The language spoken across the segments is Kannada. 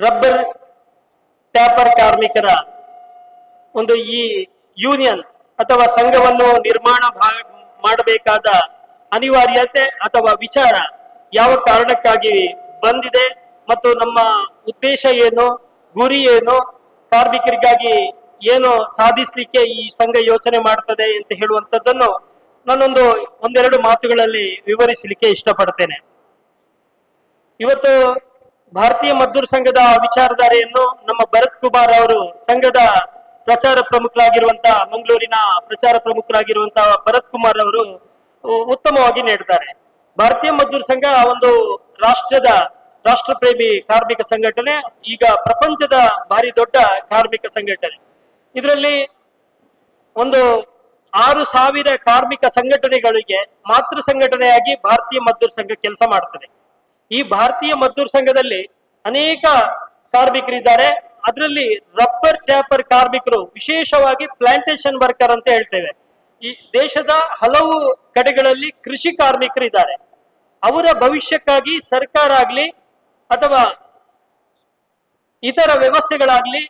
ರಬ್ಬರ್ ಟ್ಯಾಪರ್ ಕಾರ್ಮಿಕರ ಒಂದು ಈ ಯೂನಿಯನ್ ಅಥವಾ ಸಂಘವನ್ನು ನಿರ್ಮಾಣ ಮಾಡಬೇಕಾದ ಅನಿವಾರ್ಯತೆ ಅಥವಾ ವಿಚಾರ ಯಾವ ಕಾರಣಕ್ಕಾಗಿ ಬಂದಿದೆ ಮತ್ತು ನಮ್ಮ ಉದ್ದೇಶ ಏನು, ಗುರಿ ಏನು, ಕಾರ್ಮಿಕರಿಗಾಗಿ ಏನು ಸಾಧಿಸಲಿಕ್ಕೆ ಈ ಸಂಘ ಯೋಚನೆ ಮಾಡ್ತದೆ ಅಂತ ಹೇಳುವಂತದ್ದನ್ನು ಒಂದೆರಡು ಮಾತುಗಳಲ್ಲಿ ವಿವರಿಸಲಿಕ್ಕೆ ಇಷ್ಟಪಡ್ತೇನೆ. ಇವತ್ತು ಭಾರತೀಯ ಮಜ್ದೂರ್ ಸಂಘದ ವಿಚಾರಧಾರೆಯನ್ನು ನಮ್ಮ ಭರತ್ ಕುಮಾರ್ ಅವರು ಸಂಘದ ಪ್ರಚಾರ ಪ್ರಮುಖರಾಗಿರುವಂತಹ ಮಂಗಳೂರಿನ ಪ್ರಚಾರ ಪ್ರಮುಖರಾಗಿರುವಂತಹ ಭರತ್ ಕುಮಾರ್ ಅವರು ಉತ್ತಮವಾಗಿ ನೀಡಿದ್ದಾರೆ. ಭಾರತೀಯ ಮಜ್ದೂರ್ ಸಂಘ ಒಂದು ರಾಷ್ಟ್ರಪ್ರೇಮಿ ಕಾರ್ಮಿಕ ಸಂಘಟನೆ, ಈಗ ಪ್ರಪಂಚದ ಭಾರಿ ದೊಡ್ಡ ಕಾರ್ಮಿಕ ಸಂಘಟನೆ. ಇದರಲ್ಲಿ ಒಂದು 6,000 ಕಾರ್ಮಿಕ ಸಂಘಟನೆಗಳಿಗೆ ಮಾತೃ ಸಂಘಟನೆಯಾಗಿ ಭಾರತೀಯ ಮಜ್ದೂರ್ ಸಂಘ ಕೆಲಸ ಮಾಡ್ತದೆ. ಈ ಭಾರತೀಯ ಮಜ್ದೂರ್ ಸಂಘದಲ್ಲಿ ಅನೇಕ ಕಾರ್ಮಿಕರಿದ್ದಾರೆ. ಅದರಲ್ಲಿ ರಬ್ಬರ್ ಟ್ಯಾಪರ್ ಕಾರ್ಮಿಕರು, ವಿಶೇಷವಾಗಿ ಪ್ಲಾಂಟೇಶನ್ ವರ್ಕರ್ ಅಂತ ಹೇಳ್ತೇವೆ. ಈ ದೇಶದ ಹಲವು ಕಡೆಗಳಲ್ಲಿ ಕೃಷಿ ಕಾರ್ಮಿಕರಿದ್ದಾರೆ. ಅವರ ಭವಿಷ್ಯಕ್ಕಾಗಿ ಸರ್ಕಾರ ಆಗ್ಲಿ ಅಥವಾ ಇತರ ವ್ಯವಸ್ಥೆಗಳಾಗ್ಲಿ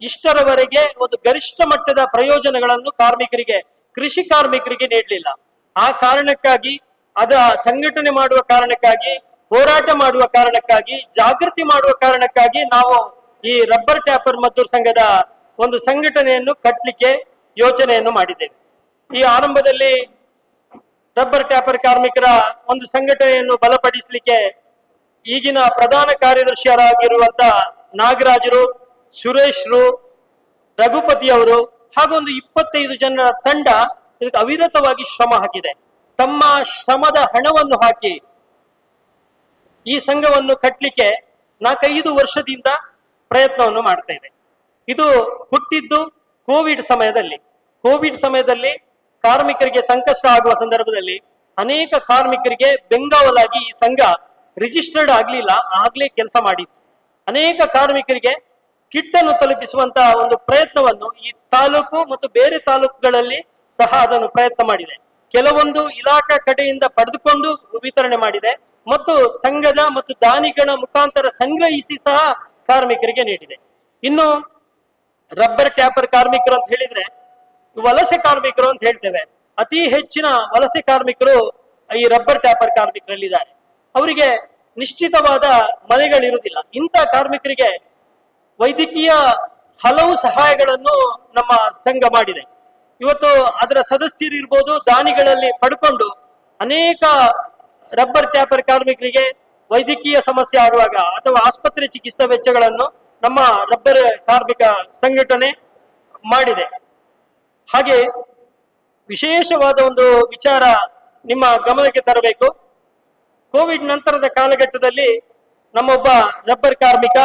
ಇಷ್ಟರವರೆಗೆ ಒಂದು ಗರಿಷ್ಠ ಮಟ್ಟದ ಪ್ರಯೋಜನಗಳನ್ನು ಕೃಷಿ ಕಾರ್ಮಿಕರಿಗೆ ನೀಡಲಿಲ್ಲ. ಆ ಕಾರಣಕ್ಕಾಗಿ ಸಂಘಟನೆ ಮಾಡುವ ಕಾರಣಕ್ಕಾಗಿ, ಹೋರಾಟ ಮಾಡುವ ಕಾರಣಕ್ಕಾಗಿ, ಜಾಗೃತಿ ಮಾಡುವ ಕಾರಣಕ್ಕಾಗಿ ನಾವು ಈ ರಬ್ಬರ್ ಟ್ಯಾಪರ್ ಮಜ್ದೂರ್ ಸಂಘದ ಒಂದು ಸಂಘಟನೆಯನ್ನು ಕಟ್ಟಲಿಕ್ಕೆ ಯೋಚನೆಯನ್ನು ಮಾಡಿದ್ದೇವೆ. ಈ ಆರಂಭದಲ್ಲಿ ರಬ್ಬರ್ ಟ್ಯಾಪರ್ ಕಾರ್ಮಿಕರ ಒಂದು ಸಂಘಟನೆಯನ್ನು ಬಲಪಡಿಸಲಿಕ್ಕೆ ಈಗಿನ ಪ್ರಧಾನ ಕಾರ್ಯದರ್ಶಿಯರಾಗಿರುವಂತಹ ನಾಗರಾಜರು, ಸುರೇಶ್ರು, ರಘುಪತಿ ಅವರು ಹಾಗೂ ಒಂದು 25 ಜನರ ತಂಡ ಇದಕ್ಕೆ ಅವಿರತವಾಗಿ ಶ್ರಮ ಹಾಕಿದೆ. ತಮ್ಮ ಶ್ರಮದ ಹಣವನ್ನು ಹಾಕಿ ಈ ಸಂಘವನ್ನು ಕಟ್ಟಲಿಕ್ಕೆ 4-5 ವರ್ಷದಿಂದ ಪ್ರಯತ್ನವನ್ನು ಮಾಡ್ತಾ ಇದೆ. ಇದು ಹುಟ್ಟಿದ್ದು ಕೋವಿಡ್ ಸಮಯದಲ್ಲಿ ಕಾರ್ಮಿಕರಿಗೆ ಸಂಕಷ್ಟ ಆಗುವ ಸಂದರ್ಭದಲ್ಲಿ ಅನೇಕ ಕಾರ್ಮಿಕರಿಗೆ ಬೆಂಗಾವಲಾಗಿ ಈ ಸಂಘ ರಿಜಿಸ್ಟರ್ಡ್ ಆಗ್ಲಿಲ್ಲ, ಆಗ್ಲೇ ಕೆಲಸ ಮಾಡಿತ್ತು. ಅನೇಕ ಕಾರ್ಮಿಕರಿಗೆ ಕಿಟ್ ಅನ್ನು ತಲುಪಿಸುವಂತಹ ಒಂದು ಪ್ರಯತ್ನವನ್ನು ಈ ತಾಲೂಕು ಮತ್ತು ಬೇರೆ ತಾಲೂಕುಗಳಲ್ಲಿ ಸಹ ಅದನ್ನು ಪ್ರಯತ್ನ ಮಾಡಿದೆ. ಕೆಲವೊಂದು ಇಲಾಖಾ ಕಡೆಯಿಂದ ಪಡೆದುಕೊಂಡು ವಿತರಣೆ ಮಾಡಿದೆ ಮತ್ತು ಸಂಘದ ಮತ್ತು ದಾನಿಗಳ ಮುಖಾಂತರ ಸಂಗ್ರಹಿಸಿ ಸಹ ಕಾರ್ಮಿಕರಿಗೆ ನೀಡಿದೆ. ಇನ್ನು ರಬ್ಬರ್ ಟ್ಯಾಪರ್ ಕಾರ್ಮಿಕರು ಅಂತ ಹೇಳಿದ್ರೆ ವಲಸೆ ಕಾರ್ಮಿಕರು ಅಂತ ಹೇಳ್ತೇವೆ. ಅತಿ ಹೆಚ್ಚಿನ ವಲಸೆ ಕಾರ್ಮಿಕರು ಈ ರಬ್ಬರ್ ಟ್ಯಾಪರ್ ಕಾರ್ಮಿಕರಲ್ಲಿದ್ದಾರೆ. ಅವರಿಗೆ ನಿಶ್ಚಿತವಾದ ಮನೆಗಳಿರುವುದಿಲ್ಲ. ಇಂಥ ಕಾರ್ಮಿಕರಿಗೆ ವೈದ್ಯಕೀಯ ಹಲವು ಸಹಾಯಗಳನ್ನು ನಮ್ಮ ಸಂಘ ಮಾಡಿದೆ. ಇವತ್ತು ಅದರ ಸದಸ್ಯರು ಇರ್ಬೋದು, ದಾನಿಗಳಲ್ಲಿ ಪಡ್ಕೊಂಡು ಅನೇಕ ರಬ್ಬರ್ ಟ್ಯಾಪರ್ ಕಾರ್ಮಿಕರಿಗೆ ವೈದ್ಯಕೀಯ ಸಮಸ್ಯೆ ಆಗುವಾಗ ಅಥವಾ ಆಸ್ಪತ್ರೆ ಚಿಕಿತ್ಸಾ ವೆಚ್ಚಗಳನ್ನು ನಮ್ಮ ರಬ್ಬರ್ ಕಾರ್ಮಿಕ ಸಂಘಟನೆ ಮಾಡಿದೆ. ಹಾಗೆ ವಿಶೇಷವಾದ ಒಂದು ವಿಚಾರ ನಿಮ್ಮ ಗಮನಕ್ಕೆ ತರಬೇಕು. ಕೋವಿಡ್ ನಂತರದ ಕಾಲಘಟ್ಟದಲ್ಲಿ ನಮ್ಮೊಬ್ಬ ರಬ್ಬರ್ ಕಾರ್ಮಿಕ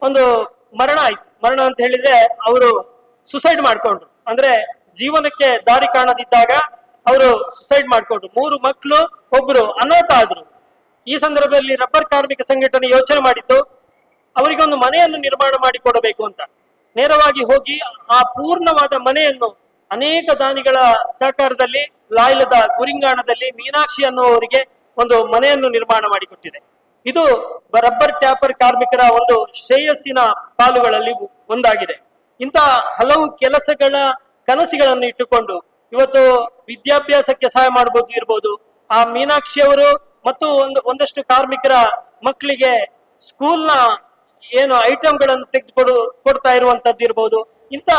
ಒಂದು ಮರಣ ಆಯ್ತು. ಮರಣ ಅಂತ ಹೇಳಿದ್ರೆ ಅವರು ಸುಸೈಡ್ ಮಾಡ್ಕೊಂಡ್ರು. ಅಂದ್ರೆ ಜೀವನಕ್ಕೆ ದಾರಿ ಕಾಣದಿದ್ದಾಗ ಅವರು ಸುಸೈಡ್ ಮಾಡ್ಕೊಂಡ್ರು. 3 ಮಕ್ಕಳು, ಒಬ್ರು ಅನಾಥ ಆದ್ರು. ಈ ಸಂದರ್ಭದಲ್ಲಿ ರಬ್ಬರ್ ಕಾರ್ಮಿಕ ಸಂಘಟನೆ ಯೋಚನೆ ಮಾಡಿತ್ತು ಅವರಿಗೆ ಒಂದು ಮನೆಯನ್ನು ನಿರ್ಮಾಣ ಮಾಡಿ ಕೊಡಬೇಕು ಅಂತ. ನೇರವಾಗಿ ಹೋಗಿ ಆ ಪೂರ್ಣವಾದ ಮನೆಯನ್ನು ಅನೇಕ ದಾನಿಗಳ ಸಹಕಾರದಲ್ಲಿ ಲಾಯ್ಲದ ಗುರಿಂಗಾಣದಲ್ಲಿ ಮೀನಾಕ್ಷಿ ಅನ್ನುವವರಿಗೆ ಒಂದು ಮನೆಯನ್ನು ನಿರ್ಮಾಣ ಮಾಡಿಕೊಟ್ಟಿದೆ. ಇದು ರಬ್ಬರ್ ಟ್ಯಾಪರ್ ಕಾರ್ಮಿಕರ ಒಂದು ಶ್ರೇಯಸ್ಸಿನ ಪಾಲುಗಳಲ್ಲಿ ಒಂದಾಗಿದೆ. ಇಂತಹ ಹಲವು ಕೆಲಸಗಳ ಕನಸುಗಳನ್ನು ಇಟ್ಟುಕೊಂಡು ಇವತ್ತು ವಿದ್ಯಾಭ್ಯಾಸಕ್ಕೆ ಸಹಾಯ ಮಾಡಬಹುದು ಇರ್ಬೋದು. ಆ ಮೀನಾಕ್ಷಿ ಅವರು ಮತ್ತು ಒಂದಷ್ಟು ಕಾರ್ಮಿಕರ ಮಕ್ಕಳಿಗೆ ಸ್ಕೂಲ್ನ ಏನು ಐಟಮ್ಗಳನ್ನು ಕೊಡ್ತಾ ಇರುವಂತದ್ದು ಇರ್ಬೋದು. ಇಂಥ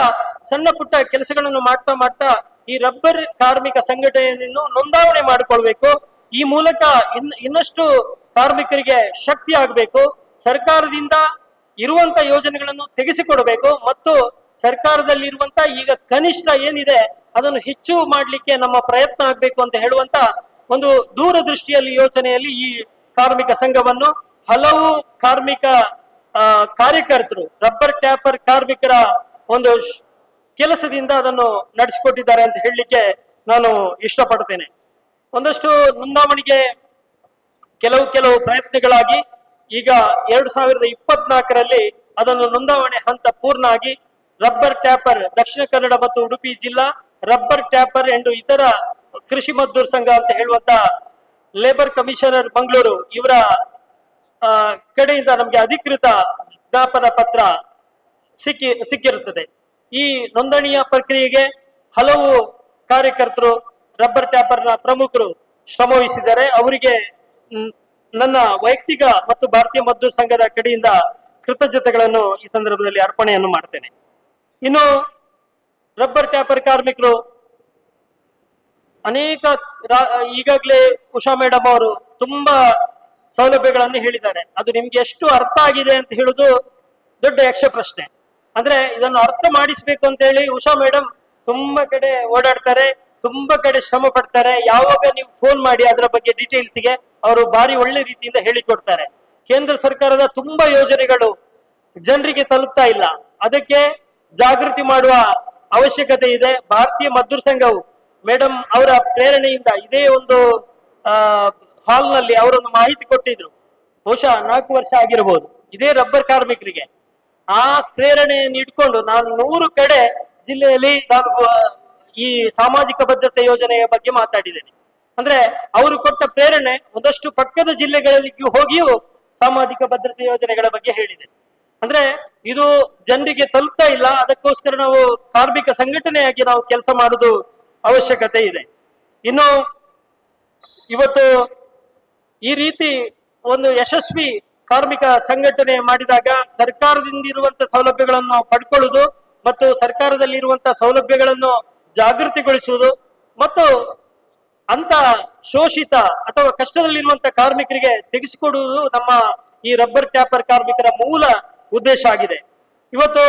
ಸಣ್ಣ ಪುಟ್ಟ ಕೆಲಸಗಳನ್ನು ಮಾಡ್ತಾ ಈ ರಬ್ಬರ್ ಕಾರ್ಮಿಕ ಸಂಘಟನೆಯನ್ನು ನೋಂದಾವಣೆ ಮಾಡಿಕೊಳ್ಬೇಕು. ಈ ಮೂಲಕ ಇನ್ನಷ್ಟು ಕಾರ್ಮಿಕರಿಗೆ ಶಕ್ತಿ ಆಗಬೇಕು. ಸರ್ಕಾರದಿಂದ ಇರುವಂತ ಯೋಜನೆಗಳನ್ನು ತೆಗೆಸಿಕೊಡಬೇಕು ಮತ್ತು ಸರ್ಕಾರದಲ್ಲಿ ಇರುವಂತ ಈಗ ಕನಿಷ್ಠ ಏನಿದೆ ಅದನ್ನು ಹೆಚ್ಚು ಮಾಡಲಿಕ್ಕೆ ನಮ್ಮ ಪ್ರಯತ್ನ ಆಗಬೇಕು ಅಂತ ಹೇಳುವಂತ ಒಂದು ದೂರದೃಷ್ಟಿಯಲ್ಲಿ ಯೋಚನೆಯಲ್ಲಿ ಈ ಕಾರ್ಮಿಕ ಸಂಘವನ್ನು ಹಲವು ಕಾರ್ಮಿಕ ಕಾರ್ಯಕರ್ತರು ರಬ್ಬರ್ ಟ್ಯಾಪರ್ ಕಾರ್ಮಿಕರ ಒಂದು ಕೆಲಸದಿಂದ ಅದನ್ನು ನಡೆಸಿಕೊಟ್ಟಿದ್ದಾರೆ ಅಂತ ಹೇಳಲಿಕ್ಕೆ ನಾನು ಇಷ್ಟಪಡ್ತೇನೆ. ಒಂದಷ್ಟು ನೋಂದಾವಣಿಗೆ ಕೆಲವು ಪ್ರಯತ್ನಗಳಾಗಿ ಈಗ 2024ರಲ್ಲಿ ಅದನ್ನು ನೋಂದಾವಣೆ ಹಂತ ಪೂರ್ಣ ಆಗಿ ರಬ್ಬರ್ ಟ್ಯಾಪರ್ ದಕ್ಷಿಣ ಕನ್ನಡ ಮತ್ತು ಉಡುಪಿ ಜಿಲ್ಲಾ ರಬ್ಬರ್ ಟ್ಯಾಪರ್ ಎಂದು ಇತರ ಕೃಷಿ ಮಜ್ದೂರ್ ಸಂಘ ಅಂತ ಹೇಳುವಂತ ಲೇಬರ್ ಕಮಿಷನರ್ ಮಂಗಳೂರು ಇವರ ಕಡೆಯಿಂದ ನಮಗೆ ಅಧಿಕೃತ ಜ್ಞಾಪನ ಪತ್ರ ಸಿಕ್ಕಿರುತ್ತದೆ. ಈ ನೋಂದಣಿಯ ಪ್ರಕ್ರಿಯೆಗೆ ಹಲವು ಕಾರ್ಯಕರ್ತರು, ರಬ್ಬರ್ ಟ್ಯಾಪರ್ನ ಪ್ರಮುಖರು ಶ್ರಮವಹಿಸಿದ್ದಾರೆ. ಅವರಿಗೆ ನನ್ನ ವೈಯಕ್ತಿಕ ಮತ್ತು ಭಾರತೀಯ ಮಜ್ದೂರ್ ಸಂಘದ ಕಡೆಯಿಂದ ಕೃತಜ್ಞತೆಗಳನ್ನು ಈ ಸಂದರ್ಭದಲ್ಲಿ ಅರ್ಪಣೆಯನ್ನು ಮಾಡ್ತೇನೆ. ಇನ್ನು ರಬ್ಬರ್ ಟ್ಯಾಪರ್ ಕಾರ್ಮಿಕರು ಅನೇಕ ಈಗಾಗಲೇ ಉಷಾ ಮೇಡಮ್ ಅವರು ತುಂಬಾ ಸೌಲಭ್ಯಗಳನ್ನು ಹೇಳಿದ್ದಾರೆ. ಅದು ನಿಮ್ಗೆ ಎಷ್ಟು ಅರ್ಥ ಆಗಿದೆ ಅಂತ ಹೇಳುದು ದೊಡ್ಡ ಯಕ್ಷ ಪ್ರಶ್ನೆ. ಅಂದ್ರೆ ಇದನ್ನು ಅರ್ಥ ಮಾಡಿಸ್ಬೇಕು ಅಂತ ಹೇಳಿ ಉಷಾ ಮೇಡಮ್ ತುಂಬಾ ಕಡೆ ಓಡಾಡ್ತಾರೆ, ತುಂಬಾ ಕಡೆ ಶ್ರಮ ಪಡ್ತಾರೆ. ಯಾವಾಗ ನೀವು ಫೋನ್ ಮಾಡಿ ಅದರ ಬಗ್ಗೆ ಡೀಟೇಲ್ಸ್ಗೆ ಅವರು ಬಾರಿ ಒಳ್ಳೆ ರೀತಿಯಿಂದ ಹೇಳಿಕೊಡ್ತಾರೆ. ಕೇಂದ್ರ ಸರ್ಕಾರದ ತುಂಬಾ ಯೋಜನೆಗಳು ಜನರಿಗೆ ತಲುಪ್ತಾ ಇಲ್ಲ, ಅದಕ್ಕೆ ಜಾಗೃತಿ ಮಾಡುವ ಅವಶ್ಯಕತೆ ಇದೆ. ಭಾರತೀಯ ಮಜ್ದೂರ್ ಸಂಘವು ಮೇಡಮ್ ಅವರ ಪ್ರೇರಣೆಯಿಂದ ಇದೇ ಒಂದು ಹಾಲ್ ನಲ್ಲಿ ಅವರೊಂದು ಮಾಹಿತಿ ಕೊಟ್ಟಿದ್ರು, ಬಹುಶಃ 4 ವರ್ಷ ಆಗಿರಬಹುದು, ಇದೇ ರಬ್ಬರ್ ಕಾರ್ಮಿಕರಿಗೆ. ಆ ಪ್ರೇರಣೆಯನ್ನು ಇಟ್ಕೊಂಡು ನಾನು 100 ಕಡೆ ಜಿಲ್ಲೆಯಲ್ಲಿ ನಾನು ಈ ಸಾಮಾಜಿಕ ಭದ್ರತೆ ಯೋಜನೆಯ ಬಗ್ಗೆ ಮಾತಾಡಿದ್ದೇನೆ. ಅಂದ್ರೆ ಅವರು ಕೊಟ್ಟ ಪ್ರೇರಣೆ ಒಂದಷ್ಟು ಪಕ್ಕದ ಜಿಲ್ಲೆಗಳಲ್ಲಿ ಹೋಗಿಯೂ ಸಾಮಾಜಿಕ ಭದ್ರತೆ ಯೋಜನೆಗಳ ಬಗ್ಗೆ ಹೇಳಿದೆ. ಅಂದ್ರೆ ಇದು ಜನರಿಗೆ ತಲುಪ್ತಾ ಇಲ್ಲ, ಅದಕ್ಕೋಸ್ಕರ ನಾವು ಕಾರ್ಮಿಕ ಸಂಘಟನೆಯಾಗಿ ನಾವು ಕೆಲಸ ಮಾಡುವುದು ಅವಶ್ಯಕತೆ ಇದೆ. ಇನ್ನು ಇವತ್ತು ಈ ರೀತಿ ಒಂದು ಯಶಸ್ವಿ ಕಾರ್ಮಿಕ ಸಂಘಟನೆ ಮಾಡಿದಾಗ ಸರ್ಕಾರದಿಂದ ಇರುವಂತಹ ಸೌಲಭ್ಯಗಳನ್ನು ನಾವು ಪಡ್ಕೊಳ್ಳುವುದು ಮತ್ತು ಸರ್ಕಾರದಲ್ಲಿ ಇರುವಂತಹ ಸೌಲಭ್ಯಗಳನ್ನು ಜಾಗೃತಿಗೊಳಿಸುವುದು ಮತ್ತು ಅಂತ ಶೋಷಿತ ಅಥವಾ ಕಷ್ಟದಲ್ಲಿರುವಂತಹ ಕಾರ್ಮಿಕರಿಗೆ ತೆಗೆಸಿಕೊಡುವುದು ನಮ್ಮ ಈ ರಬ್ಬರ್ ಟ್ಯಾಪರ್ ಕಾರ್ಮಿಕರ ಮೂಲ ಉದ್ದೇಶ ಆಗಿದೆ. ಇವತ್ತು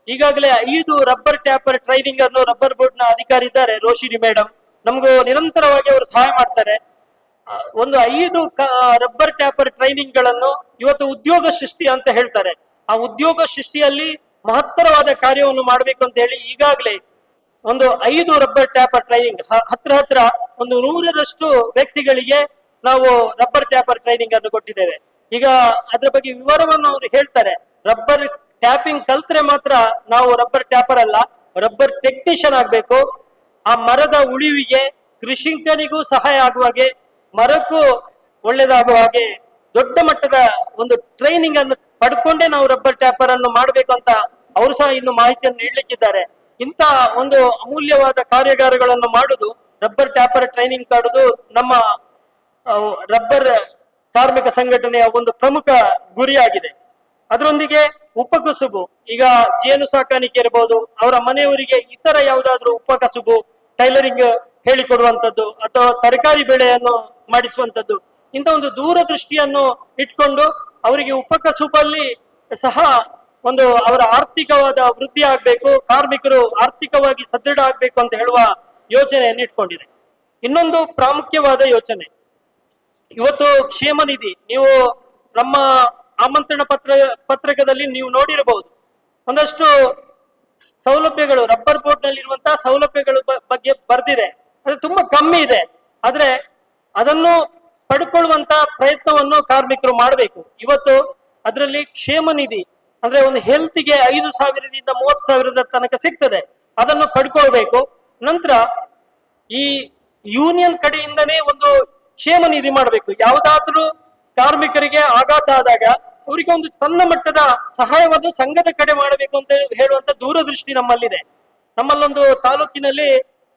ಈಗಾಗಲೇ 5 ರಬ್ಬರ್ ಟ್ಯಾಪರ್ ಟ್ರೈನಿಂಗ್ ಅನ್ನು ರಬ್ಬರ್ ಬೋರ್ಡ್ ನ ಅಧಿಕಾರಿ ಇದ್ದಾರೆ, ರೋಶಿನಿ ಮೇಡಮ್, ನಮಗೂ ನಿರಂತರವಾಗಿ ಅವರು ಸಹಾಯ ಮಾಡ್ತಾರೆ. ಒಂದು 5 ರಬ್ಬರ್ ಟ್ಯಾಪರ್ ಟ್ರೈನಿಂಗ್ ಗಳನ್ನು ಇವತ್ತು ಉದ್ಯೋಗ ಸೃಷ್ಟಿ ಅಂತ ಹೇಳ್ತಾರೆ. ಆ ಉದ್ಯೋಗ ಸೃಷ್ಟಿಯಲ್ಲಿ ಮಹತ್ತರವಾದ ಕಾರ್ಯವನ್ನು ಮಾಡಬೇಕು ಅಂತ ಹೇಳಿ ಈಗಾಗಲೇ ಒಂದು 5 ರಬ್ಬರ್ ಟ್ಯಾಪರ್ ಟ್ರೈನಿಂಗ್ ಹತ್ರ ಒಂದು 100ರಷ್ಟು ವ್ಯಕ್ತಿಗಳಿಗೆ ನಾವು ರಬ್ಬರ್ ಟ್ಯಾಪರ್ ಟ್ರೈನಿಂಗ್ ಅನ್ನು ಕೊಟ್ಟಿದ್ದೇವೆ. ಈಗ ಅದ್ರ ಬಗ್ಗೆ ವಿವರವನ್ನು ಅವರು ಹೇಳ್ತಾರೆ. ರಬ್ಬರ್ ಟ್ಯಾಪಿಂಗ್ ಕಲ್ತ್ರೆ ಮಾತ್ರ ನಾವು ರಬ್ಬರ್ ಟ್ಯಾಪರ್ ಅಲ್ಲ, ರಬ್ಬರ್ ಟೆಕ್ನಿಷಿಯನ್ ಆಗ್ಬೇಕು. ಆ ಮರದ ಉಳಿವಿಗೆ, ಕೃಷಿಕನಿಗೂ ಸಹಾಯ ಆಗುವ ಹಾಗೆ, ಮರಕ್ಕೂ ಒಳ್ಳೇದಾಗುವ ಹಾಗೆ ದೊಡ್ಡ ಮಟ್ಟದ ಒಂದು ಟ್ರೈನಿಂಗ್ ಅನ್ನು ಪಡ್ಕೊಂಡೇ ನಾವು ರಬ್ಬರ್ ಟ್ಯಾಪರ್ ಅನ್ನು ಮಾಡಬೇಕು ಅಂತ ಅವರು ಸಹ ಇನ್ನು ಮಾಹಿತಿಯನ್ನು ನೀಡಲಿಕ್ಕಿದ್ದಾರೆ. ಇಂಥ ಒಂದು ಅಮೂಲ್ಯವಾದ ಕಾರ್ಯಾಗಾರಗಳನ್ನು ಮಾಡುದು, ರಬ್ಬರ್ ಟ್ಯಾಪರ್ ಟ್ರೈನಿಂಗ್ ಮಾಡುದು ನಮ್ಮ ರಬ್ಬರ್ ಕಾರ್ಮಿಕ ಸಂಘಟನೆಯ ಒಂದು ಪ್ರಮುಖ ಗುರಿಯಾಗಿದೆ. ಅದರೊಂದಿಗೆ ಉಪಕಸುಬು, ಈಗ ಜೇನು ಸಾಕಾಣಿಕೆ ಇರಬಹುದು, ಅವರ ಮನೆಯವರಿಗೆ ಇತರ ಯಾವುದಾದ್ರೂ ಉಪಕಸುಬು, ಟೈಲರಿಂಗ್ ಹೇಳಿಕೊಡುವಂಥದ್ದು ಅಥವಾ ತರಕಾರಿ ಬೆಳೆಯನ್ನು ಮಾಡಿಸುವಂಥದ್ದು, ಇಂಥ ಒಂದು ದೂರದೃಷ್ಟಿಯನ್ನು ಇಟ್ಕೊಂಡು ಅವರಿಗೆ ಉಪಕಸುಬಲ್ಲಿ ಸಹ ಒಂದು ಅವರ ಆರ್ಥಿಕವಾದ ವೃದ್ಧಿ ಆಗ್ಬೇಕು, ಕಾರ್ಮಿಕರು ಆರ್ಥಿಕವಾಗಿ ಸದೃಢ ಆಗ್ಬೇಕು ಅಂತ ಹೇಳುವ ಯೋಜನೆಯನ್ನು ಇಟ್ಕೊಂಡಿದೆ. ಇನ್ನೊಂದು ಪ್ರಾಮುಖ್ಯವಾದ ಯೋಚನೆ ಇವತ್ತು ಕ್ಷೇಮ ನಿಧಿ. ನೀವು ನಮ್ಮ ಆಮಂತ್ರಣ ಪತ್ರಕದಲ್ಲಿ ನೀವು ನೋಡಿರಬಹುದು, ಒಂದಷ್ಟು ಸೌಲಭ್ಯಗಳು ರಬ್ಬರ್ ಬೋರ್ಡ್ ನಲ್ಲಿ ಇರುವಂತಹ ಸೌಲಭ್ಯಗಳ ಬಗ್ಗೆ ಬರ್ದಿದೆ. ಅದು ತುಂಬಾ ಕಮ್ಮಿ ಇದೆ, ಆದ್ರೆ ಅದನ್ನು ಪಡ್ಕೊಳ್ಳುವಂತ ಪ್ರಯತ್ನವನ್ನು ಕಾರ್ಮಿಕರು ಮಾಡಬೇಕು. ಇವತ್ತು ಅದರಲ್ಲಿ ಕ್ಷೇಮ ನಿಧಿ ಅಂದ್ರೆ ಒಂದು ಹೆಲ್ತ್ಗೆ 5,000ದಿಂದ 30,000 ತನಕ ಸಿಗ್ತದೆ, ಅದನ್ನು ಪಡ್ಕೊಳ್ಬೇಕು. ನಂತರ ಈ ಯೂನಿಯನ್ ಕಡೆಯಿಂದನೇ ಒಂದು ಕ್ಷೇಮ ನಿಧಿ ಮಾಡಬೇಕು. ಯಾವುದಾದ್ರೂ ಕಾರ್ಮಿಕರಿಗೆ ಆಘಾತ ಆದಾಗ ಅವರಿಗೆ ಒಂದು ಸಣ್ಣ ಮಟ್ಟದ ಸಹಾಯವನ್ನು ಸಂಘದ ಕಡೆ ಮಾಡಬೇಕು ಅಂತ ಹೇಳುವಂತ ದೂರದೃಷ್ಟಿ ನಮ್ಮಲ್ಲಿದೆ. ನಮ್ಮಲ್ಲೊಂದು ತಾಲೂಕಿನಲ್ಲಿ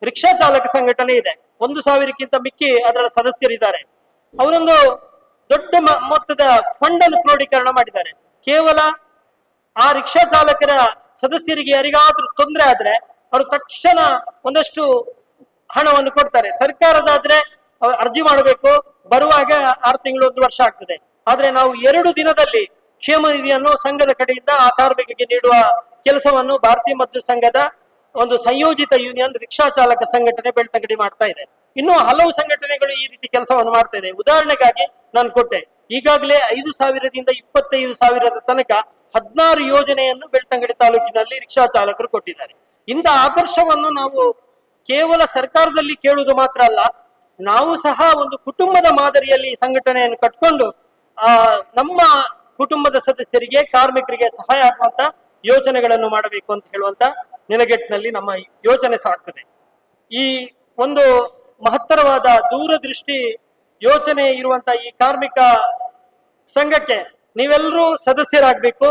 ರಿಕ್ಷಾ ಚಾಲಕ ಸಂಘಟನೆ ಇದೆ, 1,000ಕ್ಕಿಂತ ಮಿಕ್ಕಿ ಅದರ ಸದಸ್ಯರಿದ್ದಾರೆ. ಅವರೊಂದು ದೊಡ್ಡ ಮೊತ್ತದ ಫಂಡ್ ಅನ್ನು ಕ್ರೋಢೀಕರಣ ಮಾಡಿದ್ದಾರೆ. ಕೇವಲ ಆ ರಿಕ್ಷಾ ಚಾಲಕರ ಸದಸ್ಯರಿಗೆ ಯಾರಿಗಾದ್ರೂ ತೊಂದರೆ ಆದ್ರೆ ಅವರು ತಕ್ಷಣ ಒಂದಷ್ಟು ಹಣವನ್ನು ಕೊಡ್ತಾರೆ. ಸರ್ಕಾರದಾದ್ರೆ ಅರ್ಜಿ ಮಾಡಬೇಕು, ಬರುವಾಗ 6 ತಿಂಗಳು 1 ವರ್ಷ ಆಗ್ತದೆ. ಆದ್ರೆ ನಾವು 2 ದಿನದಲ್ಲಿ ಕ್ಷೇಮ ನಿಧಿಯನ್ನು ಸಂಘದ ಕಡೆಯಿಂದ ಆ ಕಾರ್ಮಿಕರಿಗೆ ನೀಡುವ ಕೆಲಸವನ್ನು ಭಾರತೀಯ ಮಜ್ದೂರ್ ಸಂಘದ ಒಂದು ಸಂಯೋಜಿತ ಯೂನಿಯನ್ ರಿಕ್ಷಾ ಚಾಲಕ ಸಂಘಟನೆ ಬೆಳ್ತಂಗಡಿ ಮಾಡ್ತಾ ಇದೆ. ಇನ್ನೂ ಹಲವು ಸಂಘಟನೆಗಳು ಈ ರೀತಿ ಕೆಲಸವನ್ನು ಮಾಡ್ತಾ ಇದೆ. ಉದಾಹರಣೆಗಾಗಿ ನಾನು ಕೊಟ್ಟೆ, ಈಗಾಗಲೇ 5,000ದಿಂದ 25,000 ತನಕ 16 ಯೋಜನೆಯನ್ನು ಬೆಳ್ತಂಗಡಿ ತಾಲೂಕಿನಲ್ಲಿ ರಿಕ್ಷಾ ಚಾಲಕರು ಕೊಟ್ಟಿದ್ದಾರೆ. ಇಂಥ ಆದರ್ಶವನ್ನು ನಾವು ಕೇವಲ ಸರ್ಕಾರದಲ್ಲಿ ಕೇಳುವುದು ಮಾತ್ರ ಅಲ್ಲ, ನಾವು ಸಹ ಒಂದು ಕುಟುಂಬದ ಮಾದರಿಯಲ್ಲಿ ಸಂಘಟನೆಯನ್ನು ಕಟ್ಕೊಂಡು ನಮ್ಮ ಕುಟುಂಬದ ಸದಸ್ಯರಿಗೆ, ಕಾರ್ಮಿಕರಿಗೆ ಸಹಾಯ ಆಗುವಂತ ಯೋಜನೆಗಳನ್ನು ಮಾಡಬೇಕು ಅಂತ ಹೇಳುವಂತ ನೆಲೆಗಟ್ಟಿನಲ್ಲಿ ನಮ್ಮ ಯೋಜನೆ ಸಾಗ್ತದೆ. ಈ ಒಂದು ಮಹತ್ತರವಾದ ದೂರದೃಷ್ಟಿ ಯೋಚನೆ ಇರುವಂತ ಈ ಕಾರ್ಮಿಕ ಸಂಘಕ್ಕೆ ನೀವೆಲ್ಲರೂ ಸದಸ್ಯರಾಗಬೇಕು.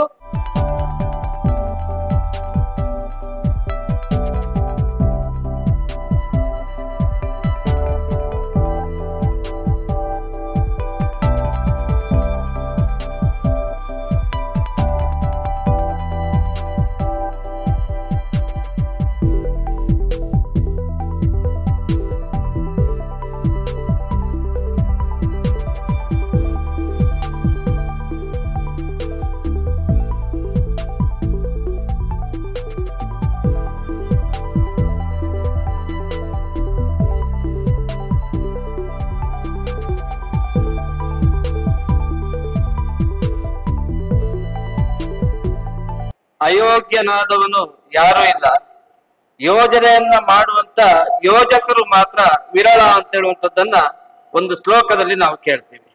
ಅಯೋಗ್ಯನಾದವನು ಯಾರೂ ಇಲ್ಲ, ಯೋಜನೆಯನ್ನ ಮಾಡುವಂತ ಯೋಜಕರು ಮಾತ್ರ ವಿರಳ ಅಂತ ಹೇಳುವಂಥದ್ದನ್ನ ಒಂದು ಶ್ಲೋಕದಲ್ಲಿ ನಾವು ಕೇಳ್ತೀವಿ.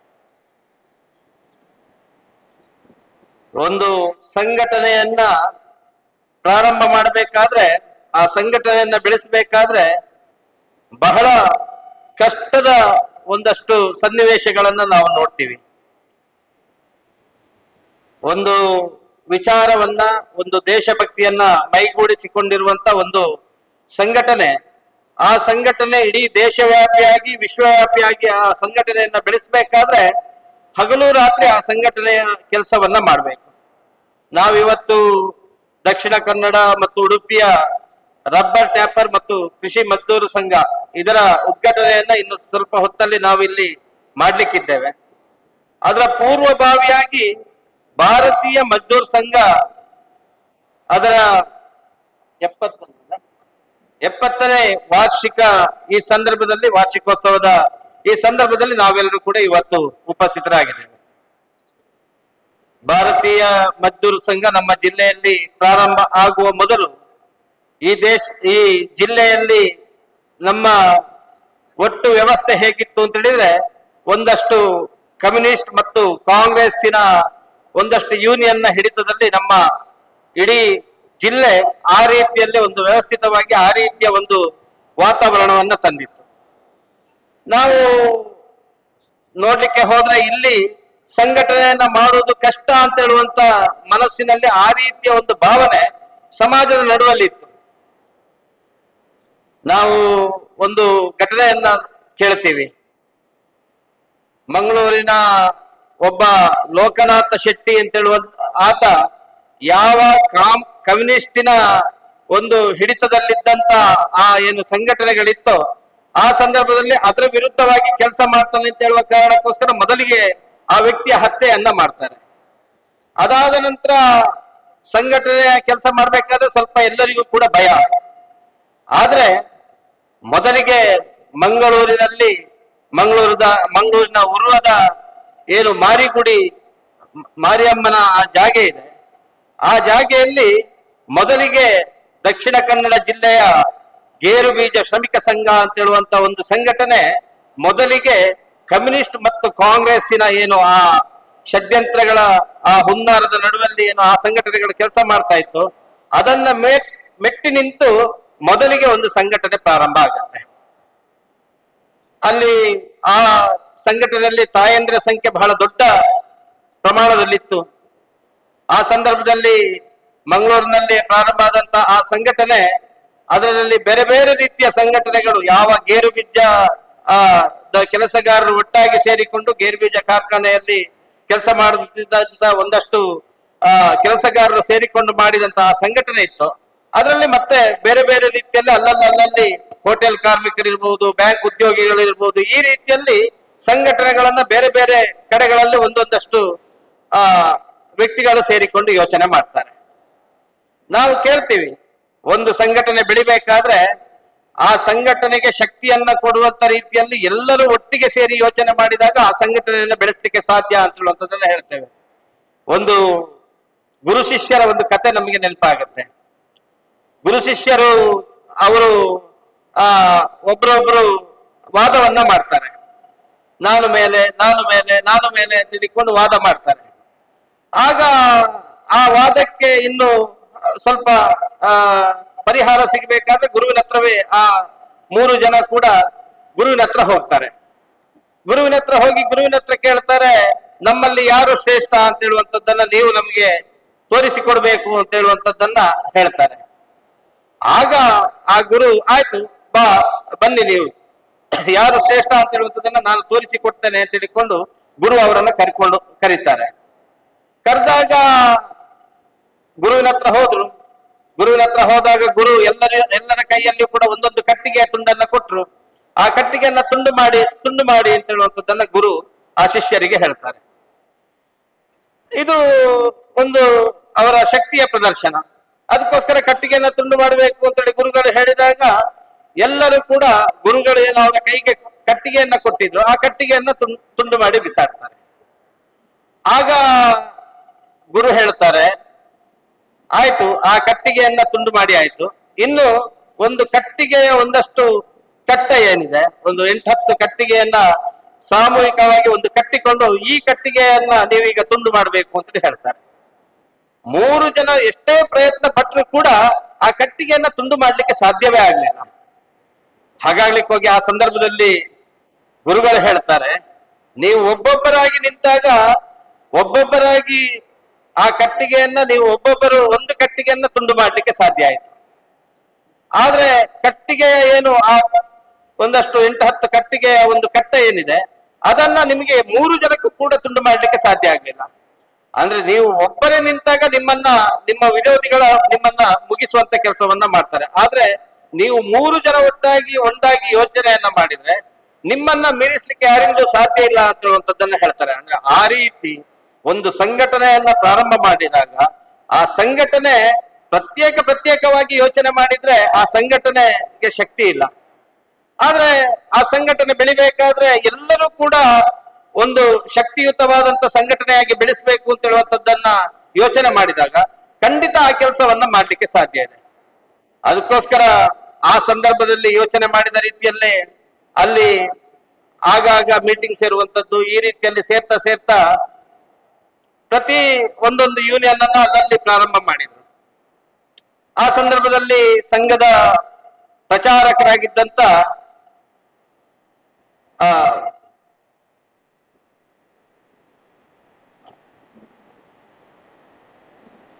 ಒಂದು ಸಂಘಟನೆಯನ್ನ ಪ್ರಾರಂಭ ಮಾಡಬೇಕಾದ್ರೆ, ಆ ಸಂಘಟನೆಯನ್ನ ಬೆಳೆಸಬೇಕಾದ್ರೆ ಬಹಳ ಕಷ್ಟದ ಒಂದಷ್ಟು ಸನ್ನಿವೇಶಗಳನ್ನ ನಾವು ನೋಡ್ತೀವಿ. ಒಂದು ವಿಚಾರವನ್ನ, ಒಂದು ದೇಶಭಕ್ತಿಯನ್ನ ಮೈಗೂಡಿಸಿಕೊಂಡಿರುವಂತ ಒಂದು ಸಂಘಟನೆ, ಆ ಸಂಘಟನೆ ಇಡೀ ದೇಶವ್ಯಾಪಿಯಾಗಿ ವಿಶ್ವವ್ಯಾಪಿಯಾಗಿ ಆ ಸಂಘಟನೆಯನ್ನ ಬೆಳೆಸಬೇಕಾದ್ರೆ ಹಗಲು ರಾತ್ರಿ ಆ ಸಂಘಟನೆಯ ಕೆಲಸವನ್ನ ಮಾಡಬೇಕು. ನಾವಿವತ್ತು ದಕ್ಷಿಣ ಕನ್ನಡ ಮತ್ತು ಉಡುಪಿಯ ರಬ್ಬರ್ ಟ್ಯಾಪರ್ ಮತ್ತು ಕೃಷಿ ಮಜ್ದೂರು ಸಂಘ ಇದರ ಉದ್ಘಾಟನೆಯನ್ನ ಇನ್ನು ಸ್ವಲ್ಪ ಹೊತ್ತಲ್ಲಿ ನಾವಿಲ್ಲಿ ಮಾಡ್ಲಿಕ್ಕಿದ್ದೇವೆ. ಅದರ ಪೂರ್ವಭಾವಿಯಾಗಿ ಭಾರತೀಯ ಮಜ್ದೂರ್ ಸಂಘ ಅದರ 70ನೇ ವಾರ್ಷಿಕ ಈ ಸಂದರ್ಭದಲ್ಲಿ, ವಾರ್ಷಿಕೋತ್ಸವದ ಈ ಸಂದರ್ಭದಲ್ಲಿ ನಾವೆಲ್ಲರೂ ಕೂಡ ಇವತ್ತು ಉಪಸ್ಥಿತರಾಗಿದ್ದೇವೆ. ಭಾರತೀಯ ಮಜ್ದೂರ್ ಸಂಘ ನಮ್ಮ ಜಿಲ್ಲೆಯಲ್ಲಿ ಪ್ರಾರಂಭ ಆಗುವ ಮೊದಲು ಈ ಜಿಲ್ಲೆಯಲ್ಲಿ ನಮ್ಮ ಒಟ್ಟು ವ್ಯವಸ್ಥೆ ಹೇಗಿತ್ತು ಅಂತ ಹೇಳಿದ್ರೆ, ಒಂದಷ್ಟು ಕಮ್ಯುನಿಸ್ಟ್ ಮತ್ತು ಕಾಂಗ್ರೆಸ್ಸಿನ ಒಂದಷ್ಟು ಯೂನಿಯನ್ನ ಹಿಡಿತದಲ್ಲಿ ನಮ್ಮ ಇಡೀ ಜಿಲ್ಲೆ ಆ ರೀತಿಯಲ್ಲಿ ಒಂದು ವ್ಯವಸ್ಥಿತವಾಗಿ ಆ ರೀತಿಯ ಒಂದು ವಾತಾವರಣವನ್ನ ತಂದಿತ್ತು. ನಾವು ನೋಡ್ಲಿಕ್ಕೆ ಹೋದ್ರೆ ಇಲ್ಲಿ ಸಂಘಟನೆಯನ್ನ ಮಾಡುವುದು ಕಷ್ಟ ಅಂತ ಹೇಳುವಂತ ಮನಸ್ಸಿನಲ್ಲಿ ಆ ರೀತಿಯ ಒಂದು ಭಾವನೆ ಸಮಾಜದ ನಡುವಲ್ಲಿತ್ತು. ನಾವು ಒಂದು ಘಟನೆಯನ್ನ ಕೇಳ್ತೀವಿ. ಮಂಗಳೂರಿನ ಒಬ್ಬ ಲೋಕನಾಥ ಶೆಟ್ಟಿ ಅಂತ ಹೇಳುವ ಆತ ಯಾವ ಕಮ್ಯುನಿಸ್ಟಿನ ಒಂದು ಹಿಡಿತದಲ್ಲಿದ್ದಂತ ಆ ಏನು ಸಂಘಟನೆಗಳಿತ್ತೋ ಆ ಸಂದರ್ಭದಲ್ಲಿ ಅದರ ವಿರುದ್ಧವಾಗಿ ಕೆಲಸ ಮಾಡ್ತಾನೆ ಅಂತ ಹೇಳುವ ಕಾರಣಕ್ಕೋಸ್ಕರ ಮೊದಲಿಗೆ ಆ ವ್ಯಕ್ತಿಯ ಹತ್ಯೆಯನ್ನ ಮಾಡ್ತಾರೆ. ಅದಾದ ನಂತರ ಸಂಘಟನೆಯ ಕೆಲಸ ಮಾಡ್ಬೇಕಾದ್ರೆ ಸ್ವಲ್ಪ ಎಲ್ಲರಿಗೂ ಕೂಡ ಭಯ. ಆದ್ರೆ ಮೊದಲಿಗೆ ಮಂಗಳೂರಿನ ಉರುವದ ಏನು ಮಾರಿಗುಡಿ ಮಾರಿಯಮ್ಮನ ಆ ಜಾಗೆ ಇದೆ, ಆ ಜಾಗೆಯಲ್ಲಿ ಮೊದಲಿಗೆ ದಕ್ಷಿಣ ಕನ್ನಡ ಜಿಲ್ಲೆಯ ಗೇರು ಬೀಜ ಶ್ರಮಿಕ ಸಂಘ ಅಂತ ಹೇಳುವಂತ ಒಂದು ಸಂಘಟನೆ ಮೊದಲಿಗೆ ಕಮ್ಯುನಿಸ್ಟ್ ಮತ್ತು ಕಾಂಗ್ರೆಸ್ಸಿನ ಏನು ಆ ಷಡ್ಯಂತ್ರಗಳ ಆ ಹುನ್ನಾರದ ನಡುವಲ್ಲಿ ಏನು ಆ ಸಂಘಟನೆಗಳು ಕೆಲಸ ಮಾಡ್ತಾ ಇತ್ತು, ಅದನ್ನ ಮೆಟ್ಟಿ ನಿಂತು ಮೊದಲಿಗೆ ಒಂದು ಸಂಘಟನೆ ಪ್ರಾರಂಭ ಆಗುತ್ತೆ. ಅಲ್ಲಿ ಆ ಸಂಘಟನೆಯಲ್ಲಿ ತಾಯಂದ್ರ ಸಂಖ್ಯೆ ಬಹಳ ದೊಡ್ಡ ಪ್ರಮಾಣದಲ್ಲಿತ್ತು. ಆ ಸಂದರ್ಭದಲ್ಲಿ ಮಂಗಳೂರಿನಲ್ಲಿ ಪ್ರಾರಂಭ ಆದಂತ ಆ ಸಂಘಟನೆ, ಅದರಲ್ಲಿ ಬೇರೆ ಬೇರೆ ರೀತಿಯ ಸಂಘಟನೆಗಳು, ಯಾವ ಗೇರು ಬೀಜ ಕೆಲಸಗಾರರು ಒಟ್ಟಾಗಿ ಸೇರಿಕೊಂಡು ಗೇರು ಬೀಜ ಕಾರ್ಖಾನೆಯಲ್ಲಿ ಕೆಲಸ ಮಾಡುತ್ತಿದ್ದಂತ ಒಂದಷ್ಟು ಕೆಲಸಗಾರರು ಸೇರಿಕೊಂಡು ಮಾಡಿದಂತ ಆ ಸಂಘಟನೆ ಇತ್ತು. ಅದರಲ್ಲಿ ಮತ್ತೆ ಬೇರೆ ಬೇರೆ ರೀತಿಯಲ್ಲಿ ಅಲ್ಲಲ್ಲಿ ಹೋಟೆಲ್ ಕಾರ್ಮಿಕರಿರ್ಬಹುದು, ಬ್ಯಾಂಕ್ ಉದ್ಯೋಗಿಗಳಿರ್ಬಹುದು, ಈ ರೀತಿಯಲ್ಲಿ ಸಂಘಟನೆಗಳನ್ನ ಬೇರೆ ಬೇರೆ ಕಡೆಗಳಲ್ಲಿ ಒಂದೊಂದಷ್ಟು ವ್ಯಕ್ತಿಗಳು ಸೇರಿಕೊಂಡು ಯೋಚನೆ ಮಾಡ್ತಾರೆ. ನಾವು ಕೇಳ್ತೀವಿ, ಒಂದು ಸಂಘಟನೆ ಬೆಳಿಬೇಕಾದ್ರೆ ಆ ಸಂಘಟನೆಗೆ ಶಕ್ತಿಯನ್ನ ಕೊಡುವಂತ ರೀತಿಯಲ್ಲಿ ಎಲ್ಲರೂ ಒಟ್ಟಿಗೆ ಸೇರಿ ಯೋಚನೆ ಮಾಡಿದಾಗ ಆ ಸಂಘಟನೆಯನ್ನು ಬೆಳೆಸಲಿಕ್ಕೆ ಸಾಧ್ಯ ಅಂತ ಹೇಳುವಂಥದ್ದನ್ನ ಹೇಳ್ತೇವೆ. ಒಂದು ಗುರು ಶಿಷ್ಯರ ಒಂದು ಕತೆ ನಮಗೆ ನೆನಪಾಗುತ್ತೆ. ಗುರು ಶಿಷ್ಯರು ಅವರು ಒಬ್ರೊಬ್ರು ವಾದವನ್ನ ಮಾಡ್ತಾರೆ. ನಾನು ಮೇಲೆ ತಿಳ್ಕೊಂಡು ವಾದ ಮಾಡ್ತಾರೆ. ಆಗ ಆ ವಾದಕ್ಕೆ ಇನ್ನು ಸ್ವಲ್ಪ ಪರಿಹಾರ ಸಿಗಬೇಕಾದ್ರೆ ಗುರುವಿನ ಹತ್ರವೇ ಆ 3 ಜನ ಕೂಡ ಗುರುವಿನ ಹತ್ರ ಹೋಗ್ತಾರೆ. ಗುರುವಿನ ಹತ್ರ ಹೋಗಿ ಗುರುವಿನ ಹತ್ರ ಕೇಳ್ತಾರೆ, ನಮ್ಮಲ್ಲಿ ಯಾರು ಶ್ರೇಷ್ಠ ಅಂತ ಹೇಳುವಂತದ್ದನ್ನ ನೀವು ನಮಗೆ ತೋರಿಸಿಕೊಡ್ಬೇಕು ಅಂತ ಹೇಳುವಂತದ್ದನ್ನ ಹೇಳ್ತಾರೆ. ಆಗ ಆ ಗುರು ಆಯ್ತು ಬನ್ನಿ ನೀವು ಯಾರು ಶ್ರೇಷ್ಠ ಅಂತ ಹೇಳುವಂತದ್ದನ್ನ ನಾನು ತೋರಿಸಿಕೊಡ್ತೇನೆ ಅಂತ ಹೇಳಿಕೊಂಡು ಗುರು ಅವರನ್ನ ಕರೀತಾರೆ. ಕರೆದಾಗ ಗುರುವಿನ ಹತ್ರ ಹೋದ್ರು. ಗುರುವಿನ ಹತ್ರ ಹೋದಾಗ ಗುರು ಎಲ್ಲರ ಕೈಯಲ್ಲಿ ಕೂಡ ಒಂದೊಂದು ಕಟ್ಟಿಗೆಯ ತುಂಡನ್ನ ಕೊಟ್ರು. ಆ ಕಟ್ಟಿಗೆಯನ್ನ ತುಂಡು ಮಾಡಿ ಅಂತ ಹೇಳುವಂತದ್ದನ್ನ ಗುರು ಆ ಶಿಷ್ಯರಿಗೆ ಹೇಳ್ತಾರೆ. ಇದು ಒಂದು ಅವರ ಶಕ್ತಿಯ ಪ್ರದರ್ಶನ. ಅದಕ್ಕೋಸ್ಕರ ಕಟ್ಟಿಗೆಯನ್ನ ತುಂಡು ಮಾಡಬೇಕು ಅಂತೇಳಿ ಗುರುಗಳು ಹೇಳಿದಾಗ ಎಲ್ಲರೂ ಕೂಡ ಗುರುಗಳು ಏನು ಅವರ ಕೈಗೆ ಕಟ್ಟಿಗೆಯನ್ನ ಕೊಟ್ಟಿದ್ರು ಆ ಕಟ್ಟಿಗೆಯನ್ನ ತುಂಡು ಮಾಡಿ ಬಿಸಾಡ್ತಾರೆ. ಆಗ ಗುರು ಹೇಳ್ತಾರೆ, ಆಯ್ತು ಆ ಕಟ್ಟಿಗೆಯನ್ನ ತುಂಡು ಮಾಡಿ ಆಯ್ತು, ಇನ್ನು ಒಂದು ಕಟ್ಟಿಗೆಯ ಒಂದಷ್ಟು ಕಟ್ಟ ಏನಿದೆ, ಒಂದು 8-10 ಕಟ್ಟಿಗೆಯನ್ನ ಸಾಮೂಹಿಕವಾಗಿ ಒಂದು ಕಟ್ಟಿಕೊಂಡು ಈ ಕಟ್ಟಿಗೆಯನ್ನ ನೀವೀಗ ತುಂಡು ಮಾಡಬೇಕು ಅಂತ ಹೇಳ್ತಾರೆ. 3 ಜನ ಎಷ್ಟೇ ಪ್ರಯತ್ನ ಪಟ್ಟರು ಕೂಡ ಆ ಕಟ್ಟಿಗೆಯನ್ನ ತುಂಡು ಮಾಡ್ಲಿಕ್ಕೆ ಸಾಧ್ಯವೇ ಆಗ್ಲಿಲ್ಲ. ಹಾಗಾಗ್ಲಿಕ್ಕೆ ಹೋಗಿ ಆ ಸಂದರ್ಭದಲ್ಲಿ ಗುರುಗಳು ಹೇಳ್ತಾರೆ, ನೀವು ಒಬ್ಬೊಬ್ಬರಾಗಿ ನಿಂತಾಗ ಒಬ್ಬೊಬ್ಬರಾಗಿ ಆ ಕಟ್ಟಿಗೆಯನ್ನ ನೀವು ಒಬ್ಬೊಬ್ಬರು ಒಂದು ಕಟ್ಟಿಗೆಯನ್ನ ತುಂಡು ಮಾಡ್ಲಿಕ್ಕೆ ಸಾಧ್ಯ ಆಯ್ತು. ಆದ್ರೆ ಕಟ್ಟಿಗೆಯ ಏನು ಆ ಒಂದಷ್ಟು 8-10 ಕಟ್ಟಿಗೆಯ ಒಂದು ಕಟ್ಟ ಏನಿದೆ ಅದನ್ನ ನಿಮಗೆ 3 ಜನಕ್ಕೂ ಕೂಡ ತುಂಡು ಮಾಡ್ಲಿಕ್ಕೆ ಸಾಧ್ಯ ಆಗ್ಲಿಲ್ಲ. ಅಂದ್ರೆ ನೀವು ಒಬ್ಬರೇ ನಿಂತಾಗ ನಿಮ್ಮ ವಿರೋಧಿಗಳ ನಿಮ್ಮನ್ನ ಮುಗಿಸುವಂತ ಕೆಲಸವನ್ನ ಮಾಡ್ತಾರೆ. ಆದ್ರೆ ನೀವು 3 ಜನ ಒಂದಾಗಿ ಯೋಚನೆಯನ್ನ ಮಾಡಿದ್ರೆ ನಿಮ್ಮನ್ನ ಮೀರಿಸ್ಲಿಕ್ಕೆ ಯಾರಿಂದಲೂ ಸಾಧ್ಯ ಇಲ್ಲ ಅಂತ ಹೇಳುವಂತದ್ದನ್ನ ಹೇಳ್ತಾರೆ. ಅಂದ್ರೆ ಆ ರೀತಿ ಒಂದು ಸಂಘಟನೆಯನ್ನ ಪ್ರಾರಂಭ ಮಾಡಿದಾಗ ಆ ಸಂಘಟನೆ ಪ್ರತ್ಯೇಕವಾಗಿ ಯೋಚನೆ ಮಾಡಿದ್ರೆ ಆ ಸಂಘಟನೆಗೆ ಶಕ್ತಿ ಇಲ್ಲ. ಆದ್ರೆ ಆ ಸಂಘಟನೆ ಬೆಳಿಬೇಕಾದ್ರೆ ಎಲ್ಲರೂ ಕೂಡ ಒಂದು ಶಕ್ತಿಯುತವಾದಂತ ಸಂಘಟನೆಯಾಗಿ ಬೆಳೆಸಬೇಕು ಅಂತ ಹೇಳುವಂತದ್ದನ್ನ ಯೋಚನೆ ಮಾಡಿದಾಗ ಖಂಡಿತ ಆ ಕೆಲಸವನ್ನ ಮಾಡ್ಲಿಕ್ಕೆ ಸಾಧ್ಯ ಇದೆ. ಅದಕ್ಕೋಸ್ಕರ ಆ ಸಂದರ್ಭದಲ್ಲಿ ಯೋಚನೆ ಮಾಡಿದ ರೀತಿಯಲ್ಲೇ ಅಲ್ಲಿ ಆಗಾಗ ಮೀಟಿಂಗ್ ಸೇರುವಂತದ್ದು, ಈ ರೀತಿಯಲ್ಲಿ ಸೇರ್ತಾ ಪ್ರತಿ ಒಂದೊಂದು ಯೂನಿಯನ್ ಅನ್ನ ಅಲ್ಲಲ್ಲಿ ಪ್ರಾರಂಭ ಮಾಡಿದ್ರು. ಆ ಸಂದರ್ಭದಲ್ಲಿ ಸಂಘದ ಪ್ರಚಾರಕರಾಗಿದ್ದಂತ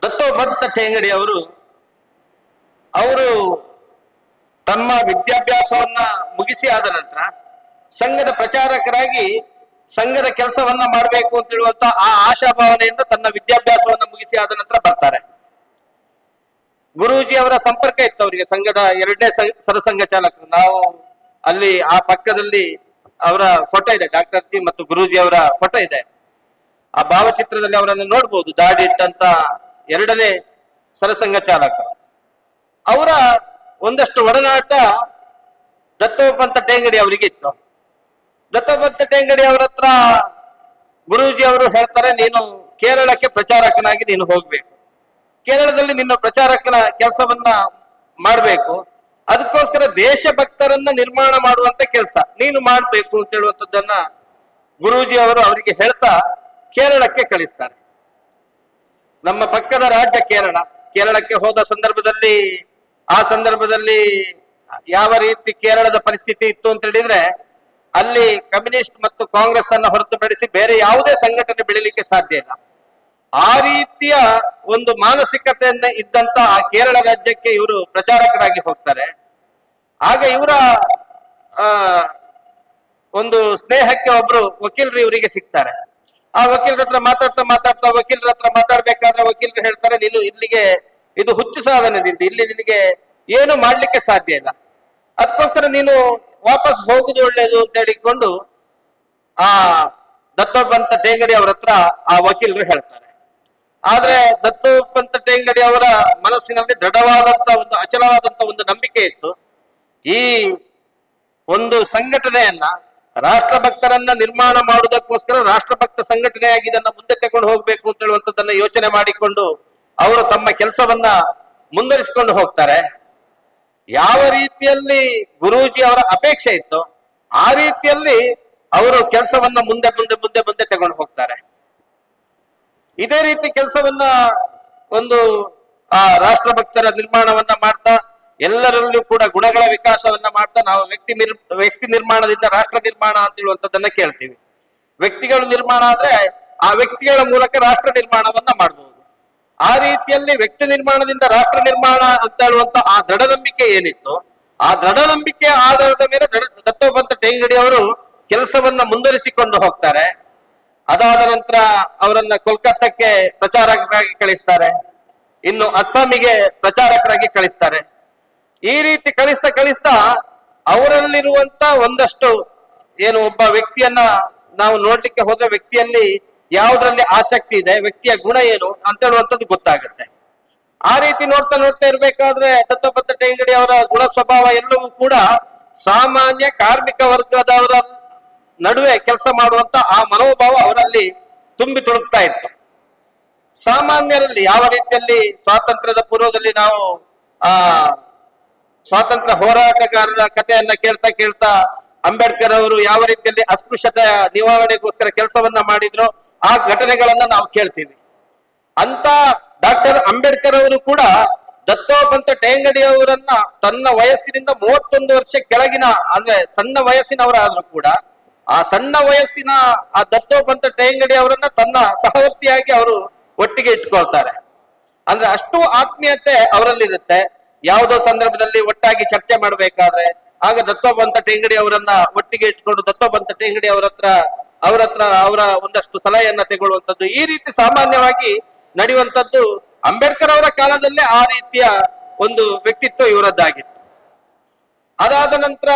ದತ್ತೋಪಂತ ಠೇಂಗಡಿ ಅವರು ತಮ್ಮ ವಿದ್ಯಾಭ್ಯಾಸವನ್ನ ಮುಗಿಸಿ ಆದ ನಂತರ ಸಂಘದ ಪ್ರಚಾರಕರಾಗಿ ಸಂಘದ ಕೆಲಸವನ್ನ ಮಾಡಬೇಕು ಅಂತ ಹೇಳುವಂತ ಆ ಆಶಾಭಾವನೆಯಿಂದ ತನ್ನ ವಿದ್ಯಾಭ್ಯಾಸವನ್ನ ಮುಗಿಸಿ ಆದ ನಂತರ ಬರ್ತಾರೆ. ಗುರೂಜಿ ಅವರ ಸಂಪರ್ಕ ಇತ್ತು ಅವರಿಗೆ, ಸಂಘದ 2ನೇ ಸರಸಂಘ ಚಾಲಕರು. ನಾವು ಅಲ್ಲಿ ಆ ಪಕ್ಕದಲ್ಲಿ ಅವರ ಫೋಟೋ ಇದೆ, ಡಾಕ್ಟರ್ ಜಿ ಮತ್ತು ಗುರೂಜಿ ಅವರ ಫೋಟೋ ಇದೆ. ಆ ಭಾವಚಿತ್ರದಲ್ಲಿ ಅವರನ್ನು ನೋಡ್ಬೋದು, ದಾಡಿ ಇಟ್ಟಂತ 2ನೇ ಸರಸಂಘ ಚಾಲಕರು. ಅವರ ಒಂದಷ್ಟು ಒಡನಾಟ ದತ್ತೋಪಂತ ಠೇಂಗಡಿ ಅವರಿಗೆ ಇತ್ತು. ದತ್ತೋಪಂತ ಠೇಂಗಡಿ ಅವರ ಹತ್ರ ಗುರೂಜಿ ಅವರು ಹೇಳ್ತಾರೆ, ನೀನು ಕೇರಳಕ್ಕೆ ಪ್ರಚಾರಕನಾಗಿ ನೀನು ಹೋಗ್ಬೇಕು, ಕೇರಳದಲ್ಲಿ ನಿನ್ನ ಪ್ರಚಾರಕನ ಕೆಲಸವನ್ನ ಮಾಡ್ಬೇಕು, ಅದಕ್ಕೋಸ್ಕರ ದೇಶಭಕ್ತರನ್ನ ನಿರ್ಮಾಣ ಮಾಡುವಂತ ಕೆಲಸ ನೀನು ಮಾಡ್ಬೇಕು ಅಂತ ಹೇಳುವಂತದ್ದನ್ನ ಗುರೂಜಿ ಅವರು ಅವರಿಗೆ ಹೇಳ್ತಾ ಕೇರಳಕ್ಕೆ ಕಳಿಸ್ತಾರೆ. ನಮ್ಮ ಪಕ್ಕದ ರಾಜ್ಯ ಕೇರಳಕ್ಕೆ ಹೋದ ಸಂದರ್ಭದಲ್ಲಿ ಆ ಸಂದರ್ಭದಲ್ಲಿ ಯಾವ ರೀತಿ ಕೇರಳದ ಪರಿಸ್ಥಿತಿ ಇತ್ತು ಅಂತ ಹೇಳಿದ್ರೆ ಅಲ್ಲಿ ಕಮ್ಯುನಿಸ್ಟ್ ಮತ್ತು ಕಾಂಗ್ರೆಸ್ ಅನ್ನ ಹೊರತುಪಡಿಸಿ ಬೇರೆ ಯಾವುದೇ ಸಂಘಟನೆ ಬೆಳಿಲಿಕ್ಕೆ ಸಾಧ್ಯ ಇಲ್ಲ. ಆ ರೀತಿಯ ಒಂದು ಮಾನಸಿಕತೆಯನ್ನ ಇದ್ದಂತ ಆ ಕೇರಳ ರಾಜ್ಯಕ್ಕೆ ಇವರು ಪ್ರಚಾರಕರಾಗಿ ಹೋಗ್ತಾರೆ. ಆಗ ಇವರ ಒಂದು ಸ್ನೇಹಕ್ಕೆ ಒಬ್ರು ವಕೀಲರು ಇವರಿಗೆ ಸಿಗ್ತಾರೆ. ಆ ವಕೀಲರ ಹತ್ರ ಮಾತಾಡ್ತಾ ವಕೀಲರ ಹತ್ರ ಮಾತಾಡ್ಬೇಕಾದ್ರೆ ವಕೀಲರು ಹೇಳ್ತಾರೆ, ನೀನು ಇಲ್ಲಿಗೆ ಇದು ಹುಚ್ಚು ಸಾಧನದಿಂದ ಇಲ್ಲಿ ನಿನಗೆ ಏನು ಮಾಡ್ಲಿಕ್ಕೆ ಸಾಧ್ಯ ಇಲ್ಲ, ಅದಕ್ಕೋಸ್ಕರ ನೀನು ವಾಪಸ್ ಹೋಗುದು ಒಳ್ಳೇದು ಅಂತ ಹೇಳಿಕೊಂಡು ಆ ದತ್ತೋಪಂತ ಠೇಂಗಡಿ ಅವರ ಹತ್ರ ಆ ವಕೀಲರು ಹೇಳ್ತಾರೆ. ಆದ್ರೆ ದತ್ತೋಪಂತ ಠೇಂಗಡಿ ಅವರ ಮನಸ್ಸಿನಲ್ಲಿ ದೃಢವಾದಂತ ಒಂದು ಅಚಲವಾದಂತ ಒಂದು ನಂಬಿಕೆ ಇತ್ತು. ಈ ಒಂದು ಸಂಘಟನೆಯನ್ನ ರಾಷ್ಟ್ರಭಕ್ತರನ್ನ ನಿರ್ಮಾಣ ಮಾಡುವುದಕ್ಕೋಸ್ಕರ ರಾಷ್ಟ್ರಭಕ್ತ ಸಂಘಟನೆಯಾಗಿ ಇದನ್ನ ಮುಂದೆ ತಗೊಂಡು ಹೋಗ್ಬೇಕು ಅಂತ ಹೇಳುವಂತದ್ದನ್ನ ಯೋಚನೆ ಮಾಡಿಕೊಂಡು ಅವರು ತಮ್ಮ ಕೆಲಸವನ್ನ ಮುಂದುವರಿಸಿಕೊಂಡು ಹೋಗ್ತಾರೆ. ಯಾವ ರೀತಿಯಲ್ಲಿ ಗುರೂಜಿ ಅವರ ಅಪೇಕ್ಷೆ ಇತ್ತು ಆ ರೀತಿಯಲ್ಲಿ ಅವರು ಕೆಲಸವನ್ನ ಮುಂದೆ ತಗೊಂಡು ಹೋಗ್ತಾರೆ. ಇದೇ ರೀತಿ ಕೆಲಸವನ್ನ ಒಂದು ಆ ರಾಷ್ಟ್ರಭಕ್ತರ ನಿರ್ಮಾಣವನ್ನ ಮಾಡ್ತಾ ಎಲ್ಲರಲ್ಲೂ ಕೂಡ ಗುಣಗಳ ವಿಕಾಸವನ್ನ ಮಾಡ್ತಾ ನಾವು ವ್ಯಕ್ತಿ ನಿರ್ಮಾಣದಿಂದ ರಾಷ್ಟ್ರ ನಿರ್ಮಾಣ ಅಂತ ಹೇಳುವಂತದ್ದನ್ನ ಕೇಳ್ತೀವಿ. ವ್ಯಕ್ತಿಗಳು ನಿರ್ಮಾಣ ಆದ್ರೆ ಆ ವ್ಯಕ್ತಿಗಳ ಮೂಲಕ ರಾಷ್ಟ್ರ ನಿರ್ಮಾಣವನ್ನ ಮಾಡಬಹುದು. ಆ ರೀತಿಯಲ್ಲಿ ವ್ಯಕ್ತಿ ನಿರ್ಮಾಣದಿಂದ ರಾಷ್ಟ್ರ ನಿರ್ಮಾಣ ಅಂತ ಹೇಳುವಂತ ಆ ದೃಢ ನಂಬಿಕೆ ಏನಿತ್ತು, ಆ ದೃಢ ನಂಬಿಕೆಯ ಆಧಾರದ ಮೇಲೆ ದತ್ತೋಪಂತ ಠೇಂಗಡಿ ಅವರು ಕೆಲಸವನ್ನ ಮುಂದುವರಿಸಿಕೊಂಡು ಹೋಗ್ತಾರೆ. ಅದಾದ ನಂತರ ಅವರನ್ನ ಕೋಲ್ಕತ್ತಾಕ್ಕೆ ಪ್ರಚಾರಕರಾಗಿ ಕಳಿಸ್ತಾರೆ, ಇನ್ನು ಅಸ್ಸಾಮಿಗೆ ಪ್ರಚಾರಕರಾಗಿ ಕಳಿಸ್ತಾರೆ. ಈ ರೀತಿ ಕಳಿಸ್ತಾ ಅವರಲ್ಲಿರುವಂತ ಒಂದಷ್ಟು ಏನು ಒಬ್ಬ ವ್ಯಕ್ತಿಯನ್ನ ನಾವು ನೋಡ್ಲಿಕ್ಕೆ ಹೋದ್ರೆ ವ್ಯಕ್ತಿಯಲ್ಲಿ ಯಾವುದ್ರಲ್ಲಿ ಆಸಕ್ತಿ ಇದೆ, ವ್ಯಕ್ತಿಯ ಗುಣ ಏನು ಅಂತ ಹೇಳುವಂಥದ್ದು ಗೊತ್ತಾಗುತ್ತೆ. ಆ ರೀತಿ ನೋಡ್ತಾ ಇರ್ಬೇಕಾದ್ರೆ ದತ್ತೋಪಂತ ಠೇಂಗಡಿ ಅವರ ಗುಣ ಸ್ವಭಾವ ಎಲ್ಲವೂ ಕೂಡ ಸಾಮಾನ್ಯ ಕಾರ್ಮಿಕ ವರ್ಗದವರ ನಡುವೆ ಕೆಲಸ ಮಾಡುವಂತ ಆ ಮನೋಭಾವ ಅವರಲ್ಲಿ ತುಂಬಿ ತುಳುಕ್ತಾ ಇತ್ತು. ಸಾಮಾನ್ಯರಲ್ಲಿ ಯಾವ ರೀತಿಯಲ್ಲಿ ಸ್ವಾತಂತ್ರ್ಯದ ಪೂರ್ವದಲ್ಲಿ ನಾವು ಸ್ವಾತಂತ್ರ್ಯ ಹೋರಾಟಗಾರರ ಕಥೆಯನ್ನ ಕೇಳ್ತಾ ಅಂಬೇಡ್ಕರ್ ಅವರು ಯಾವ ರೀತಿಯಲ್ಲಿ ಅಸ್ಪೃಶ್ಯತೆ ನಿವಾರಣೆಗೋಸ್ಕರ ಕೆಲಸವನ್ನ ಮಾಡಿದ್ರು ಆ ಘಟನೆಗಳನ್ನ ನಾವು ಕೇಳ್ತೀವಿ. ಅಂತ ಡಾಕ್ಟರ್ ಅಂಬೇಡ್ಕರ್ ಅವರು ಕೂಡ ದತ್ತೋಪಂತ ಠೇಂಗಡಿ ಅವರನ್ನ ತನ್ನ ವಯಸ್ಸಿನಿಂದ 31 ವರ್ಷ ಕೆಳಗಿನ ಅಂದ್ರೆ ಸಣ್ಣ ವಯಸ್ಸಿನವರಾದ್ರೂ ಕೂಡ ಆ ಸಣ್ಣ ವಯಸ್ಸಿನ ಆ ದತ್ತೋಪಂತ ಠೇಂಗಡಿ ಅವರನ್ನ ತನ್ನ ಸಹವರ್ತಿಯಾಗಿ ಅವರು ಒಟ್ಟಿಗೆ ಇಟ್ಕೊಳ್ತಾರೆ. ಅಂದ್ರೆ ಅಷ್ಟು ಆತ್ಮೀಯತೆ ಅವರಲ್ಲಿರುತ್ತೆ. ಯಾವುದೋ ಸಂದರ್ಭದಲ್ಲಿ ಒಟ್ಟಾಗಿ ಚರ್ಚೆ ಮಾಡ್ಬೇಕಾದ್ರೆ ಆಗ ದತ್ತೋಪಂತ ಠೇಂಗಡಿ ಅವರನ್ನ ಒಟ್ಟಿಗೆ ಇಟ್ಕೊಂಡು ದತ್ತೋಪಂತ ಠೇಂಗಡಿ ಅವರ ಒಂದಷ್ಟು ಸಲಹೆಯನ್ನ ತಗೊಳ್ಳುವಂಥದ್ದು, ಈ ರೀತಿ ಸಾಮಾನ್ಯವಾಗಿ ನಡೆಯುವಂಥದ್ದು ಅಂಬೇಡ್ಕರ್ ಅವರ ಕಾಲದಲ್ಲೇ ಆ ರೀತಿಯ ಒಂದು ವ್ಯಕ್ತಿತ್ವ ಇವರದ್ದಾಗಿತ್ತು. ಅದಾದ ನಂತರ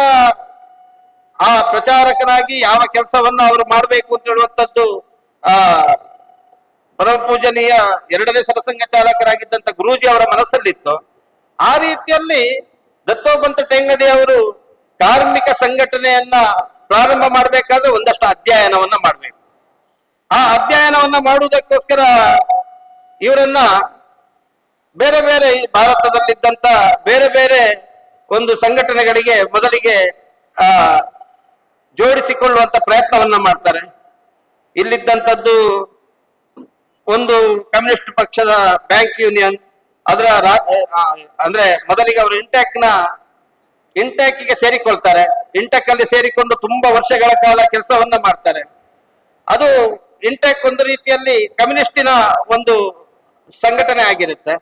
ಆ ಪ್ರಚಾರಕನಾಗಿ ಯಾವ ಕೆಲಸವನ್ನ ಅವರು ಮಾಡಬೇಕು ಅಂತ ಹೇಳುವಂಥದ್ದು ಪರಮ ಪೂಜನೀಯ 2ನೇ ಸರಸಂಘ ಚಾಲಕರಾಗಿದ್ದಂತ ಗುರೂಜಿ ಅವರ ಮನಸ್ಸಲ್ಲಿತ್ತು. ಆ ರೀತಿಯಲ್ಲಿ ದತ್ತೋಪಂತ ಠೇಂಗಡಿ ಅವರು ಕಾರ್ಮಿಕ ಸಂಘಟನೆಯನ್ನ ಪ್ರಾರಂಭ ಮಾಡಬೇಕಾದ್ರೆ ಒಂದಷ್ಟು ಅಧ್ಯಯನವನ್ನ ಮಾಡಬೇಕು. ಆ ಅಧ್ಯಯನವನ್ನ ಮಾಡುವುದಕ್ಕೋಸ್ಕರ ಇವರನ್ನ ಬೇರೆ ಬೇರೆ ಭಾರತದಲ್ಲಿದ್ದಂತ ಬೇರೆ ಬೇರೆ ಒಂದು ಸಂಘಟನೆಗಳಿಗೆ ಮೊದಲಿಗೆ ಜೋಡಿಸಿಕೊಳ್ಳುವಂತ ಪ್ರಯತ್ನವನ್ನ ಮಾಡ್ತಾರೆ. ಇಲ್ಲಿದ್ದಂಥದ್ದು ಒಂದು ಕಮ್ಯುನಿಸ್ಟ್ ಪಕ್ಷದ ಬ್ಯಾಂಕ್ ಯೂನಿಯನ್, ಅದರ ಅಂದ್ರೆ ಮೊದಲಿಗೆ ಅವರು ಇಂಟ್ಯಾಕ್ಗೆ ಸೇರಿಕೊಳ್ತಾರೆ. ಇಂಟೆಕ್ ಅಲ್ಲಿ ಸೇರಿಕೊಂಡು ತುಂಬಾ ವರ್ಷಗಳ ಕಾಲ ಕೆಲಸವನ್ನ ಮಾಡ್ತಾರೆ. ಅದು ಇಂಟೆಕ್ ಒಂದು ರೀತಿಯಲ್ಲಿ ಕಮ್ಯುನಿಸ್ಟಿನ ಒಂದು ಸಂಘಟನೆ ಆಗಿರುತ್ತೆ.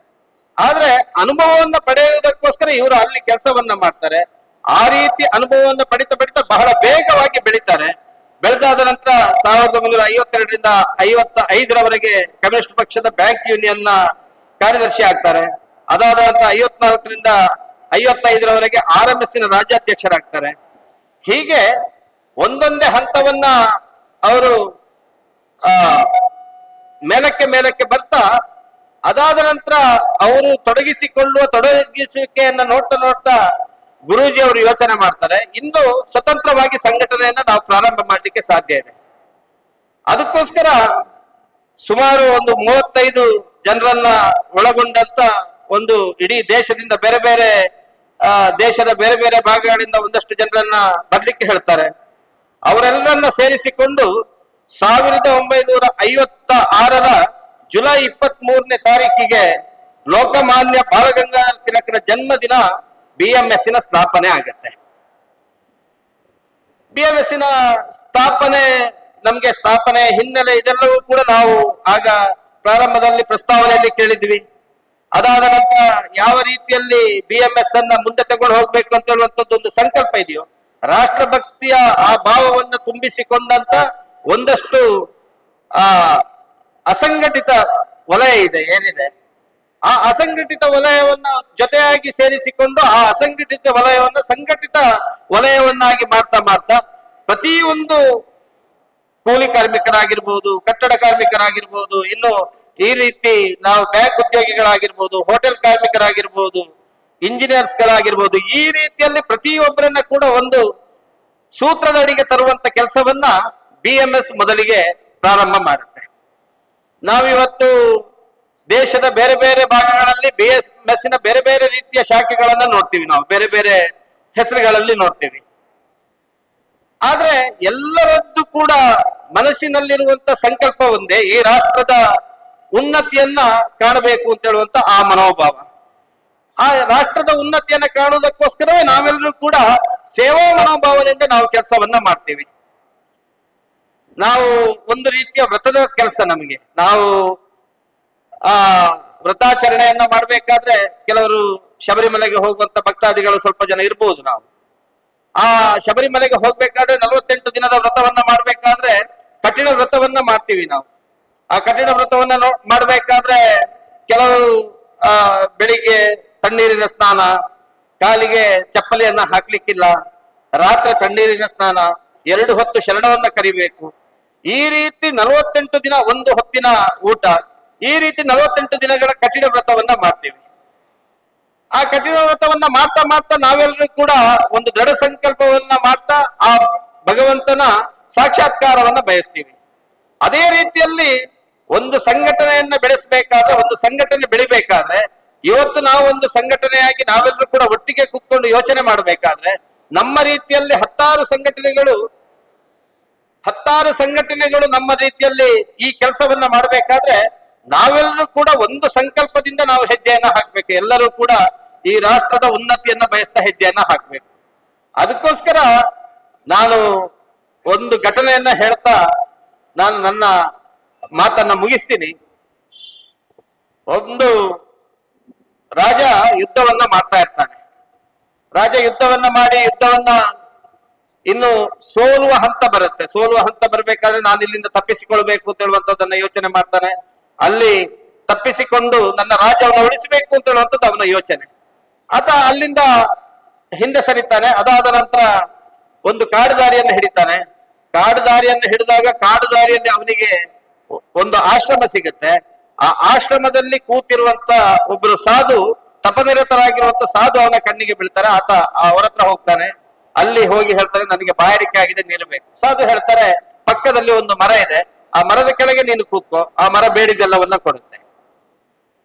ಆದ್ರೆ ಅನುಭವವನ್ನ ಪಡೆಯುವುದಕ್ಕೋಸ್ಕರ ಇವರು ಅಲ್ಲಿ ಕೆಲಸವನ್ನ ಮಾಡ್ತಾರೆ. ಆ ರೀತಿ ಅನುಭವವನ್ನು ಪಡಿತಾ ಬಹಳ ವೇಗವಾಗಿ ಬೆಳೀತಾರೆ. ಬೆಳೆದಾದ ನಂತರ 1952ರಿಂದ 55ರವರೆಗೆ ಕಮ್ಯುನಿಸ್ಟ್ ಪಕ್ಷದ ಬ್ಯಾಂಕ್ ಯೂನಿಯನ್ ನ ಕಾರ್ಯದರ್ಶಿ ಆಗ್ತಾರೆ. ಅದಾದ ನಂತರ 54ರಿಂದ 55ರವರೆಗೆ RMS ನ ರಾಜ್ಯಾಧ್ಯಕ್ಷರಾಗ್ತಾರೆ. ಹೀಗೆ ಒಂದೊಂದೇ ಹಂತವನ್ನ ಅವರು ಮೇಲಕ್ಕೆ ಬರ್ತಾ ಅದಾದ ನಂತರ ಅವರು ತೊಡಗಿಸುವಿಕೆಯನ್ನ ನೋಡ್ತಾ ಗುರೂಜಿ ಅವರು ಯೋಚನೆ ಮಾಡ್ತಾರೆ, ಇಂದು ಸ್ವತಂತ್ರವಾಗಿ ಸಂಘಟನೆಯನ್ನ ನಾವು ಪ್ರಾರಂಭ ಮಾಡಲಿಕ್ಕೆ ಸಾಧ್ಯ ಇದೆ. ಅದಕ್ಕೋಸ್ಕರ ಸುಮಾರು ಒಂದು 35 ಜನರನ್ನ ಒಳಗೊಂಡಂತ ಒಂದು ಇಡೀ ದೇಶದಿಂದ ದೇಶದ ಬೇರೆ ಬೇರೆ ಭಾಗಗಳಿಂದ ಒಂದಷ್ಟು ಜನರನ್ನ ಬರ್ಲಿಕ್ಕೆ ಹೇಳ್ತಾರೆ. ಅವರೆಲ್ಲರನ್ನ ಸೇರಿಸಿಕೊಂಡು 1956ರ ಜುಲೈ 23ನೇ ತಾರೀಕಿಗೆ ಲೋಕಮಾನ್ಯ ಬಾಲಗಂಗಾಧರ ತಿಲಕರ ಜನ್ಮದಿನ BMS ನ ಸ್ಥಾಪನೆ ಆಗುತ್ತೆ. BMS ನ ಸ್ಥಾಪನೆ ಹಿನ್ನೆಲೆ ಇದೆಲ್ಲವೂ ಕೂಡ ನಾವು ಆಗ ಪ್ರಾರಂಭದಲ್ಲಿ ಪ್ರಸ್ತಾವನೆಯಲ್ಲಿ ಕೇಳಿದ್ವಿ. ಅದಾದ ನಂತರ ಯಾವ ರೀತಿಯಲ್ಲಿ BMS ಅನ್ನ ಮುಂದೆ ತಗೊಂಡು ಹೋಗ್ಬೇಕು ಅಂತ ಹೇಳುವಂತದ್ದು ಒಂದು ಸಂಕಲ್ಪ ಇದೆಯೋ, ರಾಷ್ಟ್ರಭಕ್ತಿಯ ಆ ಭಾವವನ್ನು ತುಂಬಿಸಿಕೊಂಡಂತ ಒಂದಷ್ಟು ಅಸಂಘಟಿತ ವಲಯ ಏನಿದೆ, ಆ ಅಸಂಘಟಿತ ವಲಯವನ್ನ ಜೊತೆಯಾಗಿ ಸೇರಿಸಿಕೊಂಡು ಆ ಅಸಂಘಟಿತ ವಲಯವನ್ನ ಸಂಘಟಿತ ವಲಯವನ್ನಾಗಿ ಮಾಡ್ತಾ ಪ್ರತಿಯೊಂದು ಕೂಲಿ ಕಾರ್ಮಿಕರಾಗಿರ್ಬೋದು, ಕಟ್ಟಡ ಕಾರ್ಮಿಕರಾಗಿರ್ಬೋದು, ಇನ್ನು ಈ ರೀತಿ ನಾವು ಬ್ಯಾಂಕ್ ಉದ್ಯೋಗಿಗಳಾಗಿರ್ಬೋದು, ಹೋಟೆಲ್ ಕಾರ್ಮಿಕರಾಗಿರ್ಬೋದು, ಇಂಜಿನಿಯರ್ಸ್ಗಳಾಗಿರ್ಬೋದು, ಈ ರೀತಿಯಲ್ಲಿ ಪ್ರತಿಯೊಬ್ಬರನ್ನ ಕೂಡ ಒಂದು ಸೂತ್ರದಡಿಗೆ ತರುವಂತ ಕೆಲಸವನ್ನ BMS ಮೊದಲಿಗೆ ಪ್ರಾರಂಭ ಮಾಡುತ್ತೆ. ನಾವಿವತ್ತು ದೇಶದ ಬೇರೆ ಬೇರೆ ಭಾಗಗಳಲ್ಲಿ BMS ನ ಬೇರೆ ಬೇರೆ ರೀತಿಯ ಶಾಖೆಗಳನ್ನ ನೋಡ್ತೀವಿ, ನಾವು ಬೇರೆ ಬೇರೆ ಹೆಸರುಗಳಲ್ಲಿ ನೋಡ್ತೀವಿ. ಆದ್ರೆ ಎಲ್ಲರದ್ದು ಕೂಡ ಮನಸ್ಸಿನಲ್ಲಿರುವಂತ ಸಂಕಲ್ಪ ಒಂದೇ, ಈ ರಾಷ್ಟ್ರದ ಉನ್ನತಿಯನ್ನ ಕಾಣಬೇಕು ಅಂತ ಹೇಳುವಂತ ಆ ಮನೋಭಾವ. ಆ ರಾಷ್ಟ್ರದ ಉನ್ನತಿಯನ್ನ ಕಾಣುವುದಕ್ಕೋಸ್ಕರವೇ ನಾವೆಲ್ಲರೂ ಕೂಡ ಸೇವಾ ಮನೋಭಾವನೆಯಿಂದ ನಾವು ಕೆಲಸವನ್ನ ಮಾಡ್ತೀವಿ. ನಾವು ಒಂದು ರೀತಿಯ ವ್ರತದ ಕೆಲಸ ನಮಗೆ. ನಾವು ಆ ವ್ರತಾಚರಣೆಯನ್ನ ಮಾಡ್ಬೇಕಾದ್ರೆ ಕೆಲವರು ಶಬರಿಮಲೆಗೆ ಹೋಗುವಂತ ಭಕ್ತಾದಿಗಳು ಸ್ವಲ್ಪ ಜನ ಇರ್ಬೋದು. ನಾವು ಆ ಶಬರಿಮಲೆಗೆ ಹೋಗ್ಬೇಕಾದ್ರೆ 48 ದಿನದ ವ್ರತವನ್ನ ಮಾಡ್ಬೇಕಾದ್ರೆ ಕಠಿಣ ವ್ರತವನ್ನ ಮಾಡ್ತೀವಿ ನಾವು. ಆ ಕಠಿಣ ವ್ರತವನ್ನ ಮಾಡ್ಬೇಕಾದ್ರೆ ಕೆಲವರು ಬೆಳಿಗ್ಗೆ ತಣ್ಣೀರಿನ ಸ್ನಾನ, ಕಾಲಿಗೆ ಚಪ್ಪಲಿಯನ್ನ ಹಾಕ್ಲಿಕ್ಕಿಲ್ಲ, ರಾತ್ರಿ ತಣ್ಣೀರಿನ ಸ್ನಾನ, 2 ಹೊತ್ತು ಶರಣವನ್ನ ಕರಿಬೇಕು. ಈ ರೀತಿ 48 ದಿನ ಒಂದು ಹೊತ್ತಿನ ಊಟ, ಈ ರೀತಿ 48 ದಿನಗಳ ಕಠಿಣ ವ್ರತವನ್ನ ಮಾಡ್ತೀವಿ. ಆ ಕಠಿಣ ವ್ರತವನ್ನ ಮಾಡ್ತಾ ಮಾಡ್ತಾ ನಾವೆಲ್ಲರೂ ಕೂಡ ಒಂದು ದೃಢ ಸಂಕಲ್ಪವನ್ನ ಮಾಡ್ತಾ ಆ ಭಗವಂತನ ಸಾಕ್ಷಾತ್ಕಾರವನ್ನ ಬಯಸ್ತೀವಿ. ಅದೇ ರೀತಿಯಲ್ಲಿ ಒಂದು ಸಂಘಟನೆಯನ್ನ ಬೆಳೆಸಬೇಕಾದ್ರೆ, ಒಂದು ಸಂಘಟನೆ ಬೆಳಿಬೇಕಾದ್ರೆ, ಇವತ್ತು ನಾವು ಒಂದು ಸಂಘಟನೆಯಾಗಿ ನಾವೆಲ್ಲರೂ ಕೂಡ ಒಟ್ಟಿಗೆ ಕೂತ್ಕೊಂಡು ಯೋಚನೆ ಮಾಡಬೇಕಾದ್ರೆ ನಮ್ಮ ರೀತಿಯಲ್ಲಿ ಹತ್ತಾರು ಸಂಘಟನೆಗಳು ನಮ್ಮ ರೀತಿಯಲ್ಲಿ ಈ ಕೆಲಸವನ್ನ ಮಾಡಬೇಕಾದ್ರೆ ನಾವೆಲ್ಲರೂ ಕೂಡ ಒಂದು ಸಂಕಲ್ಪದಿಂದ ನಾವು ಹೆಜ್ಜೆಯನ್ನ ಹಾಕ್ಬೇಕು. ಎಲ್ಲರೂ ಕೂಡ ಈ ರಾಷ್ಟ್ರದ ಉನ್ನತಿಯನ್ನ ಬಯಸ್ತಾ ಹೆಜ್ಜೆಯನ್ನ ಹಾಕ್ಬೇಕು. ಅದಕ್ಕೋಸ್ಕರ ನಾನು ಒಂದು ಘಟನೆಯನ್ನ ಹೇಳ್ತಾ ನಾನು ನನ್ನ ಮಾತನ್ನ ಮುಗಿಸ್ತೀನಿ. ಒಂದು ರಾಜ ಯುದ್ಧವನ್ನ ಮಾಡ್ತಾ ಇರ್ತಾನೆ. ರಾಜ ಯುದ್ಧವನ್ನ ಮಾಡಿ ಇನ್ನು ಸೋಲುವ ಹಂತ ಬರುತ್ತೆ. ಸೋಲುವ ಹಂತ ಬರ್ಬೇಕಾದ್ರೆ ನಾನು ಇಲ್ಲಿಂದ ತಪ್ಪಿಸಿಕೊಳ್ಬೇಕು ಅಂತ ಹೇಳುವಂತದ್ದನ್ನ ಯೋಚನೆ ಮಾಡ್ತಾನೆ. ಅಲ್ಲಿ ತಪ್ಪಿಸಿಕೊಂಡು ನನ್ನ ರಾಜ್ಯವನ್ನು ಉಳಿಸಬೇಕು ಅಂತ ಹೇಳುವಂಥದ್ದು ಅವನ ಯೋಚನೆ. ಆತ ಅಲ್ಲಿಂದ ಹಿಂದೆ ಸರಿತಾನೆ. ಅದಾದ ನಂತರ ಒಂದು ಕಾಡು ದಾರಿಯನ್ನು ಹಿಡಿತಾನೆ. ಕಾಡು ದಾರಿಯನ್ನು ಹಿಡಿದಾಗ ಕಾಡು ದಾರಿಯಲ್ಲಿ ಅವನಿಗೆ ಒಂದು ಆಶ್ರಮ ಸಿಗುತ್ತೆ. ಆ ಆಶ್ರಮದಲ್ಲಿ ಕೂತಿರುವಂತ ಒಬ್ರು ಸಾಧು, ತಪನಿರತರಾಗಿರುವಂತ ಸಾಧು ಅವನ ಕಣ್ಣಿಗೆ ಬೀಳ್ತಾರೆ. ಆತ ಅವರ ಹತ್ರ ಹೋಗ್ತಾನೆ. ಅಲ್ಲಿ ಹೋಗಿ ಹೇಳ್ತಾರೆ, ನನಗೆ ಬಾಯಾರಿಕೆ ಆಗಿದೆ, ನೀರು ಬೇಕು. ಸಾಧು ಹೇಳ್ತಾರೆ, ಪಕ್ಕದಲ್ಲಿ ಒಂದು ಮರ ಇದೆ, ಆ ಮರದ ಕೆಳಗೆ ನೀನು ಕೂತ್ಕೋ, ಆ ಮರ ಬೇಡಿದೆಲ್ಲವನ್ನ ಕೊಡುತ್ತೆ.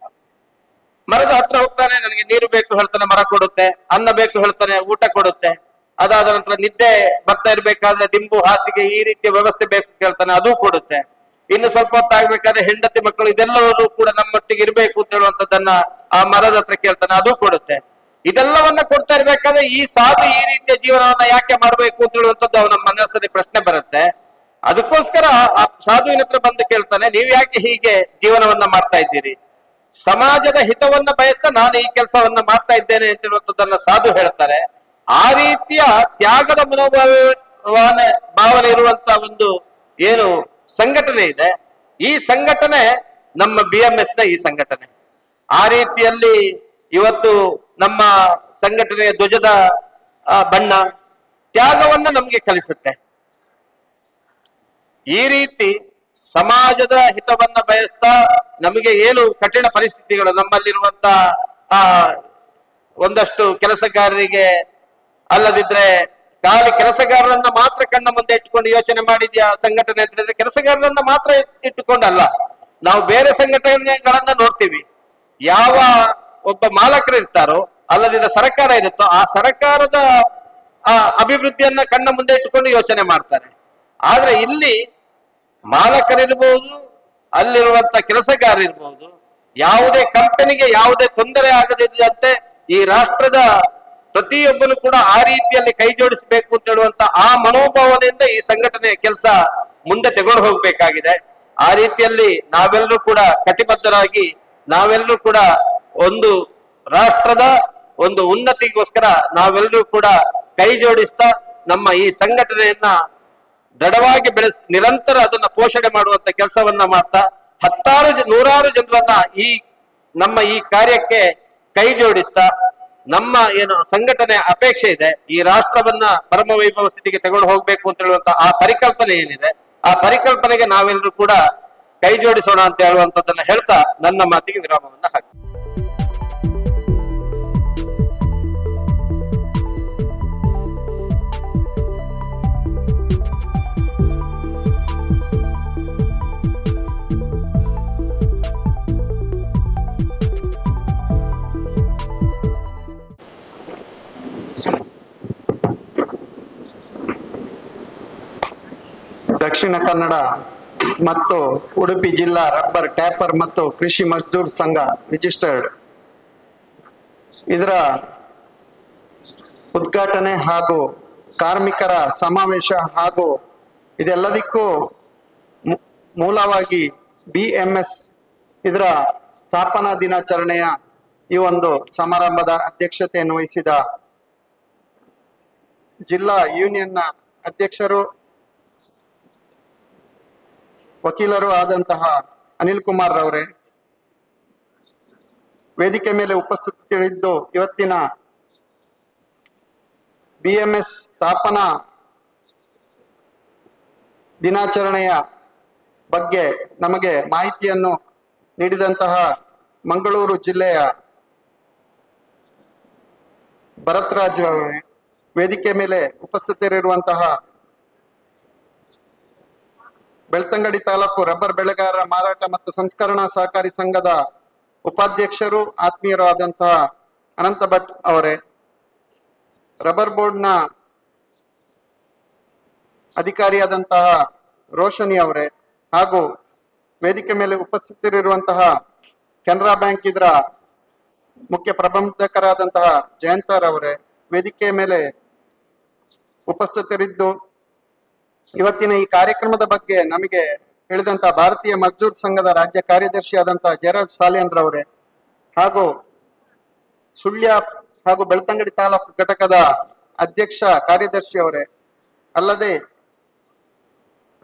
ಮರದ ಹತ್ರ ಹೋಗ್ತಾನೆ, ನನಗೆ ನೀರು ಬೇಕು ಹೇಳ್ತಾನೆ, ಮರ ಕೊಡುತ್ತೆ. ಅನ್ನ ಬೇಕು ಹೇಳ್ತಾನೆ, ಊಟ ಕೊಡುತ್ತೆ. ಅದಾದ ನಂತರ ನಿದ್ದೆ ಬರ್ತಾ ಇರ್ಬೇಕಾದ್ರೆ ದಿಂಬು, ಹಾಸಿಗೆ, ಈ ರೀತಿಯ ವ್ಯವಸ್ಥೆ ಬೇಕು ಕೇಳ್ತಾನೆ, ಅದು ಕೊಡುತ್ತೆ. ಇನ್ನು ಸ್ವಲ್ಪ ಹೊತ್ತಾಗ್ಬೇಕಾದ್ರೆ ಹೆಂಡತಿ ಮಕ್ಕಳು ಇದೆಲ್ಲವೂ ಕೂಡ ನಮ್ಮೊಟ್ಟಿಗೆ ಇರ್ಬೇಕು ಅಂತ ಹೇಳುವಂತದ್ದನ್ನ ಆ ಮರದ ಹತ್ರ ಕೇಳ್ತಾನೆ, ಅದು ಕೊಡುತ್ತೆ. ಇದೆಲ್ಲವನ್ನ ಕೊಡ್ತಾ ಇರ್ಬೇಕಾದ್ರೆ ಈ ಸಾಧು ಈ ರೀತಿಯ ಜೀವನವನ್ನ ಯಾಕೆ ಮಾಡ್ಬೇಕು ಅಂತ ಹೇಳುವಂಥದ್ದು ಅವನ ಮನಸ್ಸಲ್ಲಿ ಪ್ರಶ್ನೆ ಬರುತ್ತೆ. ಅದಕ್ಕೋಸ್ಕರ ಆ ಸಾಧುವಿನ ಹತ್ರ ಬಂದು ಕೇಳ್ತಾನೆ, ನೀವು ಯಾಕೆ ಹೀಗೆ ಜೀವನವನ್ನ ಮಾಡ್ತಾ ಇದ್ದೀರಿ? ಸಮಾಜದ ಹಿತವನ್ನ ಬಯಸ್ತಾ ನಾನು ಈ ಕೆಲಸವನ್ನ ಮಾಡ್ತಾ ಇದ್ದೇನೆ ಅಂತ ಹೇಳುವಂಥದ್ದನ್ನ ಸಾಧು ಹೇಳ್ತಾರೆ. ಆ ರೀತಿಯ ತ್ಯಾಗದ ಭಾವನೆ ಇರುವಂತ ಒಂದು ಏನು ಸಂಘಟನೆ ಇದೆ, ಈ ಸಂಘಟನೆ ನಮ್ಮ BMS ನ ಈ ಸಂಘಟನೆ. ಆ ರೀತಿಯಲ್ಲಿ ಇವತ್ತು ನಮ್ಮ ಸಂಘಟನೆಯ ಧ್ವಜದ ಬಣ್ಣ ತ್ಯಾಗವನ್ನ ನಮ್ಗೆ ಕಲಿಸುತ್ತೆ. ಈ ರೀತಿ ಸಮಾಜದ ಹಿತವನ್ನ ಬಯಸ್ತಾ ನಮಗೆ ಏನು ಕಠಿಣ ಪರಿಸ್ಥಿತಿಗಳು ನಮ್ಮಲ್ಲಿರುವಂತ ಒಂದಷ್ಟು ಕೆಲಸಗಾರರಿಗೆ ಅಲ್ಲದಿದ್ರೆ ಖಾಲಿ ಕೆಲಸಗಾರರನ್ನ ಮಾತ್ರ ಕಣ್ಣ ಮುಂದೆ ಇಟ್ಟುಕೊಂಡು ಯೋಚನೆ ಮಾಡಿದ್ಯಾ ಸಂಘಟನೆ ಅಂತ ಹೇಳಿದ್ರೆ ಕೆಲಸಗಾರರನ್ನ ಮಾತ್ರ ಇಟ್ಟುಕೊಂಡಲ್ಲ, ನಾವು ಬೇರೆ ಸಂಘಟನೆಗಳನ್ನ ನೋಡ್ತೀವಿ. ಯಾವ ಒಬ್ಬ ಮಾಲಕರು ಇರ್ತಾರೋ ಅಲ್ಲದಿದ್ದ ಸರ್ಕಾರ ಇರುತ್ತೋ ಆ ಸರ್ಕಾರದ ಅಭಿವೃದ್ಧಿಯನ್ನ ಕಣ್ಣ ಮುಂದೆ ಇಟ್ಟುಕೊಂಡು ಯೋಚನೆ ಮಾಡ್ತಾರೆ. ಆದ್ರೆ ಇಲ್ಲಿ ಮಾಲಕರಿರ್ಬಹುದು, ಅಲ್ಲಿರುವಂತ ಕೆಲಸಗಾರರಿರ್ಬಹುದು, ಯಾವುದೇ ಕಂಪನಿಗೆ ಯಾವುದೇ ತೊಂದರೆ ಆಗದಿದ್ದಂತೆ ಈ ರಾಷ್ಟ್ರದ ಪ್ರತಿಯೊಬ್ಬನು ಕೂಡ ಆ ರೀತಿಯಲ್ಲಿ ಕೈ ಜೋಡಿಸಬೇಕು ಅಂತ ಹೇಳುವಂತ ಆ ಮನೋಭಾವನೆಯಿಂದ ಈ ಸಂಘಟನೆಯ ಕೆಲಸ ಮುಂದೆ ತಗೊಂಡು ಹೋಗ್ಬೇಕಾಗಿದೆ. ಆ ರೀತಿಯಲ್ಲಿ ನಾವೆಲ್ಲರೂ ಕೂಡ ಕಟಿಬದ್ಧರಾಗಿ ನಾವೆಲ್ಲರೂ ಕೂಡ ಒಂದು ರಾಷ್ಟ್ರದ ಒಂದು ಉನ್ನತಿಗೋಸ್ಕರ ನಾವೆಲ್ಲರೂ ಕೂಡ ಕೈ ಜೋಡಿಸ್ತಾ ನಮ್ಮ ಈ ಸಂಘಟನೆಯನ್ನ ದೃಢವಾಗಿ ನಿರಂತರ ಅದನ್ನ ಪೋಷಣೆ ಮಾಡುವಂತ ಕೆಲಸವನ್ನ ಮಾಡ್ತಾ ನೂರಾರು ಜನರನ್ನ ನಮ್ಮ ಈ ಕಾರ್ಯಕ್ಕೆ ಕೈ ಜೋಡಿಸ್ತಾ ನಮ್ಮ ಏನು ಸಂಘಟನೆ ಅಪೇಕ್ಷೆ ಇದೆ, ಈ ರಾಷ್ಟ್ರವನ್ನ ಪರಮ ವೈಭವ ಸ್ಥಿತಿಗೆ ತಗೊಂಡು ಹೋಗ್ಬೇಕು ಅಂತ ಹೇಳುವಂತ ಆ ಪರಿಕಲ್ಪನೆ ಏನಿದೆ, ಆ ಪರಿಕಲ್ಪನೆಗೆ ನಾವೆಲ್ಲರೂ ಕೂಡ ಕೈ ಜೋಡಿಸೋಣ ಅಂತ ಹೇಳುವಂತದ್ದನ್ನ ಹೇಳ್ತಾ ನನ್ನ ಮಾತಿಗೆ ವಿರಾಮವನ್ನ ಹಾಕಿ. ದಕ್ಷಿಣ ಕನ್ನಡ ಮತ್ತು ಉಡುಪಿ ಜಿಲ್ಲಾ ರಬ್ಬರ್ ಟ್ಯಾಪರ್ ಮತ್ತು ಕೃಷಿ ಮಜ್ದೂರ್ ಸಂಘ ರಿಜಿಸ್ಟರ್ಡ್ ಇದರ ಉದ್ಘಾಟನೆ ಹಾಗೂ ಕಾರ್ಮಿಕರ ಸಮಾವೇಶ ಹಾಗೂ ಇದೆಲ್ಲದಕ್ಕೂ ಮೂಲವಾಗಿ BMS ಇದರ ಸ್ಥಾಪನಾ ದಿನಾಚರಣೆಯ ಈ ಒಂದು ಸಮಾರಂಭದ ಅಧ್ಯಕ್ಷತೆಯನ್ನು ವಹಿಸಿದ ಜಿಲ್ಲಾ ಯೂನಿಯನ್ನ ಅಧ್ಯಕ್ಷರು ವಕೀಲರು ಆದಂತಹ ಅನಿಲ್ ಕುಮಾರ್ ರವರೇ, ವೇದಿಕೆ ಮೇಲೆ ಉಪಸ್ಥಿತರಿದ್ದು ಇವತ್ತಿನ BMS ಸ್ಥಾಪನಾ ದಿನಾಚರಣೆಯ ಬಗ್ಗೆ ನಮಗೆ ಮಾಹಿತಿಯನ್ನು ನೀಡಿದಂತಹ ಮಂಗಳೂರು ಜಿಲ್ಲೆಯ ಭರತ್ ರಾಜ್ ಅವರೇ, ವೇದಿಕೆ ಮೇಲೆ ಉಪಸ್ಥಿತರಿರುವಂತಹ ಬೆಳ್ತಂಗಡಿ ತಾಲೂಕು ರಬ್ಬರ್ ಬೆಳೆಗಾರರ ಮಾರಾಟ ಮತ್ತು ಸಂಸ್ಕರಣಾ ಸಹಕಾರಿ ಸಂಘದ ಉಪಾಧ್ಯಕ್ಷರು ಆತ್ಮೀಯರು ಆದಂತಹ ಅನಂತ ಭಟ್ ಅವರೇ, ರಬ್ಬರ್ ಬೋರ್ಡ್ನ ಅಧಿಕಾರಿಯಾದಂತಹ ರೋಶನಿ ಅವರೇ, ಹಾಗೂ ವೇದಿಕೆ ಮೇಲೆ ಉಪಸ್ಥಿತರಿರುವಂತಹ ಕೆನರಾ ಬ್ಯಾಂಕ್ ಇದರ ಮುಖ್ಯ ಪ್ರಬಂಧಕರಾದಂತಹ ಜಯಂತರ್ ಅವರೇ, ವೇದಿಕೆ ಮೇಲೆ ಉಪಸ್ಥಿತರಿದ್ದು ಇವತ್ತಿನ ಈ ಕಾರ್ಯಕ್ರಮದ ಬಗ್ಗೆ ನಮಗೆ ಹೇಳಿದಂತಹ ಭಾರತೀಯ ಮಜ್ದೂರ್ ಸಂಘದ ರಾಜ್ಯ ಕಾರ್ಯದರ್ಶಿಯಾದಂತಹ ಜಯರಾಜ್ ಸಾಲಿಯನ್ ರವರೇ, ಹಾಗೂ ಸುಳ್ಯ ಹಾಗೂ ಬೆಳ್ತಂಗಡಿ ತಾಲೂಕು ಘಟಕದ ಅಧ್ಯಕ್ಷ ಕಾರ್ಯದರ್ಶಿ ಅವರೇ, ಅಲ್ಲದೆ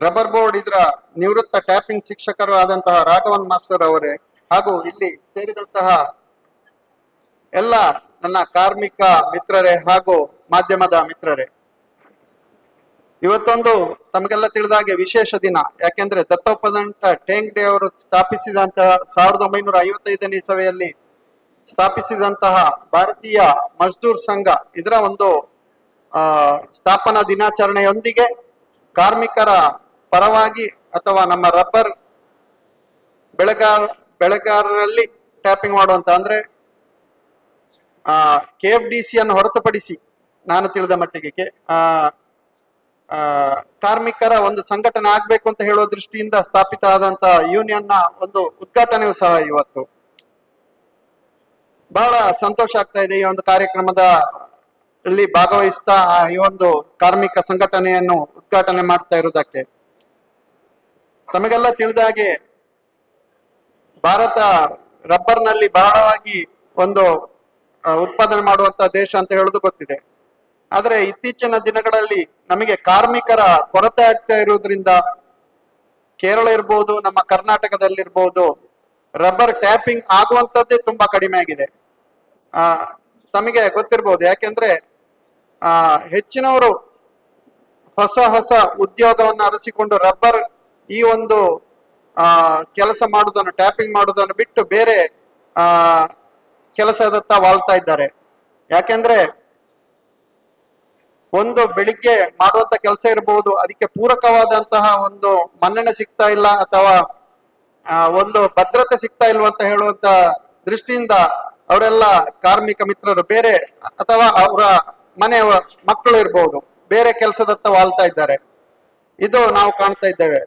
ರಬ್ಬರ್ ಬೋರ್ಡ್ ಇದರ ನಿವೃತ್ತ ಟ್ಯಾಪಿಂಗ್ ಶಿಕ್ಷಕರು ಆದಂತಹ ರಾಘವನ್ ಮಾಸ್ಟರ್ ಅವರೇ, ಹಾಗೂ ಇಲ್ಲಿ ಸೇರಿದಂತಹ ಎಲ್ಲ ನನ್ನ ಕಾರ್ಮಿಕ ಮಿತ್ರರೇ ಹಾಗೂ ಮಾಧ್ಯಮದ ಮಿತ್ರರೇ, ಇವತ್ತೊಂದು ತಮಗೆಲ್ಲ ತಿಳಿದಾಗೆ ವಿಶೇಷ ದಿನ. ಯಾಕೆಂದ್ರೆ ದತ್ತೋಪಂತ ಟೇಂಗ್ಡೆ ಅವರು ಸ್ಥಾಪಿಸಿದಂತಹ 1955ನೇ ಇಸವಿಯಲ್ಲಿ ಸ್ಥಾಪಿಸಿದಂತಹ ಭಾರತೀಯ ಮಜ್ದೂರ್ ಸಂಘ ಇದರ ಒಂದು ಸ್ಥಾಪನಾ ದಿನಾಚರಣೆಯೊಂದಿಗೆ ಕಾರ್ಮಿಕರ ಪರವಾಗಿ ಅಥವಾ ನಮ್ಮ ರಬ್ಬರ್ ಬೆಳೆಗಾರರಲ್ಲಿ ಟ್ಯಾಪಿಂಗ್ ಮಾಡುವಂತ ಅಂದ್ರೆ KFDC ಅನ್ನು ಹೊರತುಪಡಿಸಿ ನಾನು ತಿಳಿದ ಮಟ್ಟಿಗೆ ಕಾರ್ಮಿಕರ ಒಂದು ಸಂಘಟನೆ ಆಗ್ಬೇಕು ಅಂತ ಹೇಳುವ ದೃಷ್ಟಿಯಿಂದ ಸ್ಥಾಪಿತ ಆದಂತಹ ಯೂನಿಯನ್ ನ ಒಂದು ಉದ್ಘಾಟನೆಯೂ ಸಹ ಇವತ್ತು. ಬಹಳ ಸಂತೋಷ ಆಗ್ತಾ ಇದೆ ಈ ಒಂದು ಕಾರ್ಯಕ್ರಮದ ಇಲ್ಲಿ ಭಾಗವಹಿಸ್ತಾ ಈ ಒಂದು ಕಾರ್ಮಿಕ ಸಂಘಟನೆಯನ್ನು ಉದ್ಘಾಟನೆ ಮಾಡ್ತಾ ಇರುವುದಕ್ಕೆ. ತಮಗೆಲ್ಲ ತಿಳಿದ ಹಾಗೆ ಭಾರತ ರಬ್ಬರ್ ನಲ್ಲಿ ಬಹಳವಾಗಿ ಒಂದು ಉತ್ಪಾದನೆ ಮಾಡುವಂತ ದೇಶ ಅಂತ ಹೇಳುದು ಗೊತ್ತಿದೆ. ಆದ್ರೆ ಇತ್ತೀಚಿನ ದಿನಗಳಲ್ಲಿ ನಮಗೆ ಕಾರ್ಮಿಕರ ಕೊರತೆ ಆಗ್ತಾ ಇರುವುದರಿಂದ ಕೇರಳ ಇರ್ಬೋದು, ನಮ್ಮ ಕರ್ನಾಟಕದಲ್ಲಿರ್ಬೋದು, ರಬ್ಬರ್ ಟ್ಯಾಪಿಂಗ್ ಆಗುವಂತದ್ದೇ ತುಂಬಾ ಕಡಿಮೆ ಆಗಿದೆ. ತಮಗೆ ಗೊತ್ತಿರ್ಬೋದು, ಯಾಕೆಂದ್ರೆ ಹೆಚ್ಚಿನವರು ಹೊಸ ಹೊಸ ಉದ್ಯೋಗವನ್ನು ಅರಸಿಕೊಂಡು ರಬ್ಬರ್ ಈ ಒಂದು ಕೆಲಸ ಮಾಡುವುದನ್ನು, ಟ್ಯಾಪಿಂಗ್ ಮಾಡುವುದನ್ನು ಬಿಟ್ಟು ಬೇರೆ ಕೆಲಸದತ್ತ ವಾಳ್ತಾ ಇದ್ದಾರೆ. ಯಾಕೆಂದ್ರೆ ಒಂದು ಬೆಳಿಗ್ಗೆ ಮಾಡುವಂತ ಕೆಲಸ ಇರಬಹುದು, ಅದಕ್ಕೆ ಪೂರಕವಾದಂತಹ ಒಂದು ಮನ್ನಣೆ ಸಿಗ್ತಾ ಇಲ್ಲ ಅಥವಾ ಒಂದು ಭದ್ರತೆ ಸಿಗ್ತಾ ಇಲ್ವಂತ ಹೇಳುವಂತ ದೃಷ್ಟಿಯಿಂದ ಅವರೆಲ್ಲ ಕಾರ್ಮಿಕ ಮಿತ್ರರು ಬೇರೆ ಅಥವಾ ಅವರ ಮನೆಯ ಮಕ್ಕಳು ಇರ್ಬೋದು, ಬೇರೆ ಕೆಲಸದತ್ತ ವಾಳ್ತಾ ಇದ್ದಾರೆ. ಇದು ನಾವು ಕಾಣ್ತಾ ಇದ್ದೇವೆ.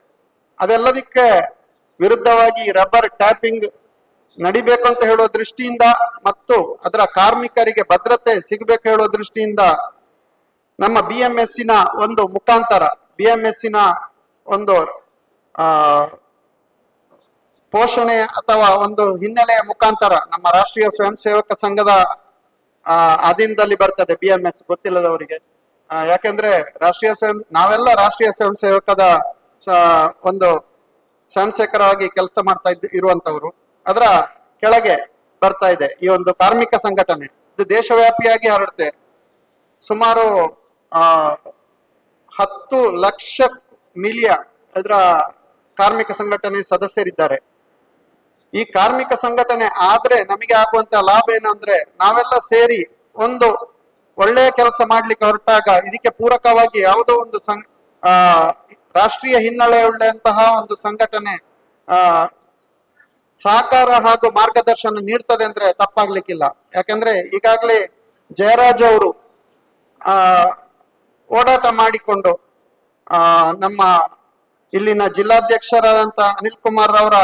ಅದೆಲ್ಲದಕ್ಕೆ ವಿರುದ್ಧವಾಗಿ ರಬ್ಬರ್ ಟ್ಯಾಪಿಂಗ್ ನಡಿಬೇಕು ಅಂತ ಹೇಳುವ ದೃಷ್ಟಿಯಿಂದ ಮತ್ತು ಅದರ ಕಾರ್ಮಿಕರಿಗೆ ಭದ್ರತೆ ಸಿಗಬೇಕು ಹೇಳುವ ದೃಷ್ಟಿಯಿಂದ ನಮ್ಮ BMS-ನ ಒಂದು ಮುಖಾಂತರ, BMS-ನ ಒಂದು ಪೋಷಣೆ ಅಥವಾ ಒಂದು ಹಿನ್ನೆಲೆಯ ಮುಖಾಂತರ ನಮ್ಮ ರಾಷ್ಟ್ರೀಯ ಸ್ವಯಂ ಸೇವಕ ಸಂಘದ ಅಧೀನದಲ್ಲಿ ಬರ್ತದೆ BMS, ಗೊತ್ತಿಲ್ಲದವರಿಗೆ. ಯಾಕೆಂದ್ರೆ ನಾವೆಲ್ಲ ರಾಷ್ಟ್ರೀಯ ಸ್ವಯಂ ಸೇವಕದ ಒಂದು ಸ್ವಯಂ ಸೇವಕರಾಗಿ ಕೆಲಸ ಮಾಡ್ತಾ ಇರುವಂತವರು. ಅದರ ಕೆಳಗೆ ಬರ್ತಾ ಇದೆ ಈ ಒಂದು ಕಾರ್ಮಿಕ ಸಂಘಟನೆ. ಇದು ದೇಶವ್ಯಾಪಿಯಾಗಿ ಹರಡುತ್ತೆ. ಸುಮಾರು 10 ಲಕ್ಷ ಮಿಲಿಯನ್ ಇದರ ಕಾರ್ಮಿಕ ಸಂಘಟನೆ ಸದಸ್ಯರಿದ್ದಾರೆ. ಈ ಕಾರ್ಮಿಕ ಸಂಘಟನೆ ಆದ್ರೆ ನಮಗೆ ಆಗುವಂತ ಲಾಭ ಏನಂದ್ರೆ, ನಾವೆಲ್ಲ ಸೇರಿ ಒಂದು ಒಳ್ಳೆಯ ಕೆಲಸ ಮಾಡ್ಲಿಕ್ಕೆ ಹೊರಟಾಗ ಇದಕ್ಕೆ ಪೂರಕವಾಗಿ ಯಾವುದೋ ಒಂದು ರಾಷ್ಟ್ರೀಯ ಹಿನ್ನೆಲೆ ಉಳ್ಳಂತಹ ಒಂದು ಸಂಘಟನೆ ಸಹಕಾರ ಹಾಗೂ ಮಾರ್ಗದರ್ಶನ ನೀಡ್ತದೆ ಅಂದ್ರೆ ತಪ್ಪಾಗ್ಲಿಕ್ಕಿಲ್ಲ. ಯಾಕಂದ್ರೆ ಈಗಾಗಲೇ ಜಯರಾಜ್ ಅವರು ಓಡಾಟ ಮಾಡಿಕೊಂಡು ನಮ್ಮ ಇಲ್ಲಿನ ಜಿಲ್ಲಾಧ್ಯಕ್ಷರಾದಂತ ಅನಿಲ್ ಕುಮಾರ್ ಅವರ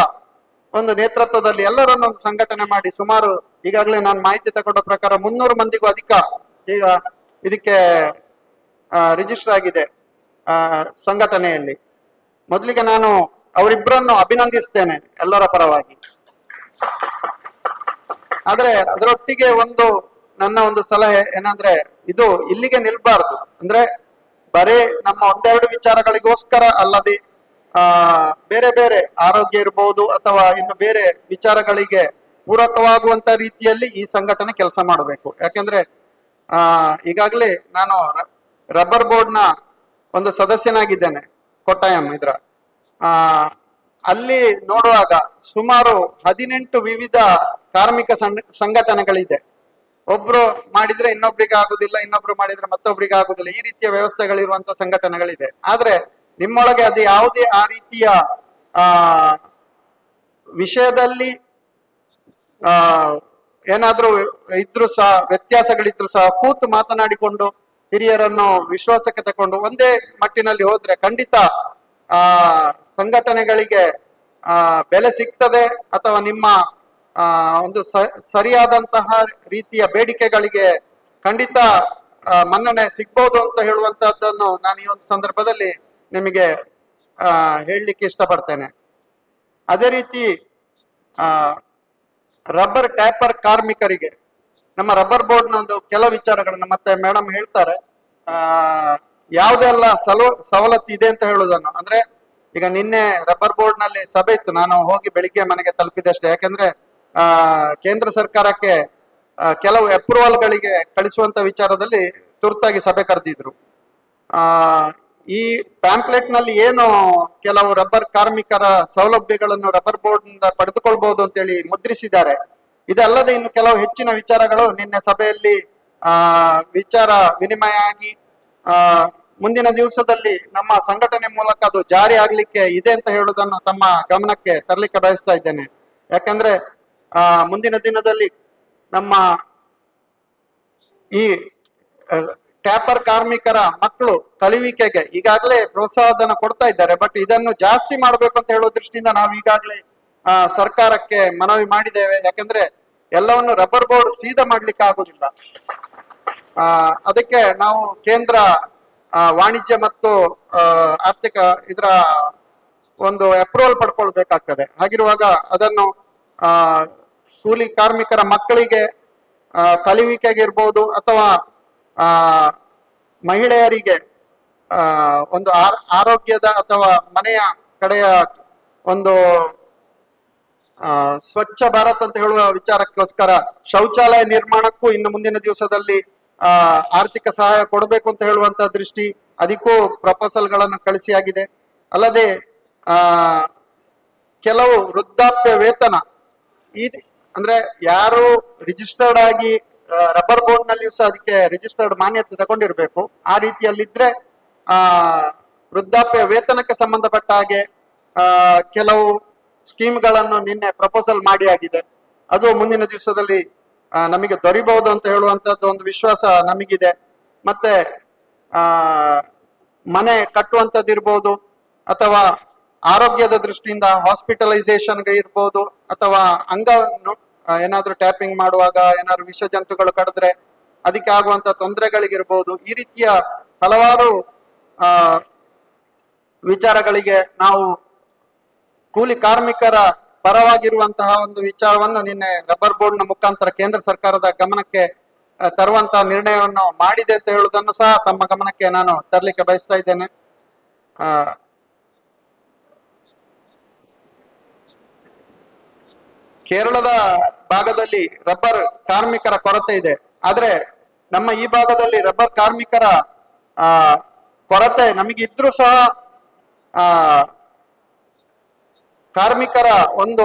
ಒಂದು ನೇತೃತ್ವದಲ್ಲಿ ಎಲ್ಲರನ್ನು ಸಂಘಟನೆ ಮಾಡಿ ಸುಮಾರು ಈಗಾಗಲೇ ನಾನು ಮಾಹಿತಿ ತಗೊಂಡ ಪ್ರಕಾರ 300 ಮಂದಿಗೂ ಅಧಿಕ ಈಗ ಇದಕ್ಕೆ ರಿಜಿಸ್ಟರ್ ಆಗಿದೆ ಸಂಘಟನೆಯಲ್ಲಿ. ಮೊದಲಿಗೆ ನಾನು ಅವರಿಬ್ಬರನ್ನು ಅಭಿನಂದಿಸ್ತೇನೆ ಎಲ್ಲರ ಪರವಾಗಿ. ಆದ್ರೆ ಅದರೊಟ್ಟಿಗೆ ನನ್ನ ಒಂದು ಸಲಹೆ ಏನಂದ್ರೆ, ಇದು ಇಲ್ಲಿಗೆ ನಿಲ್ಬಾರ್ದು. ಅಂದ್ರೆ ಬರೀ ನಮ್ಮ ಒಂದೆರಡು ವಿಚಾರಗಳಿಗೋಸ್ಕರ ಅಲ್ಲದೆ ಬೇರೆ ಬೇರೆ ಆರೋಗ್ಯ ಇರ್ಬೋದು ಅಥವಾ ಇನ್ನು ಬೇರೆ ವಿಚಾರಗಳಿಗೆ ಪೂರಕವಾಗುವಂತ ರೀತಿಯಲ್ಲಿ ಈ ಸಂಘಟನೆ ಕೆಲಸ ಮಾಡಬೇಕು. ಯಾಕೆಂದ್ರೆ ಈಗಾಗಲೇ ನಾನು ರಬ್ಬರ್ ಬೋರ್ಡ್ ನ ಒಂದು ಸದಸ್ಯನಾಗಿದ್ದೇನೆ ಕೊಟ್ಟಾಯಂ ಇದ್ರ. ಅಲ್ಲಿ ನೋಡುವಾಗ ಸುಮಾರು 18 ವಿವಿಧ ಕಾರ್ಮಿಕ ಸಂಘಟನೆಗಳಿದೆ. ಒಬ್ರು ಮಾಡಿದ್ರೆ ಇನ್ನೊಬ್ರಿಗೆ ಆಗುದಿಲ್ಲ, ಇನ್ನೊಬ್ರು ಮಾಡಿದ್ರೆ ಮತ್ತೊಬ್ರಿಗೆ ಆಗುದಿಲ್ಲ, ಈ ರೀತಿಯ ವ್ಯವಸ್ಥೆಗಳಿರುವಂತ ಸಂಘಟನೆಗಳಿದೆ. ಆದ್ರೆ ನಿಮ್ಮೊಳಗೆ ಅದು ಯಾವುದೇ ಆ ರೀತಿಯ ವಿಷಯದಲ್ಲಿ ಏನಾದ್ರೂ ಇದ್ರು ಸಹ, ವ್ಯತ್ಯಾಸಗಳಿದ್ರು ಸಹ ಕೂತು ಮಾತನಾಡಿಕೊಂಡು ಹಿರಿಯರನ್ನು ವಿಶ್ವಾಸಕ್ಕೆ ತಕೊಂಡು ಒಂದೇ ಮಟ್ಟಿನಲ್ಲಿ ಹೋದ್ರೆ ಖಂಡಿತ ಸಂಘಟನೆಗಳಿಗೆ ಬೆಲೆ ಸಿಗ್ತದೆ, ಅಥವಾ ನಿಮ್ಮ ಒಂದು ಸರಿಯಾದಂತಹ ರೀತಿಯ ಬೇಡಿಕೆಗಳಿಗೆ ಖಂಡಿತ ಮನ್ನಣೆ ಸಿಗ್ಬೋದು ಅಂತ ಹೇಳುವಂತಹದ್ದನ್ನು ನಾನು ಈ ಒಂದು ಸಂದರ್ಭದಲ್ಲಿ ನಿಮಗೆ ಹೇಳಲಿಕ್ಕೆ ಇಷ್ಟಪಡ್ತೇನೆ. ಅದೇ ರೀತಿ ರಬ್ಬರ್ ಟ್ಯಾಪರ್ ಕಾರ್ಮಿಕರಿಗೆ ನಮ್ಮ ರಬ್ಬರ್ ಬೋರ್ಡ್ ನ ಒಂದು ಕೆಲವು ವಿಚಾರಗಳನ್ನ ಮತ್ತೆ ಮೇಡಮ್ ಹೇಳ್ತಾರೆ. ಯಾವುದೆಲ್ಲ ಸವಲತ್ತು ಇದೆ ಅಂತ ಹೇಳುವುದನ್ನು, ಅಂದ್ರೆ ಈಗ ನಿನ್ನೆ ರಬ್ಬರ್ ಬೋರ್ಡ್ ನಲ್ಲಿ ಸಭೆ ಇತ್ತು, ನಾನು ಹೋಗಿ ಬೆಳಿಗ್ಗೆ ಮನೆಗೆ ತಲುಪಿದಷ್ಟೇ. ಯಾಕಂದ್ರೆ ಕೇಂದ್ರ ಸರ್ಕಾರಕ್ಕೆ ಕೆಲವು ಅಪ್ರೂವಲ್ ಗಳಿಗೆ ಕಳಿಸುವಂತ ವಿಚಾರದಲ್ಲಿ ತುರ್ತಾಗಿ ಸಭೆ ಕರೆದಿದ್ರು. ಈ ಪ್ಯಾಂಪ್ಲೆಟ್ ನಲ್ಲಿ ಏನು ಕೆಲವು ರಬ್ಬರ್ ಕಾರ್ಮಿಕರ ಸೌಲಭ್ಯಗಳನ್ನು ರಬ್ಬರ್ ಬೋರ್ಡ್ ನಿಂದ ಪಡೆದುಕೊಳ್ಬಹುದು ಅಂತೇಳಿ ಮುದ್ರಿಸಿದ್ದಾರೆ. ಇದಲ್ಲದೆ ಇನ್ನು ಕೆಲವು ಹೆಚ್ಚಿನ ವಿಚಾರಗಳು ನಿನ್ನೆ ಸಭೆಯಲ್ಲಿ ವಿಚಾರ ವಿನಿಮಯ ಆಗಿ ಮುಂದಿನ ದಿವಸದಲ್ಲಿ ನಮ್ಮ ಸಂಘಟನೆ ಮೂಲಕ ಅದು ಜಾರಿ ಆಗ್ಲಿಕ್ಕೆ ಇದೆ ಅಂತ ಹೇಳುವುದನ್ನು ತಮ್ಮ ಗಮನಕ್ಕೆ ತರಲಿಕ್ಕೆ ಬಯಸ್ತಾ ಇದ್ದೇನೆ. ಯಾಕಂದ್ರೆ ಮುಂದಿನ ದಿನದಲ್ಲಿ ನಮ್ಮ ಈ ಟ್ಯಾಪರ್ ಕಾರ್ಮಿಕರ ಮಕ್ಕಳು ಕಲಿವಿಕೆಗೆ ಈಗಾಗಲೇ ಪ್ರೋತ್ಸಾಹಧನ ಕೊಡ್ತಾ ಇದ್ದಾರೆ. ಬಟ್ ಇದನ್ನು ಜಾಸ್ತಿ ಮಾಡಬೇಕು ಅಂತ ಹೇಳುವ ದೃಷ್ಟಿಯಿಂದ ನಾವು ಈಗಾಗಲೇ ಸರ್ಕಾರಕ್ಕೆ ಮನವಿ ಮಾಡಿದ್ದೇವೆ. ಯಾಕಂದ್ರೆ ಎಲ್ಲವನ್ನು ರಬ್ಬರ್ ಬೋರ್ಡ್ ಸೀದಾ ಮಾಡ್ಲಿಕ್ಕೆ ಆಗುದಿಲ್ಲ. ಅದಕ್ಕೆ ನಾವು ಕೇಂದ್ರ ವಾಣಿಜ್ಯ ಮತ್ತು ಆರ್ಥಿಕ ಇದರ ಒಂದು ಅಪ್ರೂವಲ್ ಪಡ್ಕೊಳ್ಬೇಕಾಗ್ತದೆ. ಹಾಗಿರುವಾಗ ಅದನ್ನು ಕೂಲಿ ಕಾರ್ಮಿಕರ ಮಕ್ಕಳಿಗೆ ಕಲಿವಿಕೆಗೆ ಇರ್ಬೋದು ಅಥವಾ ಮಹಿಳೆಯರಿಗೆ ಒಂದು ಆರೋಗ್ಯದ ಅಥವಾ ಮನೆಯ ಕಡೆಯ ಒಂದು ಸ್ವಚ್ಛ ಭಾರತ್ ಅಂತ ಹೇಳುವ ವಿಚಾರಕ್ಕೋಸ್ಕರ ಶೌಚಾಲಯ ನಿರ್ಮಾಣಕ್ಕೂ ಇನ್ನು ಮುಂದಿನ ದಿವಸದಲ್ಲಿ ಆರ್ಥಿಕ ಸಹಾಯ ಕೊಡಬೇಕು ಅಂತ ಹೇಳುವಂತ ದೃಷ್ಟಿ, ಅದಕ್ಕೂ ಪ್ರಪೋಸಲ್ ಗಳನ್ನು ಕಳಿಸಿಯಾಗಿದೆ. ಅಲ್ಲದೆ ಕೆಲವು ವೃದ್ಧಾಪ್ಯ ವೇತನ ಅಂದ್ರೆ ಯಾರು ರಿಜಿಸ್ಟರ್ಡ್ ಆಗಿ ರಬ್ಬರ್ ಬೋರ್ಡ್ ನಲ್ಲಿಯೂ ಸಹ ಅದಕ್ಕೆ ರಿಜಿಸ್ಟರ್ಡ್ ಮಾನ್ಯತೆ ತಗೊಂಡಿರ್ಬೇಕು. ಆ ರೀತಿಯಲ್ಲಿದ್ರೆ ವೃದ್ಧಾಪ್ಯ ವೇತನಕ್ಕೆ ಸಂಬಂಧಪಟ್ಟ ಹಾಗೆ ಕೆಲವು ಸ್ಕೀಮ್ಗಳನ್ನು ನಿನ್ನೆ ಪ್ರಪೋಸಲ್ ಮಾಡಿ ಆಗಿದೆ. ಅದು ಮುಂದಿನ ದಿವಸದಲ್ಲಿ ನಮಗೆ ದೊರೀಬಹುದು ಅಂತ ಹೇಳುವಂತದ್ದು ಒಂದು ವಿಶ್ವಾಸ ನಮಗಿದೆ. ಮತ್ತೆ ಮನೆ ಕಟ್ಟುವಂತದ್ದಿರ್ಬೋದು ಅಥವಾ ಆರೋಗ್ಯದ ದೃಷ್ಟಿಯಿಂದ ಹಾಸ್ಪಿಟಲೈಸೇಷನ್ಗೆ ಇರ್ಬೋದು, ಅಥವಾ ಏನಾದ್ರೂ ಟ್ಯಾಪಿಂಗ್ ಮಾಡುವಾಗ ಏನಾದ್ರು ವಿಷ ಜಂತುಗಳು ಕಡಿದ್ರೆ ಅದಕ್ಕೆ ಆಗುವಂತ ತೊಂದರೆಗಳಿಗಿರ್ಬೋದು. ಈ ರೀತಿಯ ಹಲವಾರು ವಿಚಾರಗಳಿಗೆ ನಾವು ಕೂಲಿ ಕಾರ್ಮಿಕರ ಪರವಾಗಿರುವಂತಹ ಒಂದು ವಿಚಾರವನ್ನು ನಿನ್ನೆ ರಬ್ಬರ್ ಬೋರ್ಡ್ ನ ಮುಖಾಂತರ ಕೇಂದ್ರ ಸರ್ಕಾರದ ಗಮನಕ್ಕೆ ತರುವಂತಹ ನಿರ್ಣಯವನ್ನು ಮಾಡಿದೆ ಅಂತ ಹೇಳುವುದನ್ನು ಸಹ ತಮ್ಮ ಗಮನಕ್ಕೆ ನಾನು ತರಲಿಕ್ಕೆ ಬಯಸ್ತಾ ಇದ್ದೇನೆ. ಕೇರಳದ ಭಾಗದಲ್ಲಿ ರಬ್ಬರ್ ಕಾರ್ಮಿಕರ ಕೊರತೆ ಇದೆ. ಆದ್ರೆ ನಮ್ಮ ಈ ಭಾಗದಲ್ಲಿ ರಬ್ಬರ್ ಕಾರ್ಮಿಕರ ಕೊರತೆ ನಮಗಿದ್ರೂ ಸಹ ಕಾರ್ಮಿಕರ ಒಂದು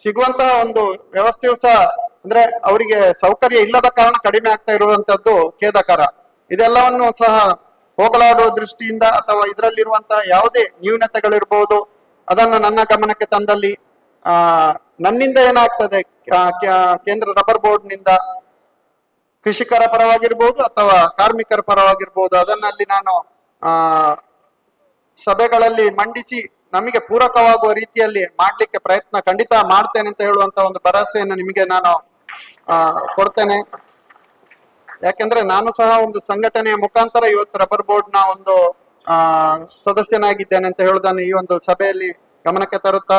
ಸಿಗುವಂತಹ ಒಂದು ವ್ಯವಸ್ಥೆಯು ಸಹ ಅಂದ್ರೆ ಅವರಿಗೆ ಸೌಕರ್ಯ ಇಲ್ಲದ ಕಾರಣ ಕಡಿಮೆ ಆಗ್ತಾ ಇರುವಂತದ್ದು ಖೇದಕರ. ಇದೆಲ್ಲವನ್ನು ಸಹ ಹೋಗಲಾಡುವ ದೃಷ್ಟಿಯಿಂದ ಅಥವಾ ಇದರಲ್ಲಿರುವಂತಹ ಯಾವುದೇ ನ್ಯೂನತೆಗಳಿರ್ಬೋದು ಅದನ್ನು ನನ್ನ ಗಮನಕ್ಕೆ ತಂದಲ್ಲಿ ನನ್ನಿಂದ ಏನಾಗ್ತದೆ ಕೇಂದ್ರ ರಬ್ಬರ್ ಬೋರ್ಡ್ ನಿಂದ ಕೃಷಿಕರ ಪರವಾಗಿರ್ಬೋದು ಅಥವಾ ಕಾರ್ಮಿಕರ ಪರವಾಗಿರ್ಬೋದು ಅದನ್ನಲ್ಲಿ ನಾನು ಸಭೆಗಳಲ್ಲಿ ಮಂಡಿಸಿ ನಮಗೆ ಪೂರಕವಾಗುವ ರೀತಿಯಲ್ಲಿ ಮಾಡ್ಲಿಕ್ಕೆ ಪ್ರಯತ್ನ ಖಂಡಿತ ಮಾಡ್ತೇನೆ ಅಂತ ಹೇಳುವಂತ ಒಂದು ಭರವಸೆಯನ್ನು ನಿಮಗೆ ನಾನು ಕೊಡ್ತೇನೆ. ಯಾಕೆಂದ್ರೆ ನಾನು ಸಹ ಒಂದು ಸಂಘಟನೆಯ ಮುಖಾಂತರ ಇವತ್ತು ರಬ್ಬರ್ ಬೋರ್ಡ್ ನ ಒಂದು ಸದಸ್ಯನಾಗಿದ್ದೇನೆ ಅಂತ ಹೇಳುವುದನ್ನು ಈ ಒಂದು ಸಭೆಯಲ್ಲಿ ಗಮನಕ್ಕೆ ತರುತ್ತಾ,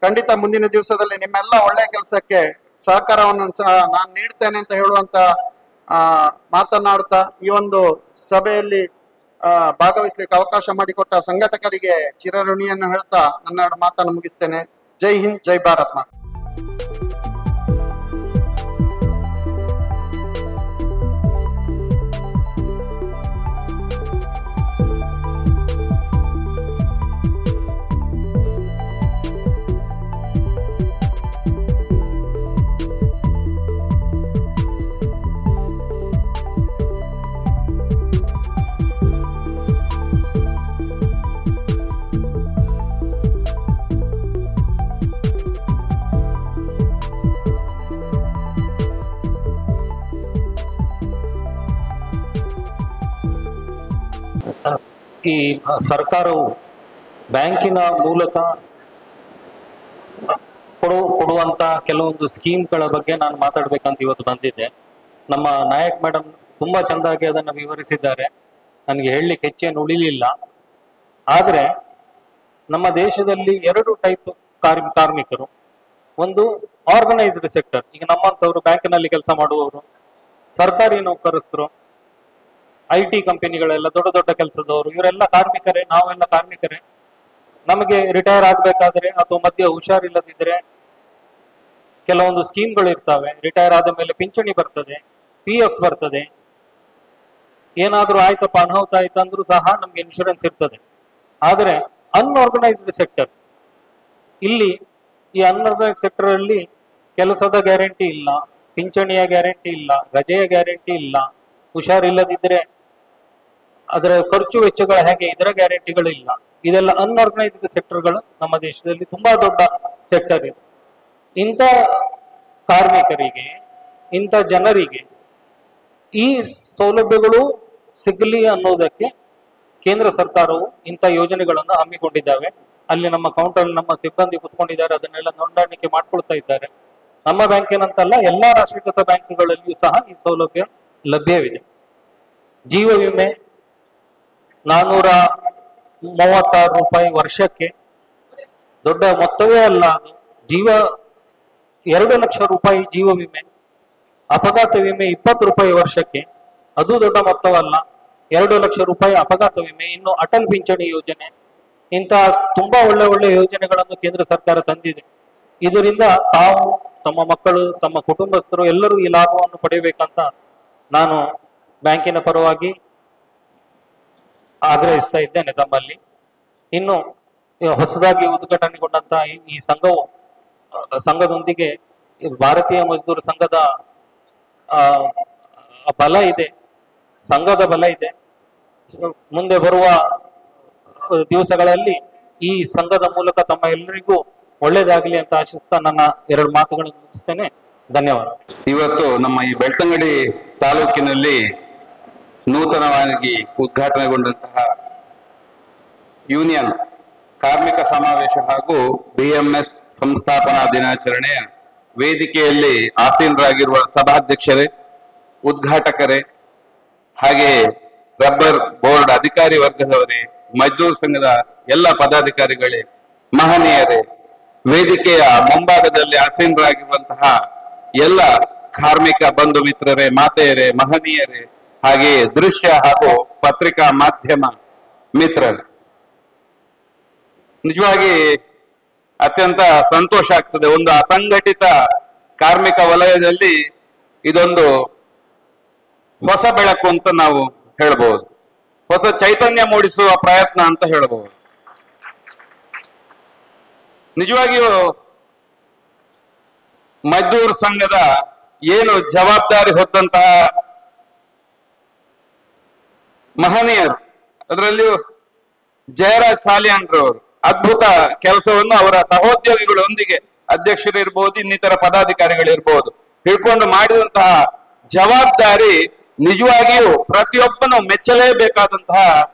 ಖಂಡಿತ ಮುಂದಿನ ದಿವಸದಲ್ಲಿ ನಿಮ್ಮೆಲ್ಲ ಒಳ್ಳೆಯ ಕೆಲಸಕ್ಕೆ ಸಹಕಾರವನ್ನು ಸಹ ನಾನು ನೀಡ್ತೇನೆ ಅಂತ ಹೇಳುವಂತ ಮಾತನಾಡ್ತಾ ಈ ಒಂದು ಸಭೆಯಲ್ಲಿ ಭಾಗವಹಿಸ್ಲಿಕ್ಕೆ ಅವಕಾಶ ಮಾಡಿಕೊಟ್ಟ ಸಂಘಟಕರಿಗೆ ಚಿರಋಣಿಯನ್ನು ಹೇಳ್ತಾ ನನ್ನ ಮಾತನ್ನು ಮುಗಿಸ್ತೇನೆ. ಜೈ ಹಿಂದ್, ಜೈ ಭಾರತ್ ಮಾತಾ. ಈ ಸರ್ಕಾರವು ಬ್ಯಾಂಕಿನ ಮೂಲಕ ಕೊಡುವಂತ ಕೆಲವೊಂದು ಸ್ಕೀಮ್ಗಳ ಬಗ್ಗೆ ನಾನು ಮಾತಾಡ್ಬೇಕಂತ ಇವತ್ತು ಬಂದಿದ್ದೆ. ನಮ್ಮ ನಾಯಕ್ ಮೇಡಮ್ ತುಂಬಾ ಚೆಂದಾಗಿ ಅದನ್ನು ವಿವರಿಸಿದ್ದಾರೆ. ನನಗೆ ಹೇಳಲಿಕ್ಕೆ ಹೆಚ್ಚೇನು ಉಳಿಲಿಲ್ಲ. ಆದ್ರೆ ನಮ್ಮ ದೇಶದಲ್ಲಿ 2 ಟೈಪ್ ಕಾರ್ಮಿಕರು. ಒಂದು ಆರ್ಗನೈಸ್ಡ್ ಸೆಕ್ಟರ್, ಈಗ ನಮ್ಮಂತವ್ರು ಬ್ಯಾಂಕಿನಲ್ಲಿ ಕೆಲಸ ಮಾಡುವವರು, ಸರ್ಕಾರಿ ನೌಕರಸ್ಥರು, IT ಕಂಪನಿಗಳೆಲ್ಲ ದೊಡ್ಡ ದೊಡ್ಡ ಕೆಲಸದವರು, ಇವರೆಲ್ಲ ಕಾರ್ಮಿಕರೇ. ನಾವೆಲ್ಲ ಕಾರ್ಮಿಕರೇ. ನಮಗೆ ರಿಟೈರ್ ಆಗ್ಬೇಕಾದ್ರೆ ಅಥವಾ ಮಧ್ಯ ಹುಷಾರಿಲ್ಲದಿದ್ರೆ ಕೆಲವೊಂದು ಸ್ಕೀಮ್ಗಳು ಇರ್ತವೆ. ರಿಟೈರ್ ಆದ ಮೇಲೆ ಪಿಂಚಣಿ ಬರ್ತದೆ, PF ಬರ್ತದೆ. ಏನಾದ್ರೂ ಆಯ್ತಪ್ಪ, ಅನಾಹುತ ಆಯ್ತಂದ್ರೂ ಸಹ ನಮ್ಗೆ ಇನ್ಶೂರೆನ್ಸ್ ಇರ್ತದೆ. ಆದ್ರೆ ಅನ್ಆರ್ಗನೈಸ್ಡ್ ಸೆಕ್ಟರ್, ಇಲ್ಲಿ ಈ ಅನ್ಆರ್ಗನೈಸ್ಡ್ ಸೆಕ್ಟರ್ ಅಲ್ಲಿ ಕೆಲಸದ ಗ್ಯಾರಂಟಿ ಇಲ್ಲ, ಪಿಂಚಣಿಯ ಗ್ಯಾರಂಟಿ ಇಲ್ಲ, ರಜೆಯ ಗ್ಯಾರಂಟಿ ಇಲ್ಲ, ಹುಷಾರಿಲ್ಲದಿದ್ರೆ ಅದರ ಖರ್ಚು ವೆಚ್ಚಗಳ ಹೇಗೆ ಇದರ ಗ್ಯಾರಂಟಿಗಳು ಇಲ್ಲ. ಇದೆಲ್ಲ ಅನ್ಆರ್ಗನೈಸ್ಡ್ ಸೆಕ್ಟರ್ಗಳು ನಮ್ಮ ದೇಶದಲ್ಲಿ ತುಂಬಾ ದೊಡ್ಡ ಸೆಕ್ಟರ್ ಇದೆ. ಇಂಥ ಕಾರ್ಮಿಕರಿಗೆ, ಇಂಥ ಜನರಿಗೆ ಈ ಸೌಲಭ್ಯಗಳು ಸಿಗಲಿ ಅನ್ನೋದಕ್ಕೆ ಕೇಂದ್ರ ಸರ್ಕಾರವು ಇಂಥ ಯೋಜನೆಗಳನ್ನು ಹಮ್ಮಿಕೊಂಡಿದ್ದಾವೆ. ಅಲ್ಲಿ ನಮ್ಮ ಕೌಂಟರ್ ನಮ್ಮ ಸಿಬ್ಬಂದಿ ಕುತ್ಕೊಂಡಿದ್ದಾರೆ, ಅದನ್ನೆಲ್ಲ ನೋಂದಾಣಿಕೆ ಮಾಡ್ಕೊಳ್ತಾ ಇದ್ದಾರೆ. ನಮ್ಮ ಬ್ಯಾಂಕಿನಂತಲ್ಲ, ಎಲ್ಲಾ ರಾಷ್ಟ್ರೀಕೃತ ಬ್ಯಾಂಕ್ಗಳಲ್ಲಿಯೂ ಸಹ ಈ ಸೌಲಭ್ಯ ಲಭ್ಯವಿದೆ. ಜೀವ ವಿಮೆ 436 ರೂಪಾಯಿ ವರ್ಷಕ್ಕೆ, ದೊಡ್ಡ ಮೊತ್ತವೇ ಅಲ್ಲ ಅದು. 2 ಲಕ್ಷ ರೂಪಾಯಿ ಜೀವ ವಿಮೆ, ಅಪಘಾತ ವಿಮೆ 20 ರೂಪಾಯಿ ವರ್ಷಕ್ಕೆ, ಅದು ದೊಡ್ಡ ಮೊತ್ತವಲ್ಲ. 2 ಲಕ್ಷ ರೂಪಾಯಿ ಅಪಘಾತ ವಿಮೆ. ಇನ್ನು ಅಟಲ್ ಪಿಂಚಣಿ ಯೋಜನೆ, ಇಂಥ ತುಂಬಾ ಒಳ್ಳೆ ಯೋಜನೆಗಳನ್ನು ಕೇಂದ್ರ ಸರ್ಕಾರ ತಂದಿದೆ. ಇದರಿಂದ ತಾವು, ತಮ್ಮ ಮಕ್ಕಳು, ತಮ್ಮ ಕುಟುಂಬಸ್ಥರು ಎಲ್ಲರೂ ಈ ಲಾಭವನ್ನು ಪಡೆಯಬೇಕಂತ ನಾನು ಬ್ಯಾಂಕಿನ ಪರವಾಗಿ ಆಗ್ರಹಿಸ್ತಾ ಇದ್ದೇನೆ ತಮ್ಮಲ್ಲಿ. ಇನ್ನು ಹೊಸದಾಗಿ ಉದ್ಘಾಟನೆಗೊಂಡಂತಹ ಈ ಸಂಘದೊಂದಿಗೆ ಭಾರತೀಯ ಮಜ್ದೂರ್ ಸಂಘದ ಬಲ ಇದೆ, ಸಂಘದ ಬಲ ಇದೆ. ಮುಂದೆ ಬರುವ ದಿವಸಗಳಲ್ಲಿ ಈ ಸಂಘದ ಮೂಲಕ ತಮ್ಮ ಎಲ್ಲರಿಗೂ ಒಳ್ಳೇದಾಗಲಿ ಅಂತ ಆಶಿಸ್ತಾ ನನ್ನ 2 ಮಾತುಗಳನ್ನು ಮುಗಿಸ್ತೇನೆ. ಧನ್ಯವಾದ. ಇವತ್ತು ನಮ್ಮ ಈ ಬೆಳ್ತಂಗಡಿ ತಾಲೂಕಿನಲ್ಲಿ ನೂತನವಾಗಿ ಉದ್ಘಾಟನೆಗೊಂಡಂತಹ ಯೂನಿಯನ್ ಕಾರ್ಮಿಕ ಸಮಾವೇಶ ಹಾಗೂ BMS ಸಂಸ್ಥಾಪನಾ ದಿನಾಚರಣೆಯ ವೇದಿಕೆಯಲ್ಲಿ ಆಸೀನರಾಗಿರುವ ಸಭಾಧ್ಯಕ್ಷರೇ, ಉದ್ಘಾಟಕರೇ, ಹಾಗೆ ರಬ್ಬರ್ ಬೋರ್ಡ್ ಅಧಿಕಾರಿ ವರ್ಗದವರೇ, ಮಜ್ದೂರ್ ಸಂಘದ ಎಲ್ಲ ಪದಾಧಿಕಾರಿಗಳೇ, ಮಹನೀಯರೇ, ವೇದಿಕೆಯ ಮುಂಭಾಗದಲ್ಲಿ ಆಸೀನರಾಗಿರುವಂತಹ ಎಲ್ಲ ಕಾರ್ಮಿಕ ಬಂಧು ಮಿತ್ರರೇ, ಮಾತೆಯರೇ, ಮಹನೀಯರೇ, ಹಾಗೆ ದೃಶ್ಯ ಹಾಗೂ ಪತ್ರಿಕಾ ಮಾಧ್ಯಮ ಮಿತ್ರರೇ, ನಿಜವಾಗಿ ಅತ್ಯಂತ ಸಂತೋಷ ಆಗ್ತದೆ. ಒಂದು ಅಸಂಘಟಿತ ಕಾರ್ಮಿಕ ವಲಯದಲ್ಲಿ ಇದೊಂದು ಹೊಸ ಬೆಳಕು ಅಂತ ನಾವು ಹೇಳ್ಬಹುದು, ಹೊಸ ಚೈತನ್ಯ ಮೂಡಿಸುವ ಪ್ರಯತ್ನ ಅಂತ ಹೇಳ್ಬಹುದು. ನಿಜವಾಗಿಯೂ ಮಜ್ದೂರ್ ಸಂಘದ ಏನು ಜವಾಬ್ದಾರಿ ಹೊತ್ತಂತಹ ಮಹನೀಯರು, ಅದರಲ್ಲಿಯೂ ಜಯರಾಜ್ ಸಾಲಿಯಾನ್ರವರು ಅದ್ಭುತ ಕೆಲಸವನ್ನು ಅವರ ಸಹೋದ್ಯೋಗಿಗಳೊಂದಿಗೆ, ಅಧ್ಯಕ್ಷರಿರ್ಬೋದು, ಇನ್ನಿತರ ಪದಾಧಿಕಾರಿಗಳಿರ್ಬೋದು, ಹಿಡ್ಕೊಂಡು ಮಾಡಿದಂತಹ ಜವಾಬ್ದಾರಿ ನಿಜವಾಗಿಯೂ ಪ್ರತಿಯೊಬ್ಬನು ಮೆಚ್ಚಲೇಬೇಕಾದಂತಹ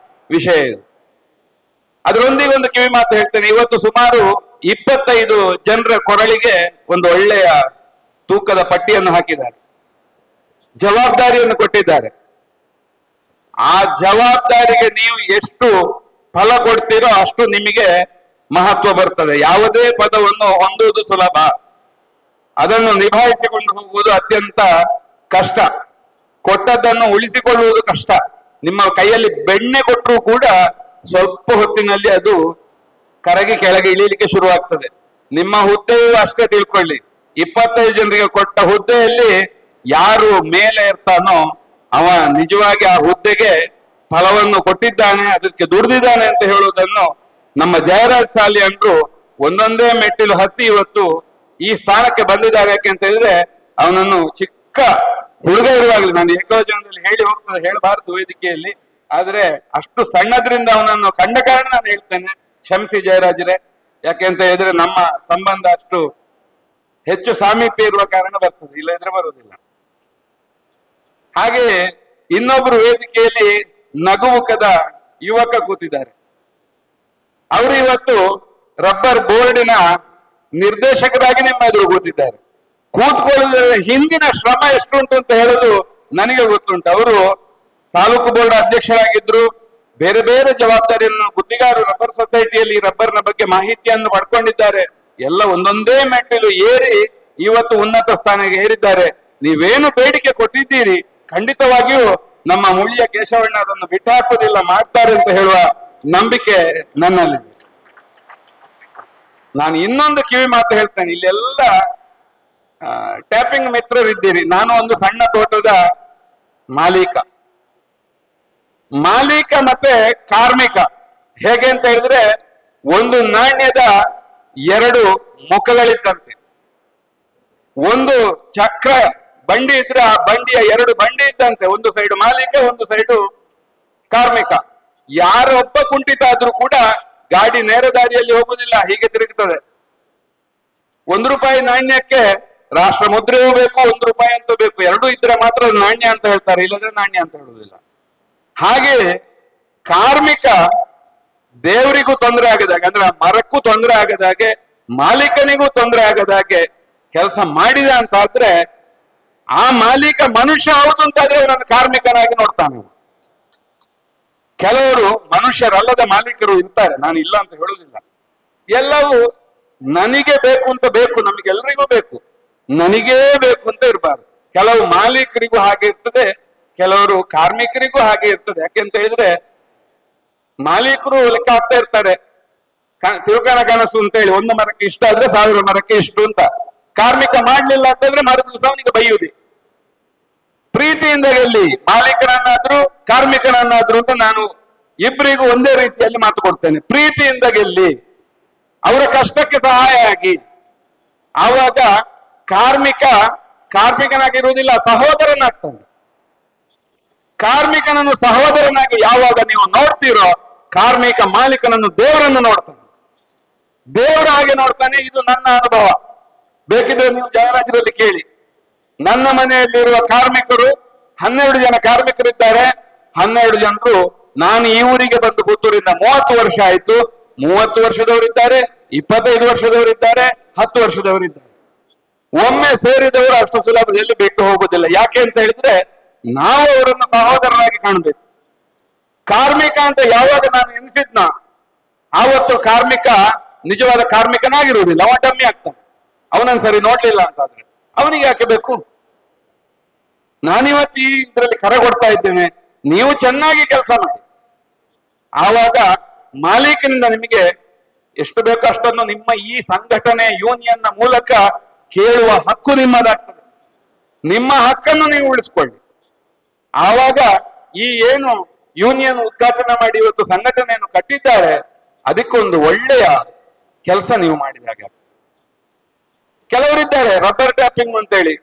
ವಿಷಯ ಇದು. ಅದರೊಂದಿಗೆ ಒಂದು ಕಿವಿ ಮಾತು ಹೇಳ್ತೇನೆ. ಇವತ್ತು ಸುಮಾರು 25 ಜನರ ಕೊರಳಿಗೆ ಒಂದು ಒಳ್ಳೆಯ ತೂಕದ ಪಟ್ಟಿಯನ್ನು ಹಾಕಿದ್ದಾರೆ. ಜವಾಬ್ದಾರಿಯನ್ನು ಕೊಟ್ಟಿದ್ದಾರೆ. ಆ ಜವಾಬ್ದಾರಿಗೆ ನೀವು ಎಷ್ಟು ಫಲ ಕೊಡ್ತೀರೋ ಅಷ್ಟು ನಿಮಗೆ ಮಹತ್ವ ಬರ್ತದೆ. ಯಾವುದೇ ಪದವನ್ನು ಹೊಂದುವುದು ಸುಲಭ, ಅದನ್ನು ನಿಭಾಯಿಸಿಕೊಂಡು ಹೋಗುವುದು ಅತ್ಯಂತ ಕಷ್ಟ. ಕೊಟ್ಟದ್ದನ್ನು ಉಳಿಸಿಕೊಳ್ಳುವುದು ಕಷ್ಟ. ನಿಮ್ಮ ಕೈಯಲ್ಲಿ ಬೆಣ್ಣೆ ಕೊಟ್ಟರೂ ಕೂಡ ಸ್ವಲ್ಪ ಹೊತ್ತಿನಲ್ಲಿ ಅದು ಕರಗಿ ಕೆಳಗೆ ಇಳಿಲಿಕ್ಕೆ ಶುರುವಾಗ್ತದೆ. ನಿಮ್ಮ ಹುದ್ದೆಯೂ ಅಷ್ಟೇ ತಿಳ್ಕೊಳ್ಳಿ. 25 ಜನರಿಗೆ ಕೊಟ್ಟ ಹುದ್ದೆಯಲ್ಲಿ ಯಾರು ಮೇಲೆ ಇರ್ತಾನೋ ಅವ ನಿಜವಾಗಿ ಆ ಹುದ್ದೆಗೆ ಫಲವನ್ನು ಕೊಟ್ಟಿದ್ದಾನೆ, ಅದಕ್ಕೆ ದುಡಿದಿದ್ದಾನೆ ಅಂತ ಹೇಳುವುದನ್ನು ನಮ್ಮ ಜಯರಾಜ್ ಸಾಲಿ ಅಂದ್ರು ಒಂದೊಂದೇ ಮೆಟ್ಟಿಲು ಹತ್ತಿ ಇವತ್ತು ಈ ಸ್ಥಾನಕ್ಕೆ ಬಂದಿದ್ದಾರೆ. ಯಾಕೆ ಅಂತ ಹೇಳಿದ್ರೆ ಅವನನ್ನು ಚಿಕ್ಕ ಹುಡುಗ ಇರುವಾಗಲೇ, ನಾನು ಏಕವಚನದಲ್ಲಿ ಹೇಳಬಾರದು ವೇದಿಕೆಯಲ್ಲಿ, ಆದ್ರೆ ಅಷ್ಟು ಸಣ್ಣದ್ರಿಂದ ಅವನನ್ನು ಕಂಡ ಕಾರಣ ನಾನು ಹೇಳ್ತೇನೆ, ಕ್ಷಮಿಸಿ ಜಯರಾಜರೇ. ಯಾಕೆ ಅಂತ ಹೇಳಿದ್ರೆ ನಮ್ಮ ಸಂಬಂಧ ಅಷ್ಟು ಹೆಚ್ಚು ಸಾಮೀಪ್ಯ ಇರುವ ಕಾರಣ ಬರ್ತದೆ, ಇಲ್ಲದ್ರೆ ಬರುವುದಿಲ್ಲ. ಹಾಗೆ ಇನ್ನೊಬ್ರು ವೇದಿಕೆಯಲ್ಲಿ ನಗುಮುಖದ ಯುವಕ ಕೂತಿದ್ದಾರೆ. ಅವರು ಇವತ್ತು ರಬ್ಬರ್ ಬೋರ್ಡಿನ ನಿರ್ದೇಶಕರಾಗಿ ನಿಮ್ಮ ಎದುರು ಕೂತಿದ್ದಾರೆ. ಕೂತ್ಕೊಳ್ಳುವುದರ ಹಿಂದಿನ ಶ್ರಮ ಎಷ್ಟುಂಟು ಅಂತ ಹೇಳೋದು ನನಗೆ ಗೊತ್ತುಂಟು. ಅವರು ತಾಲೂಕು ಬೋರ್ಡ್ ಅಧ್ಯಕ್ಷರಾಗಿದ್ರು, ಬೇರೆ ಬೇರೆ ಜವಾಬ್ದಾರಿಯನ್ನು ಗುತ್ತಿಗಾರರು ರಬ್ಬರ್ ಸೊಸೈಟಿಯಲ್ಲಿ ರಬ್ಬರ್ನ ಬಗ್ಗೆ ಮಾಹಿತಿಯನ್ನು ಪಡ್ಕೊಂಡಿದ್ದಾರೆ. ಎಲ್ಲ ಒಂದೊಂದೇ ಮೆಟ್ಟಿಲು ಏರಿ ಇವತ್ತು ಉನ್ನತ ಸ್ಥಾನಕ್ಕೆ ಏರಿದ್ದಾರೆ. ನೀವೇನು ಬೇಡಿಕೆ ಕೊಟ್ಟಿದ್ದೀರಿ ಖಂಡಿತವಾಗಿಯೂ ನಮ್ಮ ಮುಳಿಯ ಕೇಶವಣ್ಣ ಅದನ್ನು ಬಿಟ್ಟು ಹಾಕುವುದಿಲ್ಲ, ಮಾಡ್ತಾರೆ ಅಂತ ಹೇಳುವ ನಂಬಿಕೆ ನನ್ನಲ್ಲಿ. ನಾನು ಇನ್ನೊಂದು ಕಿವಿ ಮಾತು ಹೇಳ್ತೇನೆ. ಇಲ್ಲೆಲ್ಲ ಟ್ಯಾಪಿಂಗ್ ಮಿತ್ರರಿದ್ದೀರಿ. ನಾನು ಒಂದು ಸಣ್ಣ ತೋಟದ ಮಾಲೀಕ ಮತ್ತೆ ಕಾರ್ಮಿಕ. ಹೇಗೆ ಅಂತ ಹೇಳಿದ್ರೆ ಒಂದು ನಾಣ್ಯದ 2 ಮುಖಗಳಿದ್ದಂತೆ. ಒಂದು ಚಕ್ರ ಬಂಡಿ ಇದ್ರೆ ಆ ಬಂಡಿಯ 2 ಬಂಡಿ ಇದ್ದಂತೆ. ಒಂದು ಸೈಡ್ ಮಾಲೀಕ, ಒಂದು ಸೈಡು ಕಾರ್ಮಿಕ. ಯಾರೊಬ್ಬ ಕುಂಠಿತ ಆದ್ರೂ ಕೂಡ ಗಾಡಿ ನೇರ ದಾರಿಯಲ್ಲಿ ಹೋಗುದಿಲ್ಲ, ಹೀಗೆ ತಿರುಗುತ್ತದೆ. 1 ರೂಪಾಯಿ ನಾಣ್ಯಕ್ಕೆ ರಾಷ್ಟ್ರ ಮುದ್ರೆಯೂ ಬೇಕು, 1 ರೂಪಾಯಿ ಅಂತೂ ಬೇಕು. 2 ಇದ್ರೆ ಮಾತ್ರ ನಾಣ್ಯ ಅಂತ ಹೇಳ್ತಾರೆ, ಇಲ್ಲದ್ರೆ ನಾಣ್ಯ ಅಂತ ಹೇಳುವುದಿಲ್ಲ. ಹಾಗೆ ಕಾರ್ಮಿಕ ದೇವರಿಗೂ ತೊಂದರೆ ಆಗದಾಗೆ, ಅಂದ್ರೆ ಮರಕ್ಕೂ ತೊಂದರೆ ಆಗದಾಗೆ, ಮಾಲೀಕನಿಗೂ ತೊಂದರೆ ಆಗದಾಗೆ ಕೆಲಸ ಮಾಡಿದ ಅಂತಾದ್ರೆ ಆ ಮಾಲೀಕ ಮನುಷ್ಯ ಹೌದು ಅಂತಾದ್ರೆ ಅವನನ್ನು ಕಾರ್ಮಿಕನಾಗಿ ನೋಡ್ತಾನೆ. ಕೆಲವರು ಮನುಷ್ಯರಲ್ಲದ ಮಾಲೀಕರು ಇರ್ತಾರೆ, ನಾನು ಇಲ್ಲ ಅಂತ ಹೇಳುವುದಿಲ್ಲ. ಎಲ್ಲವೂ ನನಗೆ ಬೇಕು ಅಂತ ಬೇಕು, ನಮಗೆಲ್ಲರಿಗೂ ಬೇಕು, ನನಗೇ ಬೇಕು ಅಂತ ಇರಬಾರ್ದು. ಕೆಲವು ಮಾಲೀಕರಿಗೂ ಹಾಗೆ ಇರ್ತದೆ, ಕೆಲವರು ಕಾರ್ಮಿಕರಿಗೂ ಹಾಗೆ ಇರ್ತದೆ. ಯಾಕೆಂತ ಹೇಳಿದ್ರೆ ಮಾಲೀಕರು ಲೆಕ್ಕ ಹಾಕ್ತಾ ಇರ್ತಾರೆ, ತಿರುಕಣ ಕನಸು ಅಂತ ಹೇಳಿ 1 ಮರಕ್ಕೆ ಇಷ್ಟ ಆದ್ರೆ 1000 ಮರಕ್ಕೆ ಇಷ್ಟು ಅಂತ. ಕಾರ್ಮಿಕ ಮಾಡ್ಲಿಲ್ಲ ಅಂತಂದ್ರೆ ಮರುದಿವಸ ಅವನಿಗೆ ಬೈಯುವುದೇ. ಪ್ರೀತಿಯಿಂದ ಗೆಲ್ಲಿ, ಮಾಲೀಕನನ್ನಾದ್ರೂ ಕಾರ್ಮಿಕನನ್ನಾದ್ರೂ ಅಂತ ನಾನು ಇಬ್ಬರಿಗೂ ಒಂದೇ ರೀತಿಯಲ್ಲಿ ಮಾತು ಕೊಡ್ತೇನೆ. ಪ್ರೀತಿಯಿಂದ ಗೆಲ್ಲಿ, ಅವರ ಕಷ್ಟಕ್ಕೆ ಸಹಾಯ ಆಗಿ. ಆವಾಗ ಕಾರ್ಮಿಕನಾಗಿರುವುದಿಲ್ಲ, ಸಹೋದರನಾಗ್ತಾನೆ. ಕಾರ್ಮಿಕನನ್ನು ಸಹೋದರನಾಗಿ ಯಾವಾಗ ನೀವು ನೋಡ್ತೀರೋ, ಕಾರ್ಮಿಕ ಮಾಲೀಕನನ್ನು ದೇವರನ್ನು ನೋಡ್ತಾನೆ, ದೇವರ ಹಾಗೆ ನೋಡ್ತಾನೆ. ಇದು ನನ್ನ ಅನುಭವ. ಬೇಕಿದ್ರೆ ನೀವು ಜಯರಾಜರಲ್ಲಿ ಕೇಳಿ. ನನ್ನ ಮನೆಯಲ್ಲಿರುವ ಕಾರ್ಮಿಕರು 12 ಜನ ಕಾರ್ಮಿಕರಿದ್ದಾರೆ. 12 ಜನರು ನಾನು ಈ ಊರಿಗೆ ಬಂದು ಪುತ್ತೂರಿಂದ 30 ವರ್ಷ ಆಯ್ತು. 30 ವರ್ಷದವರಿದ್ದಾರೆ, 25 ವರ್ಷದವರಿದ್ದಾರೆ, 10 ವರ್ಷದವರಿದ್ದಾರೆ. ಒಮ್ಮೆ ಸೇರಿದವರು ಅಷ್ಟು ಸುಲಭದಲ್ಲಿ ಬಿಟ್ಟು ಹೋಗುದಿಲ್ಲ. ಯಾಕೆ ಅಂತ ಹೇಳಿದ್ರೆ ನಾವು ಅವರನ್ನು ಸಹೋದರರಾಗಿ ಕಾಣಬೇಕು. ಕಾರ್ಮಿಕ ಅಂತ ಯಾವಾಗ ನಾನು ಎನಿಸಿದ್ನ ಆವತ್ತು ಕಾರ್ಮಿಕ ನಿಜವಾದ ಕಾರ್ಮಿಕನಾಗಿರುವುದಿಲ್ಲ, ಅವ ಡಮ್ಮಿ ಆಗ್ತಾನೆ. ಅವನನ್ನು ಸರಿ ನೋಡ್ಲಿಲ್ಲ ಅಂತಾದ್ರೆ ಅವನಿಗೆ ಯಾಕೆ ಬೇಕು? ನಾನಿವತ್ತು ಈ ಇದರಲ್ಲಿ ಕರೆ ಕೊಡ್ತಾ ಇದ್ದೇನೆ, ನೀವು ಚೆನ್ನಾಗಿ ಕೆಲಸ ಮಾಡಿ. ಆವಾಗ ಮಾಲೀಕನಿಂದ ನಿಮಗೆ ಎಷ್ಟು ಬೇಕೋ ಅಷ್ಟನ್ನು ನಿಮ್ಮ ಈ ಸಂಘಟನೆ ಯೂನಿಯನ್ನ ಮೂಲಕ ಕೇಳುವ ಹಕ್ಕು ನಿಮ್ಮದಾಗ್ತದೆ. ನಿಮ್ಮ ಹಕ್ಕನ್ನು ನೀವು ಉಳಿಸ್ಕೊಳ್ಳಿ. ಆವಾಗ ಈ ಏನು ಯೂನಿಯನ್ ಉದ್ಘಾಟನೆ ಮಾಡಿ ಇವತ್ತು ಸಂಘಟನೆಯನ್ನು ಕಟ್ಟಿದ್ದಾರೆ, ಅದಕ್ಕೊಂದು ಒಳ್ಳೆಯ ಕೆಲಸ ನೀವು ಮಾಡಿದಾಗ. ಕೆಲವರಿದ್ದಾರೆ ರಬ್ಬರ್ ಟ್ಯಾಪಿಂಗ್ ಅಂತೇಳಿ,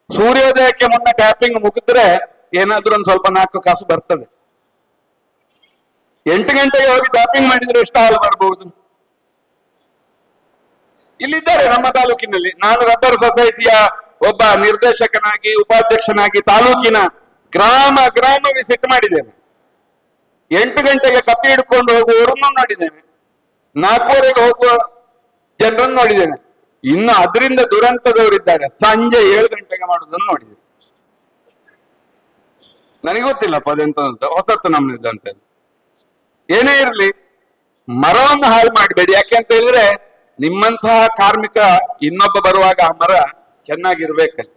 ಸೂರ್ಯೋದಯಕ್ಕೆ ಮುನ್ನ ಟ್ಯಾಪಿಂಗ್ ಮುಗಿದ್ರೆ ಏನಾದ್ರೂ ಒಂದು ಸ್ವಲ್ಪ 4 ಕಾಸು ಬರ್ತದೆ. 8 ಗಂಟೆಗೆ ಹೋಗಿ ಟ್ಯಾಪಿಂಗ್ ಮಾಡಿದ್ರೆ ಎಷ್ಟು ಹಾಲು ಬರ್ಬಹುದು? ಇಲ್ಲಿದ್ದಾರೆ ನಮ್ಮ ತಾಲೂಕಿನಲ್ಲಿ. ನಾನು ರಬ್ಬರ್ ಸೊಸೈಟಿಯ ಒಬ್ಬ ನಿರ್ದೇಶಕನಾಗಿ, ಉಪಾಧ್ಯಕ್ಷನಾಗಿ ತಾಲೂಕಿನ ಗ್ರಾಮ ವಿಸಿಟ್ ಮಾಡಿದ್ದೇನೆ. 8 ಗಂಟೆಗೆ ಕಪ್ಪಿ ಹಿಡ್ಕೊಂಡು ಹೋಗುವವರನ್ನು ನೋಡಿದ್ದೇನೆ, 4:15 ಹೋಗುವ ಜನರನ್ನು ನೋಡಿದ್ದೇನೆ. ಇನ್ನು ಅದರಿಂದ ದುರಂತದವರಿದ್ದಾರೆ, ಸಂಜೆ 7 ಗಂಟೆಗೆ ಮಾಡುವುದನ್ನು ನೋಡಿದ್ದೇನೆ. ನನಗೆ ಗೊತ್ತಿಲ್ಲಪ್ಪ ಅದೆಂತ ಹೊಸತ್ತು ನಮ್ನಿದ್ದಂತ. ಏನೇ ಇರ್ಲಿ ಮರವನ್ನು ಹಾಳು ಮಾಡಬೇಡಿ. ಯಾಕೆ ಅಂತ ಹೇಳಿದ್ರೆ ನಿಮ್ಮಂತಹ ಕಾರ್ಮಿಕ ಇನ್ನೊಬ್ಬ ಬರುವಾಗ ಆ ಮರ ಚೆನ್ನಾಗಿರ್ಬೇಕಲ್ಲಿ.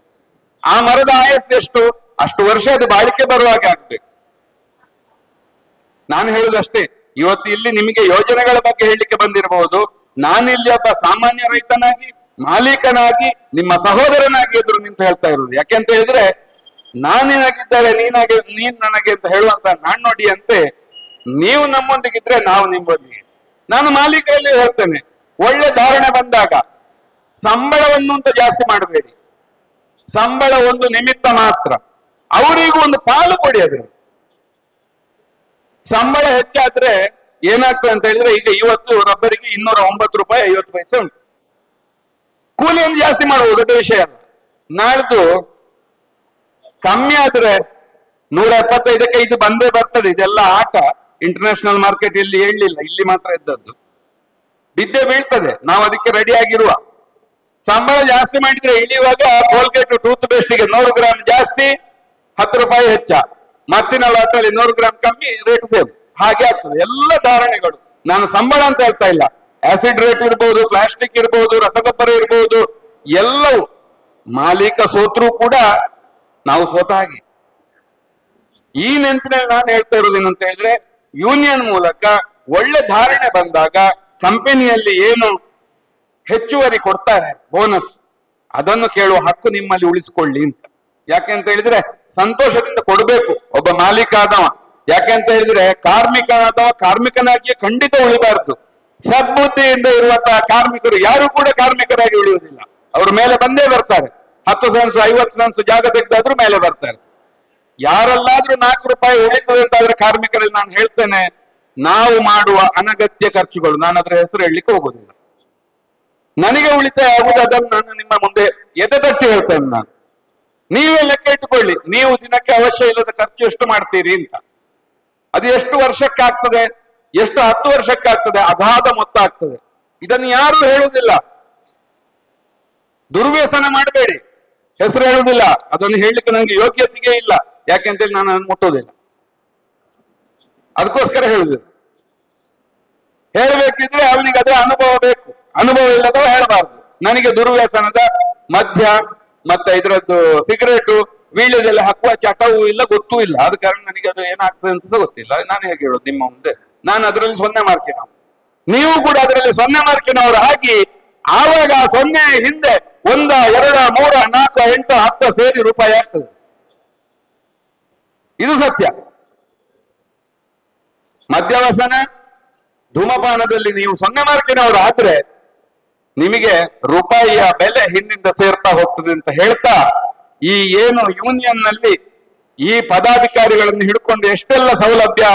ಆ ಮರದ ಆಯಸ್ಸು ಎಷ್ಟು, ಅಷ್ಟು ವರ್ಷ ಅದು ಬಾಳಿಕೆ ಬರುವಾಗ ಆಗ್ಬೇಕು. ನಾನು ಹೇಳುದಷ್ಟೇ. ಇವತ್ತು ಇಲ್ಲಿ ನಿಮಗೆ ಯೋಜನೆಗಳ ಬಗ್ಗೆ ಹೇಳಲಿಕ್ಕೆ ಬಂದಿರಬಹುದು. ನಾನಿಲ್ಲಿ ಒಬ್ಬ ಸಾಮಾನ್ಯ ರೈತನಾಗಿ, ಮಾಲೀಕನಾಗಿ, ನಿಮ್ಮ ಸಹೋದರನಾಗಿ ಎದುರು ನಿಂತು ಹೇಳ್ತಾ ಇರುವುದು. ಯಾಕೆಂತ ಹೇಳಿದ್ರೆ ನಾನೇನಾಗಿದ್ದಾರೆ ನೀನ್ ನನಗೆ ಅಂತ ಹೇಳುವಂತ ನಾಣ್ಣೋಡಿ ಅಂತೆ ನೀವು ನಮ್ಮೊಂದಿಗಿದ್ರೆ ನಾವು ನಿಮ್ಮೊಂದಿಗೆ. ನಾನು ಮಾಲೀಕರಲ್ಲಿ ಹೇಳ್ತೇನೆ, ಒಳ್ಳೆ ಧಾರಣೆ ಬಂದಾಗ ಸಂಬಳವನ್ನು ಅಂತ ಜಾಸ್ತಿ ಮಾಡಬೇಡಿ. ಸಂಬಳ ಒಂದು ನಿಮಿತ್ತ ಮಾತ್ರ, ಅವರಿಗೂ ಒಂದು ಪಾಲು ಕೊಡಿ. ಅದ್ರ ಸಂಬಳ ಹೆಚ್ಚಾದ್ರೆ ಏನಾಗ್ತದೆ ಅಂತ ಹೇಳಿದ್ರೆ, ಈಗ ಇವತ್ತು ರಬ್ಬರಿಗೆ 209 ರೂಪಾಯಿ 50 ಪೈಸೆ ಉಂಟು. ಕೂಲಿಯನ್ನು ಜಾಸ್ತಿ ಮಾಡುವುದು ದೊಡ್ಡ ವಿಷಯ ಅಲ್ಲ. ನಾಳ್ದು ಕಮ್ಮಿ ಆದ್ರೆ 175ಕ್ಕೆ ಇದು ಬಂದೇ ಬರ್ತದೆ. ಇದೆಲ್ಲ ಆಟ. ಇಂಟರ್ನ್ಯಾಷನಲ್ ಮಾರ್ಕೆಟ್ ಇಲ್ಲಿ ಹೇಳಲಿಲ್ಲ, ಇಲ್ಲಿ ಮಾತ್ರ ಇದ್ದದ್ದು. ಬಿದ್ದೆ ಬೀಳ್ತದೆ. ನಾವು ಅದಕ್ಕೆ ರೆಡಿ ಆಗಿರುವ. ಸಂಬಳ ಜಾಸ್ತಿ ಮಾಡಿದ್ರೆ ಇಳಿಯುವಾಗ ಕೋಲ್ಗೇಟ್ ಟೂತ್ ಪೇಸ್ಟಿಗೆ 100 ಗ್ರಾಮ್ ಜಾಸ್ತಿ 10 ರೂಪಾಯಿ ಹೆಚ್ಚ, ಮತ್ತಿನ ಲಾಟಲ್ಲಿ 100 ಗ್ರಾಮ್ ಕಮ್ಮಿ, ರೇಟ್ ಸೇಮ್. ಹಾಗೆ ಆಗ್ತದೆ ಎಲ್ಲ ಧಾರಣೆಗಳು. ನಾನು ಸಂಬಳ ಅಂತ ಹೇಳ್ತಾ ಇಲ್ಲ. ಆಸಿಡ್ ರೇಟ್ ಇರ್ಬೋದು, ಪ್ಲಾಸ್ಟಿಕ್ ಇರ್ಬೋದು, ರಸಗೊಬ್ಬರ ಇರ್ಬೋದು, ಎಲ್ಲವೂ ಮಾಲೀಕ ಸೋತ್ರು ಕೂಡ ನಾವು ಸೋತ ಹಾಗೆ. ಈ ನೆನಪಿನಲ್ಲಿ ನಾನು ಹೇಳ್ತಾ ಇರೋದೇನಂತ ಹೇಳಿದ್ರೆ, ಯೂನಿಯನ್ ಮೂಲಕ ಒಳ್ಳೆ ಧಾರಣೆ ಬಂದಾಗ ಕಂಪನಿಯಲ್ಲಿ ಏನು ಹೆಚ್ಚುವರಿ ಕೊಡ್ತಾರೆ ಬೋನಸ್, ಅದನ್ನು ಕೇಳುವ ಹಕ್ಕು ನಿಮ್ಮಲ್ಲಿ ಉಳಿಸಿಕೊಳ್ಳಿ ಅಂತ. ಯಾಕೆ ಅಂತ ಹೇಳಿದ್ರೆ ಸಂತೋಷದಿಂದ ಕೊಡಬೇಕು ಒಬ್ಬ ಮಾಲೀಕ ಆದವ. ಯಾಕೆ ಅಂತ ಹೇಳಿದ್ರೆ ಕಾರ್ಮಿಕನಾದವ ಕಾರ್ಮಿಕನಾಗಿಯೇ ಖಂಡಿತ ಉಳಿಬಾರದು. ಸದ್ಬುದ್ಧಿಯಿಂದ ಇರುವಂತಹ ಕಾರ್ಮಿಕರು ಯಾರು ಕೂಡ ಕಾರ್ಮಿಕರಾಗಿ ಉಳಿಯುವುದಿಲ್ಲ. ಅವರು ಮೇಲೆ ಬಂದೇ ಬರ್ತಾರೆ. 10 ಸೆನ್ಸ್ 50 ಸೆನ್ಸ್ ಜಾಗ ತೆಗೆದಾದ್ರೂ ಮೇಲೆ ಬರ್ತಾರೆ. ಯಾರಲ್ಲಾದ್ರೂ 4 ರೂಪಾಯಿ ಉಳಿತದೆ ಅಂತಾದ್ರೆ ಕಾರ್ಮಿಕರಲ್ಲಿ ನಾನು ಹೇಳ್ತೇನೆ, ನಾವು ಮಾಡುವ ಅನಗತ್ಯ ಖರ್ಚುಗಳು, ನಾನು ಅದರ ಹೆಸರು ಹೇಳಲಿಕ್ಕೆ ಹೋಗೋದಿಲ್ಲ. ನನಗೆ ಉಳಿತಾಯ ಆಗುವುದು ಅದನ್ನು ನಾನು ನಿಮ್ಮ ಮುಂದೆ ಎದೆ ತಟ್ಟಿ ಹೇಳ್ತೇನೆ. ನಾನು ನೀವೇ ಲೆಕ್ಕ ಇಟ್ಟುಕೊಳ್ಳಿ, ನೀವು ದಿನಕ್ಕೆ ಅವಶ್ಯ ಇಲ್ಲದ ಖರ್ಚು ಎಷ್ಟು ಮಾಡ್ತೀರಿ ಅಂತ. ಅದು ಎಷ್ಟು ವರ್ಷಕ್ಕೆ ಆಗ್ತದೆ, ಎಷ್ಟು 10 ವರ್ಷಕ್ಕೆ ಆಗ್ತದೆ, ಅಗಾಧ ಮೊತ್ತ ಆಗ್ತದೆ. ಇದನ್ನು ಯಾರು ಹೇಳುವುದಿಲ್ಲ. ದುರ್ವ್ಯಸನ ಮಾಡಬೇಡಿ, ಹೆಸರು ಹೇಳುವುದಿಲ್ಲ. ಅದನ್ನು ಹೇಳಲಿಕ್ಕೆ ನನಗೆ ಯೋಗ್ಯತೆಗೆ ಇಲ್ಲ. ಯಾಕೆಂತೇಳಿ ನಾನು ಅದನ್ನು ಮುಟ್ಟೋದಿಲ್ಲ. ಅದಕ್ಕೋಸ್ಕರ ಹೇಳುದಿಲ್ಲ. ಹೇಳಬೇಕಿದ್ರೆ ಅವನಿಗೆ ಅದೇ ಅನುಭವ ಬೇಕು. ಅನುಭವ ಇಲ್ಲದವ ಹೇಳಬಾರ್ದು. ನನಗೆ ದುರ್ವ್ಯಸನದ ಮದ್ಯ ಮತ್ತೆ ಇದರದ್ದು ಸಿಗರೇಟು ವೀಳ್ಯದೆಲ್ಲ ಹಾಕುವ ಚಟವೂ ಇಲ್ಲ, ಗೊತ್ತೂ ಇಲ್ಲ. ಆದ ಕಾರಣ ನನಗೆ ಅದು ಏನಾಗ್ತದೆ ಅಂತ ಗೊತ್ತಿಲ್ಲ. ನಾನು ಹೇಗೆ ಹೇಳೋದು ನಿಮ್ಮ ಮುಂದೆ? ನಾನು ಅದರಲ್ಲಿ 0 ಮಾರ್ಕಿನ, ನೀವು ಕೂಡ ಅದರಲ್ಲಿ 0 ಮಾರ್ಕಿನವರು ಹಾಕಿ ಆವಾಗ 0 ಹಿಂದೆ 1, 2, 3, 4, 8, 10 ಸೇರಿ ರೂಪಾಯಿ ಆಗ್ತದೆ. ಇದು ಸತ್ಯ. ಮದ್ಯವ್ಯಸನ ಧೂಮಪಾನದಲ್ಲಿ ನೀವು 0 ಮಾರ್ಕಿನವರು ಆದ್ರೆ ನಿಮಗೆ ರೂಪಾಯಿಯ ಬೆಲೆ ಹಿಂದಿಂದ ಸೇರ್ತಾ ಹೋಗ್ತದೆ ಅಂತ ಹೇಳ್ತಾ, ಈ ಏನು ಯೂನಿಯನ್ ನಲ್ಲಿ ಈ ಪದಾಧಿಕಾರಿಗಳನ್ನು ಹಿಡ್ಕೊಂಡು ಎಷ್ಟೆಲ್ಲ ಸೌಲಭ್ಯ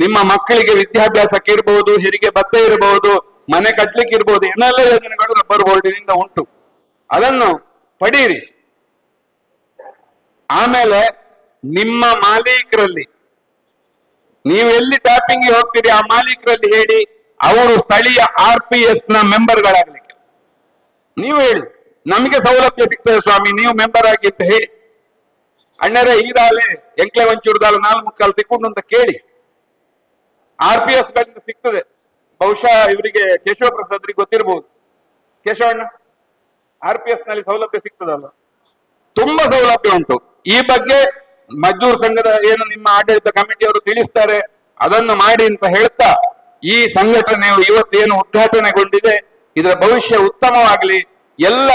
ನಿಮ್ಮ ಮಕ್ಕಳಿಗೆ ವಿದ್ಯಾಭ್ಯಾಸಕ್ಕೆ ಇರಬಹುದು, ಹೆರಿಗೆ ಭತ್ಯೆ ಇರಬಹುದು, ಮನೆ ಕಟ್ಲಿಕ್ಕೆ ಇರಬಹುದು, ಏನೆಲ್ಲ ಯೋಜನೆಗಳು ರಬ್ಬರ್ ಬೋರ್ಡಿನಿಂದ ಉಂಟು. ಅದನ್ನು ಪಡೀರಿ. ಆಮೇಲೆ ನಿಮ್ಮ ಮಾಲೀಕರಲ್ಲಿ ನೀವು ಎಲ್ಲಿ ಟ್ಯಾಪಿಂಗ್ ಹೋಗ್ತೀರಿ ಆ ಮಾಲೀಕರಲ್ಲಿ ಹೇಳಿ, ಅವರು ಸ್ಥಳೀಯ RPS ನ ಮೆಂಬರ್ಗಳಾಗ್ಲಿಕ್ಕೆ ನೀವು ಹೇಳಿ, ನಮಗೆ ಸೌಲಭ್ಯ ಸಿಗ್ತದೆ ಸ್ವಾಮಿ, ನೀವು ಮೆಂಬರ್ ಆಗಿ ಅಂತ ಹೇಳಿ. ಅಣ್ಣರೇ ಈಗಾಗಲೇ ಎಂಕ್ಲೆ ಒಂಚೂರ್ದಾಲ 4 ಮುಕ್ಕಾಲು ತಿಕ್ಕೊಂಡು ಅಂತ ಕೇಳಿ. RPS ಗಳಿಂದ ಸಿಗ್ತದೆ. ಬಹುಶಃ ಇವರಿಗೆ ಕೇಶವ ಪ್ರಸಾದ್ರಿಗೆ ಗೊತ್ತಿರಬಹುದು. ಕೇಶವಣ್ಣ, RPS ನಲ್ಲಿ ಸೌಲಭ್ಯ ಸಿಗ್ತದಲ್ಲ, ತುಂಬಾ ಸೌಲಭ್ಯ ಉಂಟು. ಈ ಬಗ್ಗೆ ಮಜ್ದೂರ್ ಸಂಘದ ಏನು ನಿಮ್ಮ ಆಡಳಿತ ಕಮಿಟಿಯವರು ತಿಳಿಸ್ತಾರೆ, ಅದನ್ನು ಮಾಡಿ ಅಂತ ಹೇಳ್ತಾ, ಈ ಸಂಘಟನೆಯು ಇವತ್ತೇನು ಉದ್ಘಾಟನೆಗೊಂಡಿದೆ ಇದರ ಭವಿಷ್ಯ ಉತ್ತಮವಾಗ್ಲಿ, ಎಲ್ಲ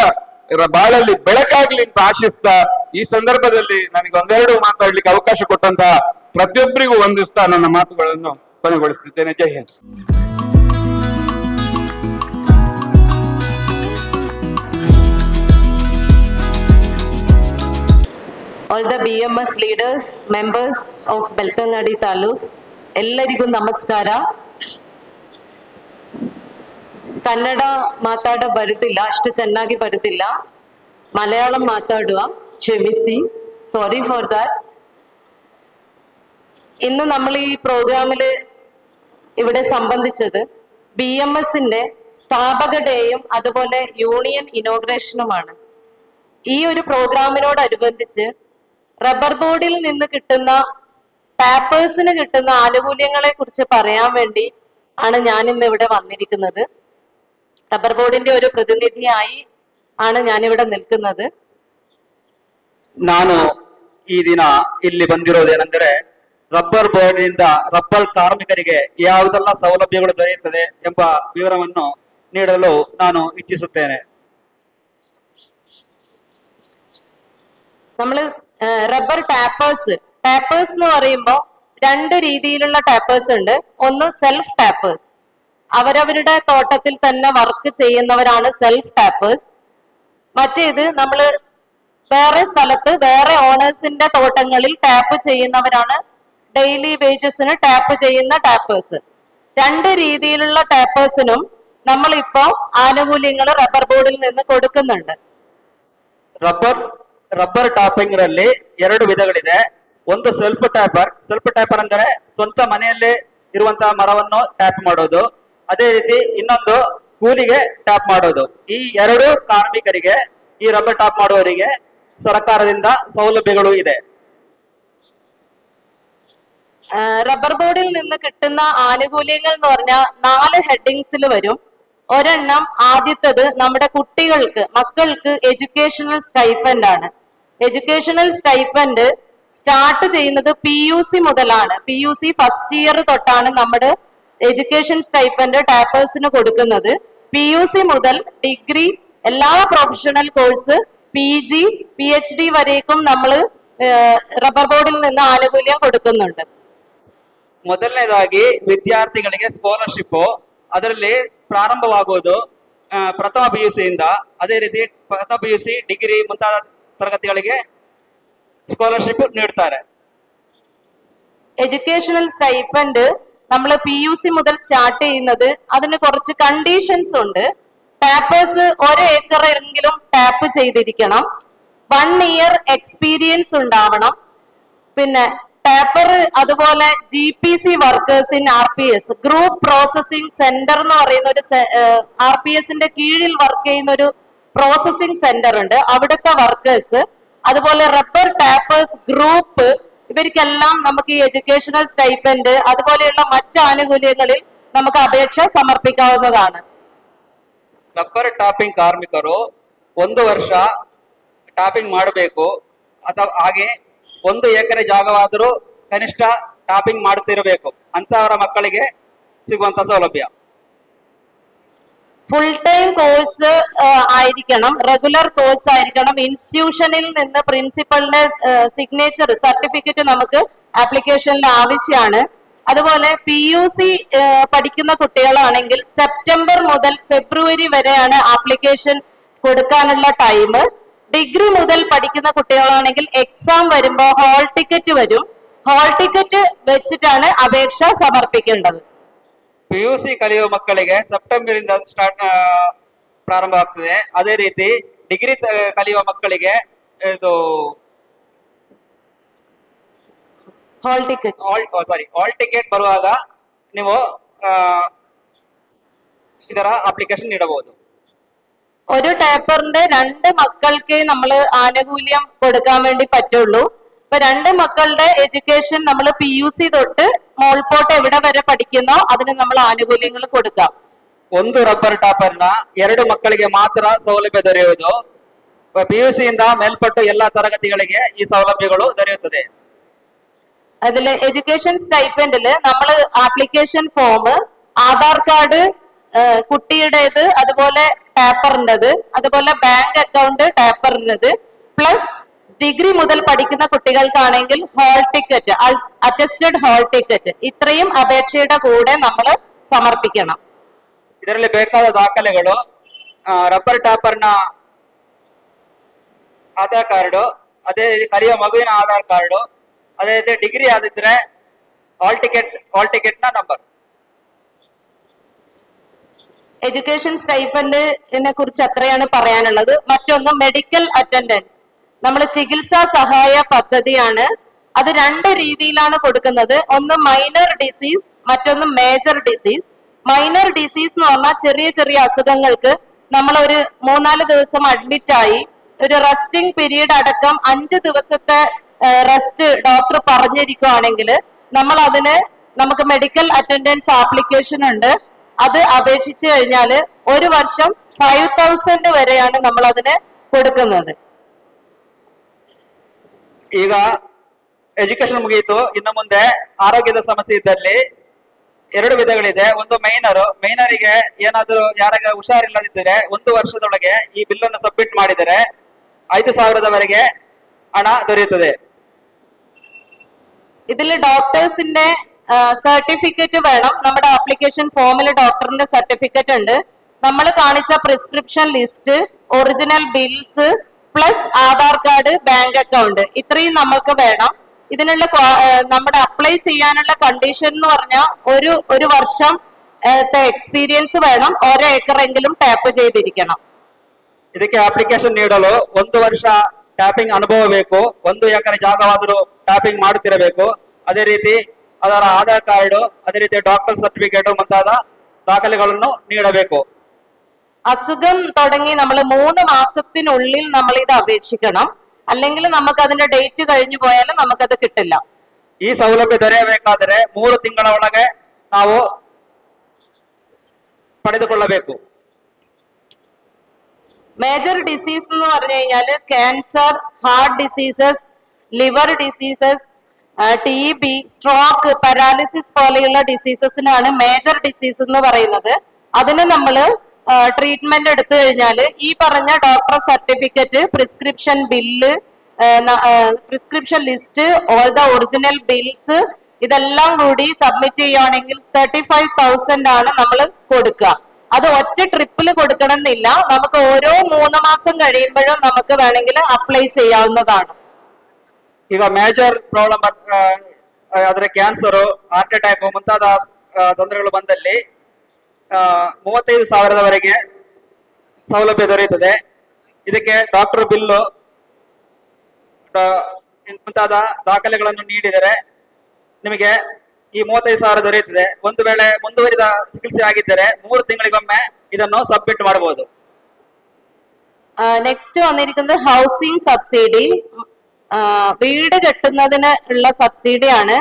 ಬಾಳಲ್ಲಿ ಬೆಳಕಾಗ್ಲಿ ಅಂತ ಆಶಿಸ್ತಾ, ಈ ಸಂದರ್ಭದಲ್ಲಿ ನನಗೆ ಒಂದೆರಡು ಮಾತಾಡ್ಲಿಕ್ಕೆ ಅವಕಾಶ ಕೊಟ್ಟಂತಹ ಪ್ರತಿಯೊಬ್ಬರಿಗೂ ವಂದಿಸ್ತಾ ನನ್ನ ಮಾತುಗಳನ್ನು ಕೊನೆಗೊಳಿಸುತ್ತಿದ್ದೇನೆ. ಜೈ Hind. All the BMS leaders, members of Beltangadi Taluk, ಎಲ್ಲರಿಗೂ ನಮಸ್ಕಾರ. ಕನ್ನಡ ಮಾತಾಡ ಬರುದಿಲ್ಲ, ಅಷ್ಟು ಚೆನ್ನಾಗಿ ಬರುದಿಲ್ಲ. മലയാളം മാതാടുക, ക്ഷമിಸಿ, സോറി ഫോർ ദാറ്റ്. ഇന്ന് നമ്മൾ ഈ പ്രോഗ്രാമില് ഇവിടെ സംബന്ധിച്ചത് BMSന്റെ സ്ഥാപക ഡേയും അതുപോലെ യൂണിയൻ ഇനോഗ്രേഷനുമാണ്. ഈ ഒരു പ്രോഗ്രാമിനോടനുബന്ധിച്ച് റബ്ബർ ബോർഡിൽ നിന്ന് കിട്ടുന്ന ടാപ്പേഴ്സിന് കിട്ടുന്ന ആനുകൂല്യങ്ങളെ കുറിച്ച് പറയാൻ വേണ്ടി ആണ് ഞാൻ ഇന്ന് ഇവിടെ വന്നിരിക്കുന്നത്. റബ്ബർ ಬೊರ್ಡಿന്റെ ഒരു ಪ್ರತಿನಿಧಿಯಾಗಿ ആണ് ഞാನಿവിടെ ನಿಲ್ಕುന്നത്. ನಾನು ಈ ದಿನ ಇಲ್ಲಿ ಬಂದಿರೋದೇನೆಂದರೆ ರಬ್ಬರ್ ಬೋರ್ಡ್ನಿಂದ ರಬ್ಬರ್ ಕಾರ್ಮಿಕರಿಗೆ ಯಾವುದೆಲ್ಲ ಸೌಲಭ್ಯಗಳು ದೊರೆಯುತ್ತದೆ ಎಂಬ ವಿವರವನ್ನು ನೀಡಲು ನಾನು ಇಚ್ಛಿಸುತ್ತೇನೆ. നമ്മൾ റബ്ബർ ടാപ്പേഴ്സ് എന്ന് പറയുമ്പോൾ രണ്ട് രീതിയിലുള്ള ടാപ്പേഴ്സ് ഉണ്ട്. ഒന്ന് സെൽഫ് ടാപ്പേഴ്സ്, അവരവരുടെ തോട്ടത്തിൽ തന്നെ വർക്ക് ചെയ്യുന്നവരാണ് സെൽഫ് ടാപ്പേഴ്സ്. മറ്റേത് നമ്മൾ വേറെ സ്ഥലത്ത് വേറെ ഓണേഴ്സിന്റെ തോട്ടങ്ങളിൽ ടാപ്പ് ചെയ്യുന്നവരാണ് ഡെയിലി വേജസിന് ടാപ്പ് ചെയ്യുന്ന ടാപ്പേഴ്സ്. രണ്ട് രീതിയിലുള്ള ടാപ്പേഴ്സിനും നമ്മളിപ്പോ ആനുകൂല്യങ്ങൾ റബ്ബർ ബോർഡിൽ നിന്ന് കൊടുക്കുന്നുണ്ട്. ರಬ್ಬರ್ ಟಾಪಿಂಗ್ ರಲ್ಲಿ ಎರಡು ವಿಧಗಳಿದೆ. ಒಂದು ಸೆಲ್ಫ್ ಟ್ಯಾಪರ್ ಅಂದರೆ ಸ್ವಂತ ಮನೆಯಲ್ಲೇ ಇರುವಂತಹ ಮರವನ್ನು ಟ್ಯಾಪ್ ಮಾಡೋದು, ಅದೇ ರೀತಿ ಇನ್ನೊಂದು ಕೂಲಿಗೆ ಟ್ಯಾಪ್ ಮಾಡೋದು. ಈ ಎರಡು ಕಾರ್ಮಿಕರಿಗೆ, ಈ ರಬ್ಬರ್ ಟಾಪ್ ಮಾಡುವವರಿಗೆ സർക്കാരದಿಂದ സൗലഭ്യങ്ങളും ಇದೆ. റബ്ബർ ബോർഡിൽ നിന്ന് കിട്ടുന്ന ആനുകൂല്യങ്ങൾ എന്ന് പറഞ്ഞാൽ 4 ഹെഡിങ്സിൽ വരും. ഒരെണ്ണം ആദ്യത്തത് നമ്മുടെ കുട്ടികൾക്ക് മക്കൾക്ക് എഡ്യൂക്കേഷണൽ സ്റ്റൈപ്പൻഡ് ആണ്. എഡ്യൂക്കേഷണൽ സ്റ്റൈപ്പൻഡ് സ്റ്റാർട്ട് ചെയ്യുന്നത് PUC മുതലാണ്. PUC ഫസ്റ്റ് ഇയർ തൊട്ടാണ് നമ്മുടെ എഡ്യൂക്കേഷൻ സ്റ്റൈപ്പൻഡ് ടാപ്പേഴ്സിന് കൊടുക്കുന്നത്. PUC മുതൽ ഡിഗ്രി എല്ലാ പ്രൊഫഷണൽ കോഴ്സ് PG PhD വരേക്കും നമ്മൾ റബ്ബർ ബോർഡിൽ നിന്ന് ആനുകൂല്യം കൊടുക്കുന്നുണ്ട്. ಮೊದಲನೇದಾಗಿ ವಿದ್ಯಾರ್ಥಿಗಳಿಗೆ ಸ್ಕಾಲರ್ಶಿಪ್ ಅದರಲ್ಲಿ ಪ್ರಾರಂಭವಾಗುವುದು ಪ್ರಥಮ PUC ಇಂದ. ಅದೇ ರೀತಿ ಪ್ರಥಮ PUC ಡಿಗ್ರಿ ಮುಂತಾದ ತರಗತಿಗಳಿಗೆ സ്കോളർഷിപ്പ് നീടുത്താണ്. എഡ്യൂക്കേഷണൽ സ്റ്റൈപ്പൻഡ് നമ്മൾ PUC മുതൽ സ്റ്റാർട്ട് ചെയ്യുന്നത്. അതിന് കുറച്ച് കണ്ടീഷൻസ് ഉണ്ട്. ടാപ്പേഴ്സ് 1 ഏക്കർ എങ്കിലും ടാപ്പ് ചെയ്തിരിക്കണം. 1 ഇയർ എക്സ്പീരിയൻസ് ഉണ്ടാവണം. പിന്നെ ടാപ്പർ അതുപോലെ GPC workers in RPS group processing centre എന്ന് പറയുന്ന ഒരു RPSന്റെ കീഴിൽ വർക്ക് ചെയ്യുന്ന ഒരു പ്രോസസിംഗ് സെന്റർ ഉണ്ട്. അവിടുത്തെ വർക്കേഴ്സ്, അതുപോലെ റബ്ബർ ടാപ്പേഴ്സ് ഗ്രൂപ്പ്, ഇവർക്കെല്ലാം നമുക്ക് ഈ എഡ്യൂക്കേഷണൽ സ്റ്റൈപ്പൻഡ് അതുപോലെയുള്ള മറ്റ് ആനുകൂല്യങ്ങളിൽ നമുക്ക് അപേക്ഷ സമർപ്പിക്കാവുന്നതാണ്. ರಬ್ಬರ್ ಟಾಪಿಂಗ್ ಕಾರ್ಮಿಕರು 1 ವರ್ಷ ಟಾಪಿಂಗ್ ಮಾಡಬೇಕು. ಅಥವಾ ಹಾಗೆ 1 ಎಕರೆ ಜಾಗವಾದರೂ ಕನಿಷ್ಠ ಟಾಪಿಂಗ್ ಮಾಡುತ್ತಿರಬೇಕು. ಅಂತವರ ಮಕ್ಕಳಿಗೆ ಸಿಗುವಂತ ಸೌಲಭ್ಯ. ഫുൾ ടൈം കോഴ്സ് ആയിരിക്കണം, റെഗുലർ കോഴ്സ് ആയിരിക്കണം. ഇൻസ്റ്റിറ്റ്യൂഷനിൽ നിന്ന് പ്രിൻസിപ്പലിന്റെ സിഗ്നേച്ചർ സർട്ടിഫിക്കറ്റ് നമുക്ക് ആപ്ലിക്കേഷനിൽ ആവശ്യമാണ്. അതുപോലെ PUC പഠിക്കുന്ന കുട്ടികളാണെങ്കിൽ സെപ്റ്റംബർ മുതൽ ഫെബ്രുവരി വരെയാണ് ആപ്ലിക്കേഷൻ കൊടുക്കാനുള്ള ടൈം. ഡിഗ്രി മുതൽ പഠിക്കുന്ന കുട്ടികളാണെങ്കിൽ എക്സാം വരുമ്പോൾ ഹാൾ ടിക്കറ്റ് വരും. ഹാൾ ಟಿಕೆಟ್ വെച്ചിട്ടാണ് ಅಪೇಕ್ಷ ಸಮರ್ಪಿക്കേണ്ടത്. PUC ಕಲಿಯುವ ಮಕ್ಕಳಿಗೆ ಸೆಪ್ಟೆಂಬರ್ ಇಂದ ಪ್ರಾರಂಭ ಆಗ್ತದೆ. ಅದೇ ರೀತಿ ಡಿಗ್ರಿ ಕಲಿಯುವ ಮಕ್ಕಳಿಗೆ ಇದು ഹാൾ ಟಿಕೆಟ್ ಬರುವಾಗ ನೀವು ಇದರ ಅಪ್ಲಿಕೇಶನ್ ನೀಡಬಹುದು. ഒരു ടാപ്പറിന്റെ 2 മക്കൾക്ക് നമ്മൾ ആനുകൂല്യം കൊടുക്കാൻ വേണ്ടി പറ്റുള്ളൂ. ഇപ്പൊ 2 മക്കളുടെ എഡ്യൂക്കേഷൻ നമ്മൾ PUC തൊട്ട് മോൾപോട്ട് എവിടെ വരെ പഠിക്കുന്നോ അതിന് നമ്മൾ ആനുകൂല്യങ്ങൾ കൊടുക്കാം. ಒಂದು ರಬ್ಬರ್ ಟಾಪರ್ನ 2 ಮಕ್ಕಳಿಗೆ ಮಾತ್ರ ಸೌಲಭ್ಯ ದೊರೆಯುವುದು. PUC ಇಂದ ಮೇಲ್ಪಟ್ಟು ಎಲ್ಲಾ ತರಗತಿಗಳಿಗೆ ಈ ಸೌಲಭ್ಯಗಳು ದೊರೆಯುತ್ತದೆ. അതില് എഡ്യൂക്കേഷൻ സ്റ്റൈപ്പൻഡില് നമ്മൾ ആപ്ലിക്കേഷൻ ഫോം, ആധാർ കാർഡ് കുട്ടിയുടേത്, അതുപോലെ ടാപ്പറിൻ്റെത്, അതുപോലെ ബാങ്ക് അക്കൗണ്ട് ടാപ്പറിൻ്റെത്, പ്ലസ് ഡിഗ്രി മുതൽ പഠിക്കുന്ന കുട്ടികൾക്കാണെങ്കിൽ hall ticket, attested hall ticket, ഇത്രയും അപേക്ഷയുടെ കൂടെ നമ്മൾ സമർപ്പിക്കണം. ಇದರಲ್ಲಿ ಬೇಕಾದ ದಾಖಲೆಗಳು ರಬ್ಬರ್ ಟಾಪರ್ನ ಆಧಾರ್ ಕಾರ್ಡು, ಅದೇ ಕಲಿಯುವ ಮಗುವಿನ ಆಧಾರ್ ಕಾರ್ಡು, ಅದೇ ರೀತಿ ಡಿಗ್ರಿ ಆದಿದ್ರೆ ಹಾಲ್ ಟಿಕೆಟ್ನ ನಂಬರ್. എഡ്യൂക്കേഷൻ സ്റ്റൈപ്പൻഡിനെ കുറിച്ച് അത്രയാണ് പറയാനുള്ളത്. മറ്റൊന്ന് മെഡിക്കൽ അറ്റൻഡൻസ്. നമ്മൾ ചികിത്സാ സഹായ പദ്ധതിയാണ്. അത് 2 രീതിയിലാണ് കൊടുക്കുന്നത്. ഒന്ന് മൈനർ ഡിസീസ്, മറ്റൊന്ന് മേജർ ഡിസീസ്. മൈനർ ഡിസീസ് എന്ന് പറഞ്ഞാൽ ചെറിയ ചെറിയ അസുഖങ്ങൾക്ക് നമ്മൾ ഒരു 3-4 ദിവസം അഡ്മിറ്റ് ആയി ഒരു റെസ്റ്റിംഗ് പീരീഡ് അടക്കം 5 ദിവസത്തെ റെസ്റ്റ് ഡോക്ടർ പറഞ്ഞിരിക്കുകയാണെങ്കിൽ നമ്മൾ അതിന് നമുക്ക് മെഡിക്കൽ അറ്റൻഡൻസ് ആപ്ലിക്കേഷൻ ഉണ്ട്. അത് അപേക്ഷിച്ചു കഴിഞ്ഞാൽ ഒരു വർഷം 5,000 ವರೆയാണ് നമ്മൾ അതിന് കൊടുക്കുന്നത്. ಈಗ ಎಜುಕೇಶನ್ ಮುಗಿಯಿತು. ಇನ್ನು ಮುಂದೆ ಆರೋಗ್ಯದ ಸಮಸ್ಯೆ ಇದ್ದಲ್ಲಿ 2 ವಿಧಗಳಿದೆ. ಒಂದು ಮೈನರಿಗೆ ಏನಾದರೂ ಯಾರಾಗ ಹುಷಾರಿಲ್ಲದಿದ್ದರೆ 1 ವರ್ಷದೊಳಗೆ ಈ ಬಿಲ್ ಅನ್ನು ಸಬ್ಮಿಟ್ ಮಾಡಿದರೆ 5,000 ಹಣ ದೊರೆಯುತ್ತದೆ. ഇതിൽ ഡോക്ടേഴ്സിന്റെ സർട്ടിഫിക്കറ്റ് വേണം. നമ്മുടെ ആപ്ലിക്കേഷൻ ഫോമിൽ ഡോക്ടറിന്റെ സർട്ടിഫിക്കറ്റ് ഉണ്ട്. നമ്മൾ കാണിച്ച prescription list, original bills plus Aadhaar card, bank account, ഇത്രയും നമുക്ക് വേണം. ഇതിനുള്ള നമ്മുടെ അപ്ലൈ ചെയ്യാനുള്ള കണ്ടീഷൻ എന്ന് പറഞ്ഞാൽ ഒരു വർഷം എക്സ്പീരിയൻസ് വേണം. 1 ಏಕರೆങ്കിലും ಟ್ಯಾಪ್ ചെയ്തിരിക്കണം. ಇದಕ್ಕೆ ಅಪ್ಲಿಕೇಶನ್ ನೀಡಲು 1 ವರ್ಷ ಟ್ಯಾಪಿಂಗ್ ಅನುಭವ ಬೇಕು. 1 ಎಕರೆ ಜಾಗವಾದರೂ ಟ್ಯಾಪಿಂಗ್ ಮಾಡುತ್ತಿರಬೇಕು. ಅದೇ ರೀತಿ ಅದರ ಆಧಾರ್ ಕಾರ್ಡ್, ಅದೇ ರೀತಿ ಡಾಕ್ಟರ್ ಸರ್ಟಿಫಿಕೇಟ್ ಮುಂತಾದ ದಾಖಲೆಗಳನ್ನು ನೀಡಬೇಕು. അസുഖം തുടങ്ങി നമ്മൾ 3 മാസത്തിനുള്ളിൽ നമ്മൾ ഇത് അപേക്ഷിക്കണം. അല്ലെങ്കിൽ നമുക്ക് അതിന്റെ ഡേറ്റ് കഴിഞ്ഞു പോയാൽ നമുക്കത് കിട്ടില്ല. ಈ ಸೌಲಭ್ಯ ದೊರೆಯಬೇಕಾದರೆ 3 ತಿಂಗಳ ಒಳಗೆ ನಾವು ಪಡೆದುಕೊಳ್ಳಬೇಕು. മേജർ ഡിസീസ് എന്ന് പറഞ്ഞു കഴിഞ്ഞാൽ cancer, heart diseases, liver diseases, TB, stroke, paralysis പോലെയുള്ള ഡിസീസസിനാണ് മേജർ ഡിസീസ് എന്ന് പറയുന്നത്. അതിന് നമ്മൾ ട്രീറ്റ്മെന്റ് എടുത്തു കഴിഞ്ഞാൽ ഈ പറഞ്ഞ doctor certificate, prescription bill, prescription list, all the original bills ഇതെല്ലാം കൂടി സബ്മിറ്റ് ചെയ്യുകയാണെങ്കിൽ 35,000 ആണ് നമ്മൾ കൊടുക്കുക. അത് ഒറ്റ ട്രിപ്പിൽ കൊടുക്കണം എന്നില്ല. നമുക്ക് ഓരോ 3 മാസം കഴിയുമ്പോഴും നമുക്ക് വേണമെങ്കിൽ അപ്ലൈ ചെയ്യാവുന്നതാണ്. ಈಗ ಮೇಜರ್ ಪ್ರಾಬ್ಲಮ್ ಆದ್ರೆ ಕ್ಯಾನ್ಸರ್, ಹಾರ್ಟ್ ಅಟ್ಯಾಕ್ ಮುಂತಾದ ತೊಂದರೆಗಳು ಬಂದಲ್ಲಿ 35,000 ಸೌಲಭ್ಯ ದೊರೆಯುತ್ತದೆ. ಇದಕ್ಕೆ ಡಾಕ್ಟರ್ ಬಿಲ್ಲು ಮುಂತಾದ ದಾಖಲೆಗಳನ್ನು ನೀಡಿದರೆ ನಿಮಗೆ ಈ 35,000 ದೊರೆಯುತ್ತದೆ. ಒಂದು ವೇಳೆ ಮುಂದುವರಿದ ಚಿಕಿತ್ಸೆ ಆಗಿದ್ದರೆ 3 ತಿಂಗಳಿಗೊಮ್ಮೆ ಇದನ್ನು ಸಬ್ಮಿಟ್ ಮಾಡಬಹುದು. നെക്സ്റ്റ് വന്നിരിക്കുന്നത് ഹൗസിംഗ് സബ്സിഡി. വീട് കെട്ടുന്നതിന് ഉള്ള സബ്സിഡിയാണ്.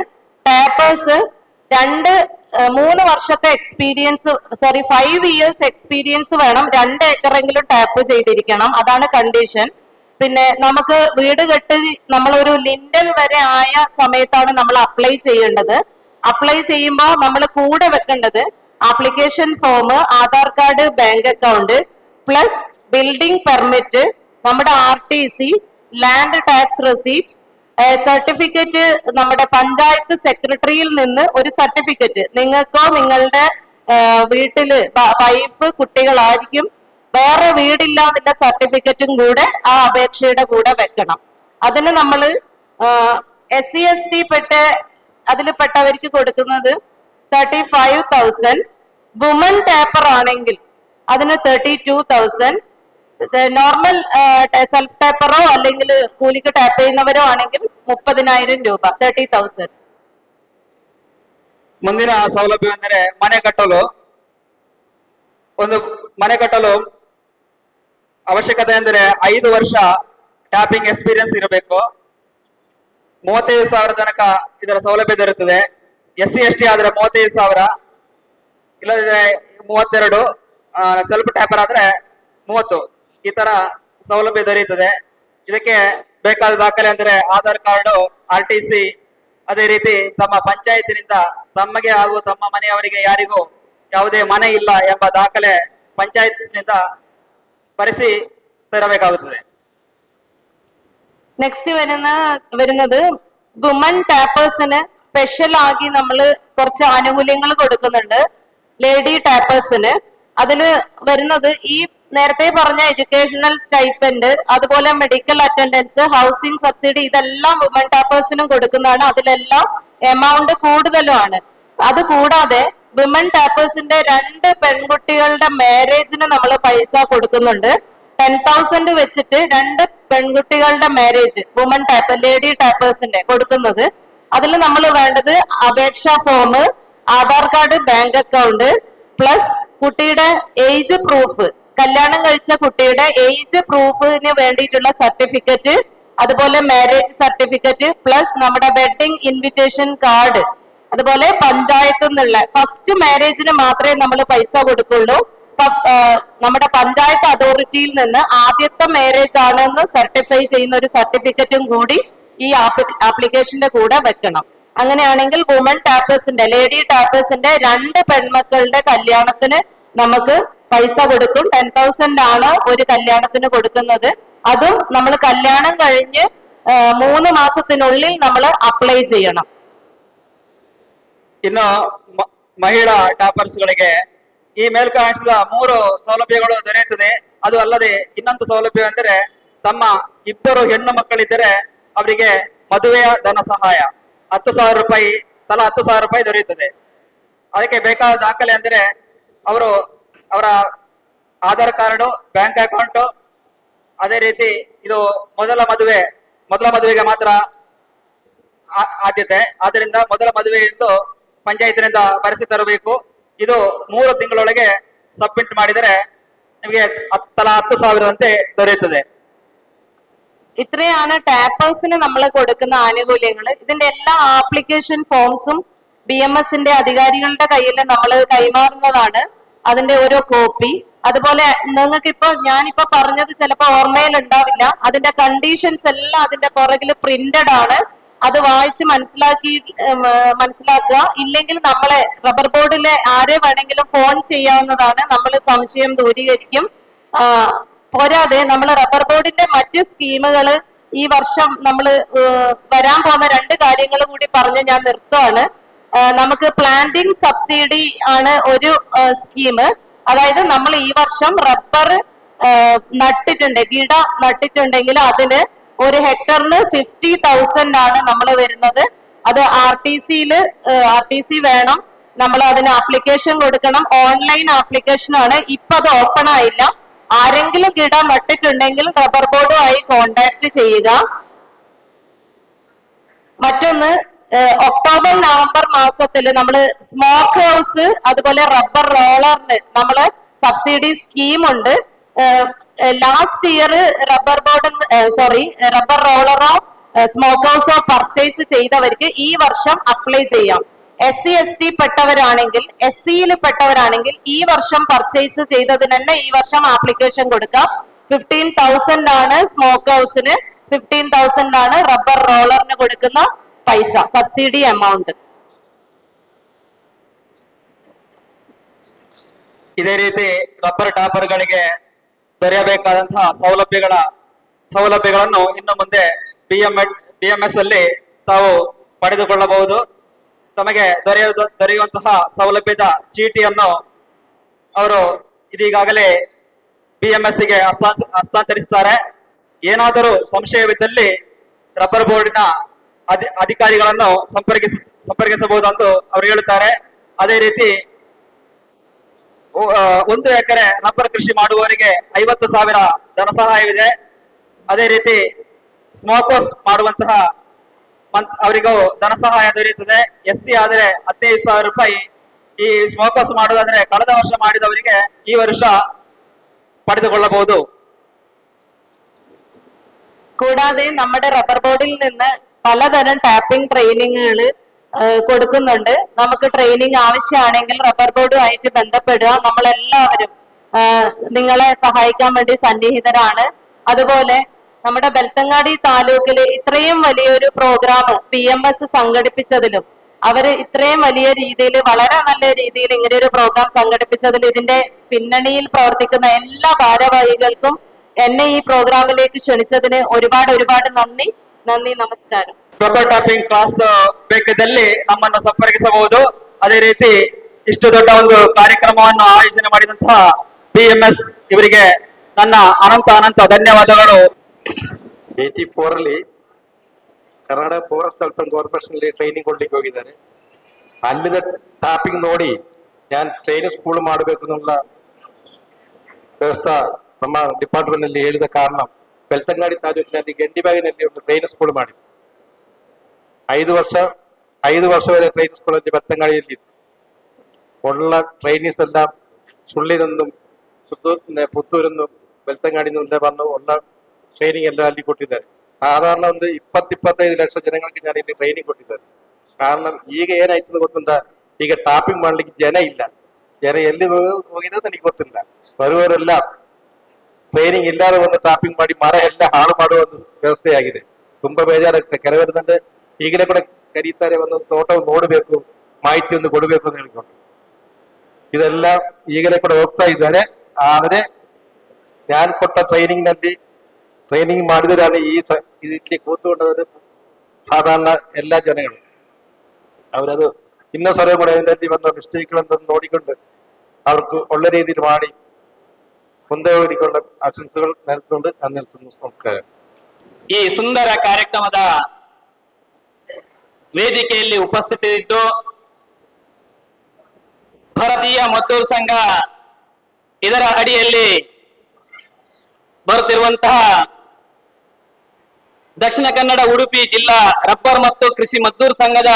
ടാപ്പേഴ്സ് 3 വർഷത്തെ എക്സ്പീരിയൻസ്, 5 ഇയേഴ്സ് എക്സ്പീരിയൻസ് വേണം. 2 ഏക്കറെങ്കിലും ടാപ്പ് ചെയ്തിരിക്കണം. അതാണ് കണ്ടീഷൻ. പിന്നെ നമുക്ക് വീട് കെട്ടി നമ്മളൊരു ലിൻഡൽ വരെ ആയ സമയത്താണ് നമ്മൾ അപ്ലൈ ചെയ്യേണ്ടത്. അപ്ലൈ ചെയ്യുമ്പോൾ നമ്മൾ കൂടെ വെക്കേണ്ടത് application form, Aadhaar card, bank account plus building permit, നമ്മുടെ RTC, land tax receipt, certificate, നമ്മുടെ പഞ്ചായത്ത് സെക്രട്ടറിയിൽ നിന്ന് ഒരു സർട്ടിഫിക്കറ്റ്. നിങ്ങൾക്കോ നിങ്ങളുടെ വീട്ടില് വൈഫ്, കുട്ടികളായിരിക്കും, വേറെ വീടില്ലാതിന്റെ സർട്ടിഫിക്കറ്റും കൂടെ ആ അപേക്ഷയുടെ കൂടെ വെക്കണം. അതിന് നമ്മൾ SC ST അതിൽ പെട്ടവർക്ക് കൊടുക്കുന്നത് 35,000. വുമൺ ടാപ്പർ ആണെങ്കിൽ അതിന് 32,000. നോർമൽ സെൽഫ് ടാപ്പറോ അല്ലെങ്കിൽ കൂലിക്ക് ടാപ്പ് ചെയ്യുന്നവരോ ആണെങ്കിൽ 30,000 രൂപ, 30,000. ಮುಂದಿನ ಸೌಲಭ್ಯ ಎಂದರೆ ಮನೆ ಕಟ್ಟಲು. ಒಂದು ಮನೆ ಕಟ್ಟಲು ಅವಶ್ಯಕತೆ ಎಂದರೆ 5 ವರ್ಷ ಟ್ಯಾಪಿಂಗ್ ಎಕ್ಸ್ಪೀರಿಯನ್ಸ್ ಇರಬೇಕು. 35,000 ತನಕ ಇದರ ಸೌಲಭ್ಯ ದೊರೆಯುತ್ತದೆ. SC ST ಆದ್ರೆ 35,000, ಇಲ್ಲದಿದ್ರೆ 32, ಸೆಲ್ಫ್ ಟ್ಯಾಪರ್ ಆದ್ರೆ 30. ಈ ತರ ಸೌಲಭ್ಯ ದೊರೆಯುತ್ತದೆ. ಇದಕ್ಕೆ ಬೇಕಾದ ದಾಖಲೆ ಅಂದರೆ ಆಧಾರ್ ಕಾರ್ಡ್, RTC, ಅದೇ ರೀತಿ ತಮ್ಮ ಪಂಚಾಯತಿನಿಂದ ತಮಗೆ ಹಾಗೂ ತಮ್ಮ ಮನೆಯವರಿಗೆ ಯಾರಿಗೂ ಯಾವುದೇ ಮನೆ ಇಲ್ಲ ಎಂಬ ದಾಖಲೆ ಪಂಚಾಯತ್ನಿಂದ ಬರೆಸಿ ತರಬೇಕಾಗುತ್ತದೆ. നെക്സ്റ്റ് വരുന്നത് വുമൺ ടാപ്പേഴ്സിന് സ്പെഷ്യൽ ആക്കി നമ്മൾ കുറച്ച് ആനുകൂല്യങ്ങൾ കൊടുക്കുന്നുണ്ട്. ലേഡി ടാപ്പേഴ്സിന് അതില് വരുന്നത് ഈ നേരത്തെ പറഞ്ഞ എഡ്യൂക്കേഷണൽ സ്റ്റൈപ്പൻഡ്, അതുപോലെ മെഡിക്കൽ അറ്റൻഡൻസ്, ഹൗസിംഗ് സബ്സിഡി, ഇതെല്ലാം വുമൺ ടാപ്പേഴ്സിനും കൊടുക്കുന്നതാണ്. അതിലെല്ലാം എമൗണ്ട് കൂടുതലുമാണ്. അത് കൂടാതെ വിമൻ ടാപ്പേഴ്സിന്റെ 2 പെൺകുട്ടികളുടെ മാരേജിന് നമ്മൾ പൈസ കൊടുക്കുന്നുണ്ട്. 10,000 വെച്ചിട്ട് 2 പെൺകുട്ടികളുടെ മാരേജ് വുമൺ ടാപ്പർ, ലേഡി ടാപ്പേഴ്സിന്റെ കൊടുക്കുന്നത്. അതിൽ നമ്മൾ വേണ്ടത് അപേക്ഷാ form, Aadhaar card, bank account plus കുട്ടിയുടെ ഏജ് പ്രൂഫ്, കല്യാണം കഴിച്ച കുട്ടിയുടെ ഏജ് പ്രൂഫിന് വേണ്ടിയിട്ടുള്ള സർട്ടിഫിക്കറ്റ്, അതുപോലെ മാരേജ് സർട്ടിഫിക്കറ്റ് പ്ലസ് നമ്മുടെ വെഡിങ് ഇൻവിറ്റേഷൻ കാർഡ്, അതുപോലെ പഞ്ചായത്തിൽ നിന്നുള്ള ഫസ്റ്റ് മാരേജിന് മാത്രമേ നമ്മൾ പൈസ കൊടുക്കുള്ളൂ. നമ്മുടെ പഞ്ചായത്ത് അതോറിറ്റിയിൽ നിന്ന് ആദ്യത്തെ മാരേജ് ആണെന്ന് സർട്ടിഫൈ ചെയ്യുന്ന ഒരു സർട്ടിഫിക്കറ്റും കൂടി ഈ ആപ്ലിക്കേഷന്റെ കൂടെ വെക്കണം. അങ്ങനെയാണെങ്കിൽ വുമൺ ടാപ്പേഴ്സിന്റെ, ലേഡി ടാപ്പേഴ്സിന്റെ 2 പെൺമക്കളുടെ കല്യാണത്തിന് നമുക്ക് പൈസ കൊടുക്കും. 10,000 ആണ് ഒരു കല്യാണത്തിന് കൊടുക്കുന്നത്. അതും നമ്മൾ കല്യാണം കഴിഞ്ഞ് 3 മാസത്തിനുള്ളിൽ നമ്മൾ ಅಪ್ಲೈ ചെയ്യണം. ಇನ್ನು ಮಹಿಳಾ ಟಾಪರ್ಸ್ಗಳಿಗೆ ಈ ಮೇಲ್ಕಾಣಿಸಿದ 3 ಸೌಲಭ್ಯಗಳು ದೊರೆಯುತ್ತದೆ. ಅದು ಅಲ್ಲದೆ ಇನ್ನೊಂದು ಸೌಲಭ್ಯ ಅಂದರೆ ತಮ್ಮ 2 ಹೆಣ್ಣು ಮಕ್ಕಳಿದ್ದರೆ ಅವರಿಗೆ ಮದುವೆಯ ಧನ ಸಹಾಯ 10,000 ರೂಪಾಯಿ, ತಲಾ 10,000 ರೂಪಾಯಿ ದೊರೆಯುತ್ತದೆ. ಅದಕ್ಕೆ ಬೇಕಾದ ದಾಖಲೆ ಅಂದರೆ ಅವರ ಆಧಾರ್ ಕಾರ್ಡು, ಬ್ಯಾಂಕ್ ಅಕೌಂಟ್, ಅದೇ ರೀತಿ ಇದು ಮೊದಲ ಮದುವೆಗೆ ಮಾತ್ರ ಆದ್ಯತೆ. ಆದ್ದರಿಂದ ಮೊದಲ ಮದುವೆಯಂದು ಪಂಚಾಯತಿನಿಂದ ಬರೆಸಿ ತರಬೇಕು. ಇದು 3 ತಿಂಗಳೊಳಗೆ ಸಬ್ಮಿಟ್ ಮಾಡಿದರೆ ನಿಮಗೆ ತಲಾ 10,000 ಅಂತೆ ದೊರೆಯುತ್ತದೆ. ഇത്രയാണ് ടാപ്പേഴ്സിന് നമ്മൾ കൊടുക്കുന്ന ആനുകൂല്യങ്ങൾ. ഇതിന്റെ എല്ലാ ആപ്ലിക്കേഷൻ ഫോംസും BMSന്റെ അധികാരികളുടെ കയ്യിൽ നമ്മൾ കൈമാറുന്നതാണ്, അതിന്റെ ഓരോ കോപ്പി. അതുപോലെ നിങ്ങൾക്ക് ഞാനിപ്പോ പറഞ്ഞത് ചിലപ്പോൾ ഓർമ്മയിൽ ഉണ്ടാവില്ല. അതിന്റെ കണ്ടീഷൻസ് എല്ലാം അതിന്റെ പുറകിൽ പ്രിന്റഡ് ആണ്. അത് വായിച്ച് മനസ്സിലാക്കുക. ഇല്ലെങ്കിൽ നമ്മളെ റബ്ബർ ബോർഡിലെ ആരെ വേണമെങ്കിലും ഫോൺ ചെയ്യാവുന്നതാണ്. നമ്മൾ സംശയം ദൂരീകരിക്കും. പോരാതെ നമ്മൾ റബ്ബർ ബോർഡിന്റെ മറ്റ് സ്കീമുകൾ ഈ വർഷം നമ്മൾ വരാൻ പോകുന്ന 2 കാര്യങ്ങൾ കൂടി പറഞ്ഞ് ഞാൻ നിർത്തുവാണ്. നമുക്ക് പ്ലാന്റിംഗ് സബ്സിഡി ആണ് ഒരു സ്കീം. അതായത് നമ്മൾ ഈ വർഷം റബ്ബർ गिಡ നട്ടിട്ടുണ്ടെങ്കിൽ അതിന് ഒരു ഹെക്ടറിന് 50,000 ആണ് നമ്മൾ വരുന്നത്. അത് RTC വേണം. നമ്മൾ അതിന് ആപ്ലിക്കേഷൻ കൊടുക്കണം. ഓൺലൈൻ ആപ്ലിക്കേഷൻ ആണ്. ഇപ്പൊ അത് ഓപ്പൺ ആയില്ല. ആരെങ്കിലും गिಡ നട്ടിട്ടുണ്ടെങ്കിൽ റബ്ബർ ബോർഡുമായി കോണ്ടാക്ട് ചെയ്യുക. മറ്റൊന്ന്, ഒക്ടോബർ നവംബർ മാസത്തിൽ നമ്മൾ സ്മോക്ക് ഹൗസ് അതുപോലെ റബ്ബർ റോളറിന് നമ്മൾ സബ്സിഡി സ്കീം ഉണ്ട്. ലാസ്റ്റ് ഇയർ റബ്ബർ റോളറോ സ്മോക്ക് ഹൗസോ പർച്ചേസ് ചെയ്തവർക്ക് ഈ വർഷം അപ്ലൈ ചെയ്യാം. SC/ST പെട്ടവരാണെങ്കിൽ, SCയിൽ പെട്ടവരാണെങ്കിൽ ഈ വർഷം പർച്ചേസ് ചെയ്തതിന് തന്നെ ഈ വർഷം ആപ്ലിക്കേഷൻ കൊടുക്കാം. 15,000 ആണ് സ്മോക്ക് ഹൗസിന്, 15,000 ആണ് റബ്ബർ റോളറിന് കൊടുക്കുന്ന പൈസ, സബ്സിഡി ಅಮೌಂಟ್. ಇದೇ ರೀತಿ ರಬ್ಬರ್ ಟಾಪರ್ಗಳಿಗೆ ದೊರೆಯಬೇಕಾದಂತಹ ಸೌಲಭ್ಯಗಳನ್ನು ಇನ್ನು ಮುಂದೆ BMS ಅಲ್ಲಿ ತಾವು ಪಡೆದುಕೊಳ್ಳಬಹುದು. ತಮಗೆ ದೊರೆಯುವಂತಹ ಸೌಲಭ್ಯದ ಚೀಟಿಯನ್ನು ಅವರು ಇದೀಗಾಗಲೇ BMS ಗೆ ಹಸ್ತಾಂತರಿಸುತ್ತಾರೆ. ಏನಾದರೂ ಸಂಶಯವಿದ್ದಲ್ಲಿ ರಬ್ಬರ್ ಬೋರ್ಡಿನ ಅಧಿಕಾರಿಗಳನ್ನು ಸಂಪರ್ಕಿಸಬಹುದು ಎಂದು ಅವರು ಹೇಳುತ್ತಾರೆ. ಅದೇ ರೀತಿ 1 ಎಕರೆ ರಬ್ಬರ್ ಕೃಷಿ ಮಾಡುವವರಿಗೆ 50,000 ಧನ ಸಹಾಯವಿದೆ. ಅದೇ ರೀತಿ ಸ್ಮೋಕ್ ಹೌಸ್ ಮಾಡುವಂತಹ ಅವರಿಗೂ ಧನ ಸಹಾಯ ದೊರೆಯುತ್ತದೆ. SC ಆದರೆ 15,000 ರೂಪಾಯಿ. ಈ ಸ್ಮೋಕ್ ಹೌಸ್ ಮಾಡುವುದಾದ್ರೆ ಕಳೆದ ವರ್ಷ ಮಾಡಿದವರಿಗೆ ಈ ವರ್ಷ പಡೆದುಕೊಳ್ಳಬಹುದು. കൂടാതെ നമ്മുടെ റബ്ബർ ബോർഡിൽ നിന്ന് പലതരം ടാപ്പിംഗ് ട്രെയിനിങ്ങുകൾ കൊടുക്കുന്നുണ്ട്. നമുക്ക് ട്രെയിനിങ് ആവശ്യമാണെങ്കിൽ റബ്ബർ ബോർഡുമായിട്ട് ബന്ധപ്പെടുക. നമ്മളെല്ലാവരും നിങ്ങളെ സഹായിക്കാൻ വേണ്ടി സന്നിഹിതരാണ്. അതുപോലെ നമ്മുടെ ബെൽത്തങ്ങാടി താലൂക്കിൽ ഇത്രയും വലിയൊരു പ്രോഗ്രാം BMS സംഘടിപ്പിച്ചതിലും അവര് ഇത്രയും വലിയ രീതിയിൽ, വളരെ നല്ല രീതിയിൽ ഇങ്ങനെ ഒരു പ്രോഗ്രാം സംഘടിപ്പിച്ചതിൽ ഇതിന്റെ പിന്നണിയിൽ പ്രവർത്തിക്കുന്ന എല്ലാ ഭാരവാഹികൾക്കും എന്നെ ഈ പ്രോഗ്രാമിലേക്ക് ക്ഷണിച്ചതിന് ഒരുപാട് നന്ദി. നമസ്കാരം. ರಬ್ಬರ್ ಟಾಪಿಂಗ್ ಕ್ಲಾಸ್ ಬೇಕಿದ್ದಲ್ಲಿ ನಮ್ಮನ್ನು ಸಂಪರ್ಕಿಸಬಹುದು. ಅದೇ ರೀತಿ ಇಷ್ಟು ದೊಡ್ಡ ಒಂದು ಕಾರ್ಯಕ್ರಮವನ್ನು ಆಯೋಜನೆ ಮಾಡಿದಂತಹ BMS ಇವರಿಗೆ ನನ್ನ ಅನಂತ ಧನ್ಯವಾದಗಳು. 84 ಅಲ್ಲಿ ಕರ್ನಾಟಕ ಫಾರೆಸ್ಟ್ ಡೆವಲಪ್ಮೆಂಟ್ ಕಾರ್ಪೊರೇಷನ್ ಅಲ್ಲಿ ಟ್ರೈನಿಂಗ್ ಕೊಡ್ಲಿಕ್ಕೆ ಹೋಗಿದ್ದಾರೆ. ಅಲ್ಲಿಂದ ಟಾಪಿಂಗ್ ನೋಡಿ ನಾನು ಟ್ರೈನಿಂಗ್ ಸ್ಕೂಲ್ ಮಾಡಬೇಕು ಅನ್ನುವ ವ್ಯವಸ್ಥೆ ನಮ್ಮ ಡಿಪಾರ್ಟ್ಮೆಂಟ್ ನಲ್ಲಿ ಹೇಳಿದ ಕಾರಣ ಬೆಳ್ತಂಗಡಿ ತಾಲೂಕಿನಲ್ಲಿ ಗಂಡಿಬಾಗಿನಲ್ಲಿ ಒಂದು ಟ್ರೈನಿಂಗ್ ಸ್ಕೂಲ್ ಮಾಡಿ 5 ವರ್ಷವರೆ ಟ್ರೈನಿಂಗ್ ಸ್ಕೂಲ್ ಅಲ್ಲಿ ಬೆಳ್ತಂಗಡಿಯಲ್ಲಿ ಒಳ್ಳೆ ಟ್ರೈನೀಸ್ ಎಲ್ಲ ಸುಳ್ಳಿನೊಂದು ಪುತ್ತೂರಿನ ಬೆಳ್ತಂಗಡಿನಿಂದ ಬಂದು ಒಳ್ಳೆ ಟ್ರೈನಿಂಗ್ ಎಲ್ಲ ಅಲ್ಲಿ ಕೊಟ್ಟಿದ್ದಾರೆ. ಸಾಧಾರಣ ಒಂದು 20-25 ಲಕ್ಷ ಜನಗಳಿಗೆ ನಾನು ಇಲ್ಲಿ ಟ್ರೈನಿಂಗ್ ಕೊಟ್ಟಿದ್ದೇನೆ. ಕಾರಣ ಈಗ ಏನಾಯ್ತದೆ ಗೊತ್ತುಂಟಾ, ಈಗ ಟಾಪಿಂಗ್ ಮಾಡ್ಲಿಕ್ಕೆ ಜನ ಇಲ್ಲ. ಜನ ಎಲ್ಲಿ ಹೋಗಿದ್ರೆ ನನಗೆ ಗೊತ್ತಿಲ್ಲ. ಬರುವವರೆಲ್ಲ ಟ್ರೈನಿಂಗ್ ಇಲ್ಲದ ಒಂದು ಟಾಪಿಂಗ್ ಮಾಡಿ ಮರ ಎಲ್ಲ ಹಾಳು ಮಾಡುವ ಒಂದು ವ್ಯವಸ್ಥೆ ಆಗಿದೆ. ತುಂಬಾ ಬೇಜಾರಾಗ್ತದೆ. ಕೆಲವರದಂದ್ರೆ ಈಗಲೇ ಕೂಡ ಕರೀತಾರೆ, ಒಂದೊಂದು ತೋಟವನ್ನು ನೋಡಬೇಕು, ಮಾಹಿತಿ ಒಂದು ಕೊಡಬೇಕು ಅಂತ ಹೇಳ್ಕೊಂಡು ಇದೆಲ್ಲ ಈಗಲೇ ಕೂಡ ಹೋಗ್ತಾ ಇದ್ದಾರೆ. ಆದ್ರೆ ನಾನು ಕೊಟ್ಟ ಟ್ರೈನಿಂಗ್ ಮಾಡಿದ್ರೆ ನಾನು ಇದಕ್ಕೆ ಕೂತ್ಕೊಂಡವರು ಸಾಧಾರಣ ಎಲ್ಲಾ ಜನಗಳು ಅವರದು ಇನ್ನೂ ಸರ್ವೆ ಮಾಡೋದ್ರಲ್ಲಿ ಒಂದು ಮಿಸ್ಟೇಕ್ಗಳನ್ನು ನೋಡಿಕೊಂಡು ಅವ್ರಿಗೆ ಒಳ್ಳೆ ರೀತಿಯಲ್ಲಿ ಮಾಡಿ ಮುಂದೆ ಹೋಗಿಕೊಂಡ ಆಶಂಸೆಗಳು ನೆನೆದುಕೊಂಡು ನನ್ನ ನಮಸ್ಕಾರ. ಈ ಸುಂದರ ಕಾರ್ಯಕ್ರಮದ ವೇದಿಕೆಯಲ್ಲಿ ಉಪಸ್ಥಿತರಿದ್ದು ಭಾರತೀಯ ಮದ್ದೂರು ಸಂಘ ಇದರ ಅಡಿಯಲ್ಲಿ ಬರುತ್ತಿರುವಂತಹ ದಕ್ಷಿಣ ಕನ್ನಡ ಉಡುಪಿ ಜಿಲ್ಲಾ ರಬ್ಬರ್ ಮತ್ತು ಕೃಷಿ ಮದ್ದೂರು ಸಂಘದ